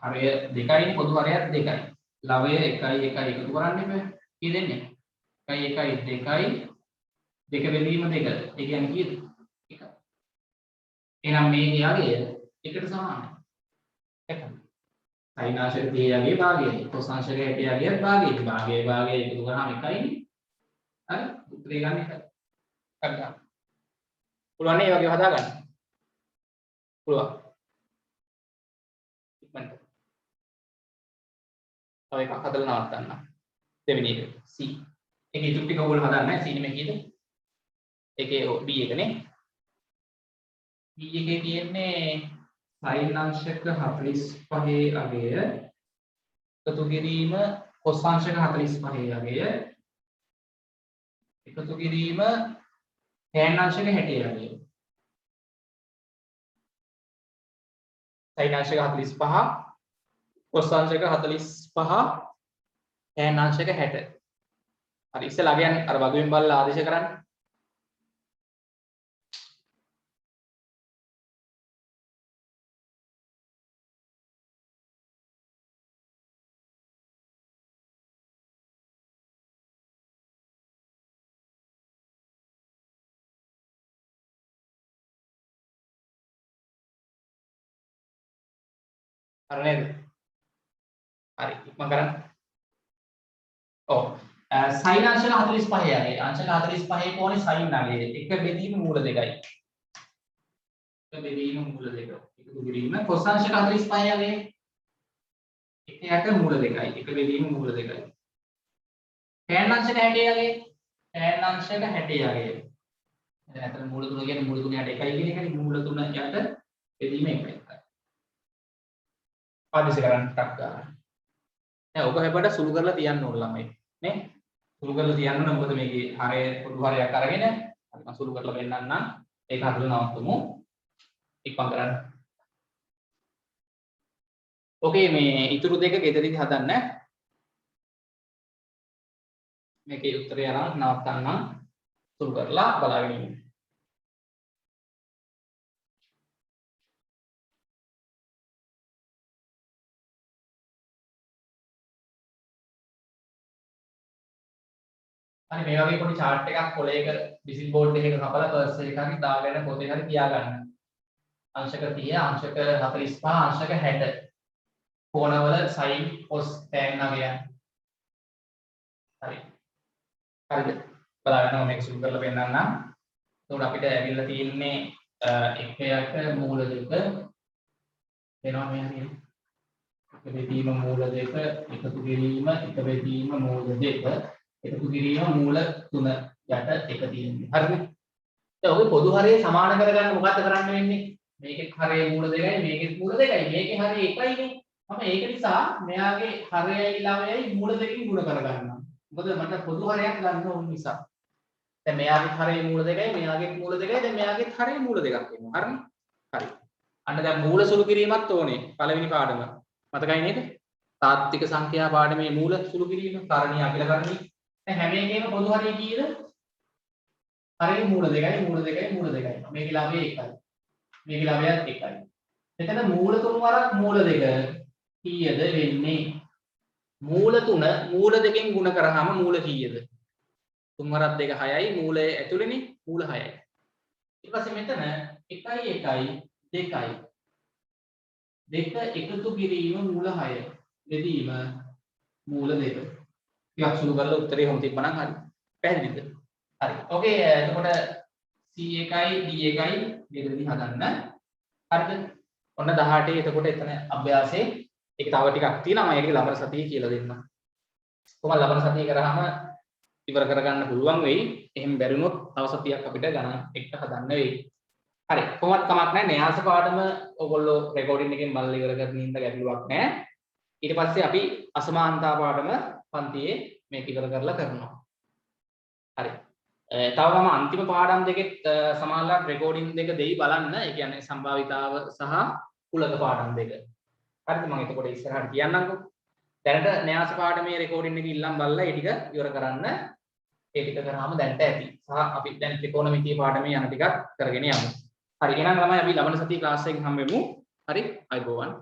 හරය 2යි පොදු හරයත් 2යි. ලවය 1 එකතු කරන්න එපා. කී දෙන්නේ? 1 2 2 බෙදීම 2. ඒ කියන්නේ කීයද? 1. එහෙනම් මේකේ අගය එකට සමානයි. එකයි. sin අංශක 30 අගය භාගයයි. cos අංශක 60 අගයත් භාගයයි. භාගය එකතු කරාම එකයිනේ. හරි? උත්තරේ ගන්න එකයි. හරි. පුළුවන් නේ මේ වගේ හදාගන්න. පුළුවන්. ඉක්මනට. තව එකක් හදලා නවත්තන්න. දෙවෙනි එක C. ඒකේ ඉතුරු ටික ඔයගොල්ලෝ හදන්න. C නෙමෙයි කීයද? ඒකේ B එකනේ. B එකේ තියෙන්නේ sin අංශක 45 අගය එකතු කිරීම cos අංශක 45 අගය එකතු කිරීම tan අංශක 60 අගය. sin අංශක 45 cos අංශක 45 tan අංශක 60. හරි ඉස්සෙල්ලා අගයන් අර වගුවෙන් බලලා ආදේශ කරන්න. හරි නේද? හරි ඉක්මන් කරන්න. ඔව් sin අංශක 45 යන්නේ අංශක 45 කෝණේ sin නගයේ එක බෙදීම මූල දෙකයි. එක බෙදීම මූල දෙක. එකතු කිරීම cos අංශක 45 යන්නේ එක යට මූල දෙකයි. එක බෙදීම මූල දෙකයි. tan අංශක 60 යන්නේ tan අංශක 60 යන්නේ. දැන් අතන මූල තුන කියන්නේ මූල තුන යට එකයි කියන එකනේ මූල තුන යට බෙදීම එකයි. ආදේශ කරන්න ටක් ගන්න. දැන් ඔබ හැබැයි සුළු කරලා තියන්න ඕන ළමයි නේ. සුළු කරලා තියන්න ඕන මොකද මේකේ හරය පොදු හරයක් අරගෙන හරි මම සුළු කරලා වෙන්නන්නම්. ඒක හදලා නවත්තමු. ඉක්මන් කරන්න. ඕකේ මේ ඉතුරු දෙක ගෙදරදී හදන්න. මේකේ උත්තරය අරන් නවත්තන්නම්. සුළු කරලා බලාගෙන ඉන්න. හරි මේ වගේ පොඩි chart එකක් කොලයක විසිල් බෝඩ් එකක කපලා කර්සර් එක හරි දාගෙන පොතේ හරි තියාගන්න. අංශක 30 අංශක 45 අංශක 60 කෝණවල sin cos tan නගයන්. හරි. හරිද? බලන්න මේක සුළු කරලා පෙන්නන්නම්. එතකොට අපිට ඇවිල්ලා තියෙන්නේ එකයට මූල දෙක වෙනවා මේ හරියට. එක බෙදීම මූල දෙක එකතු කිරීම එක බෙදීම මූල දෙක එකතු කිරීම මූල 3 යට එක තියෙන්නේ. හරිද? දැන් ඔගේ පොදු හරය සමාන කරගන්න මොකද්ද කරන්න වෙන්නේ? මේකේ හරය මූල 2යි මේකේ මූල 2යි මේකේ හරය 1යිනේ. මම ඒක නිසා මෙයාගේ හරයයි ළමයයි මූල 2කින් ගුණ කරගන්නවා. මොකද මට පොදු හරයක් ගන්න ඕන නිසා. දැන් මෙයාගේ හරය මූල 2යි මෙයාගේ මූල 2යි දැන් මෙයාගේ හරය මූල 2ක් වෙනවා. හරිනේ? හරි. අන්න දැන් මූල සුළු කිරීමක් ඕනේ පළවෙනි පාඩම. මතකයි නේද? තාත්වික සංඛ්‍යා පාඩමේ මූල සුළු කිරීම කාරණිය අපිට කරන්නේ. දැන් හැම එකේම පොදු හරය කීයද? හරය මූල 2යි මූල 2යි මූල 2යි. මේකේ ලාභය 1යි. මේකේ ලාභයත් 1යි. මෙතන මූල 3 වරක් මූල 2 කීයද වෙන්නේ? මූල 3 මූල 2කින් ගුණ කරාම මූල කීයද? 3 වරක් 2 6යි මූලය ඇතුළේනේ මූල 6යි. ඊට පස්සේ මෙතන 1යි 1යි 2යි. දෙක එකතු කිරීම මූල 6. බෙදීම මූල 2. ටිකක් සුළු කරලා උත්තරේ හොම තිබ්බනම් හරි. පැහැදිලිද? හරි. ඕකේ එතකොට C1යි D1යි ගෙදරදී හදන්න. හරිද? ඔන්න 18 එතකොට එතන අභ්‍යාසයේ ඒක තව ටිකක් තියෙනවා. මම ඒකේ ලබන සතියේ කියලා දෙන්නම්. කොහොමද ලබන සතියේ කරාම ඉවර කරගන්න පුළුවන් වෙයි. එහෙම බැරිනොත් තව සතියක් අපිට ගණන් එක හදන්න වෙයි. හරි. කොහොමද කමක් නැහැ. න්‍යාස පාඩම ඔයගොල්ලෝ රෙකෝඩින් එකෙන් බලලා ඉවර කරගෙන ඉන්න ගැටලුවක් නැහැ. ඊට පස්සේ අපි අසමානතා පාඩම පන්තියේ මේක ඉවර කරලා කරනවා. හරි. තව මම අන්තිම පාඩම් දෙකෙත් සමානලා රෙකෝඩින් දෙක දෙයි බලන්න. ඒ කියන්නේ සම්භාවිතාව සහ කුලක පාඩම් දෙක. හරිද? මම එතකොට ඉස්සරහට කියන්නම්කෝ. දැනට න්‍යාස පාඩමේ රෙකෝඩින් එක ඉල්ලන් බලලා ඒ ටික ඉවර කරන්න. ඒ ටික කරාම දැනට ඇති. සහ අපි දැන් ත්‍රිකෝණමිතිය පාඩමේ යන ටිකක් කරගෙන යමු. හරි. එහෙනම් තමයි අපි ලබන සතියේ ක්ලාස් එකෙන් හම්බෙමු. හරි. අයබෝවන්.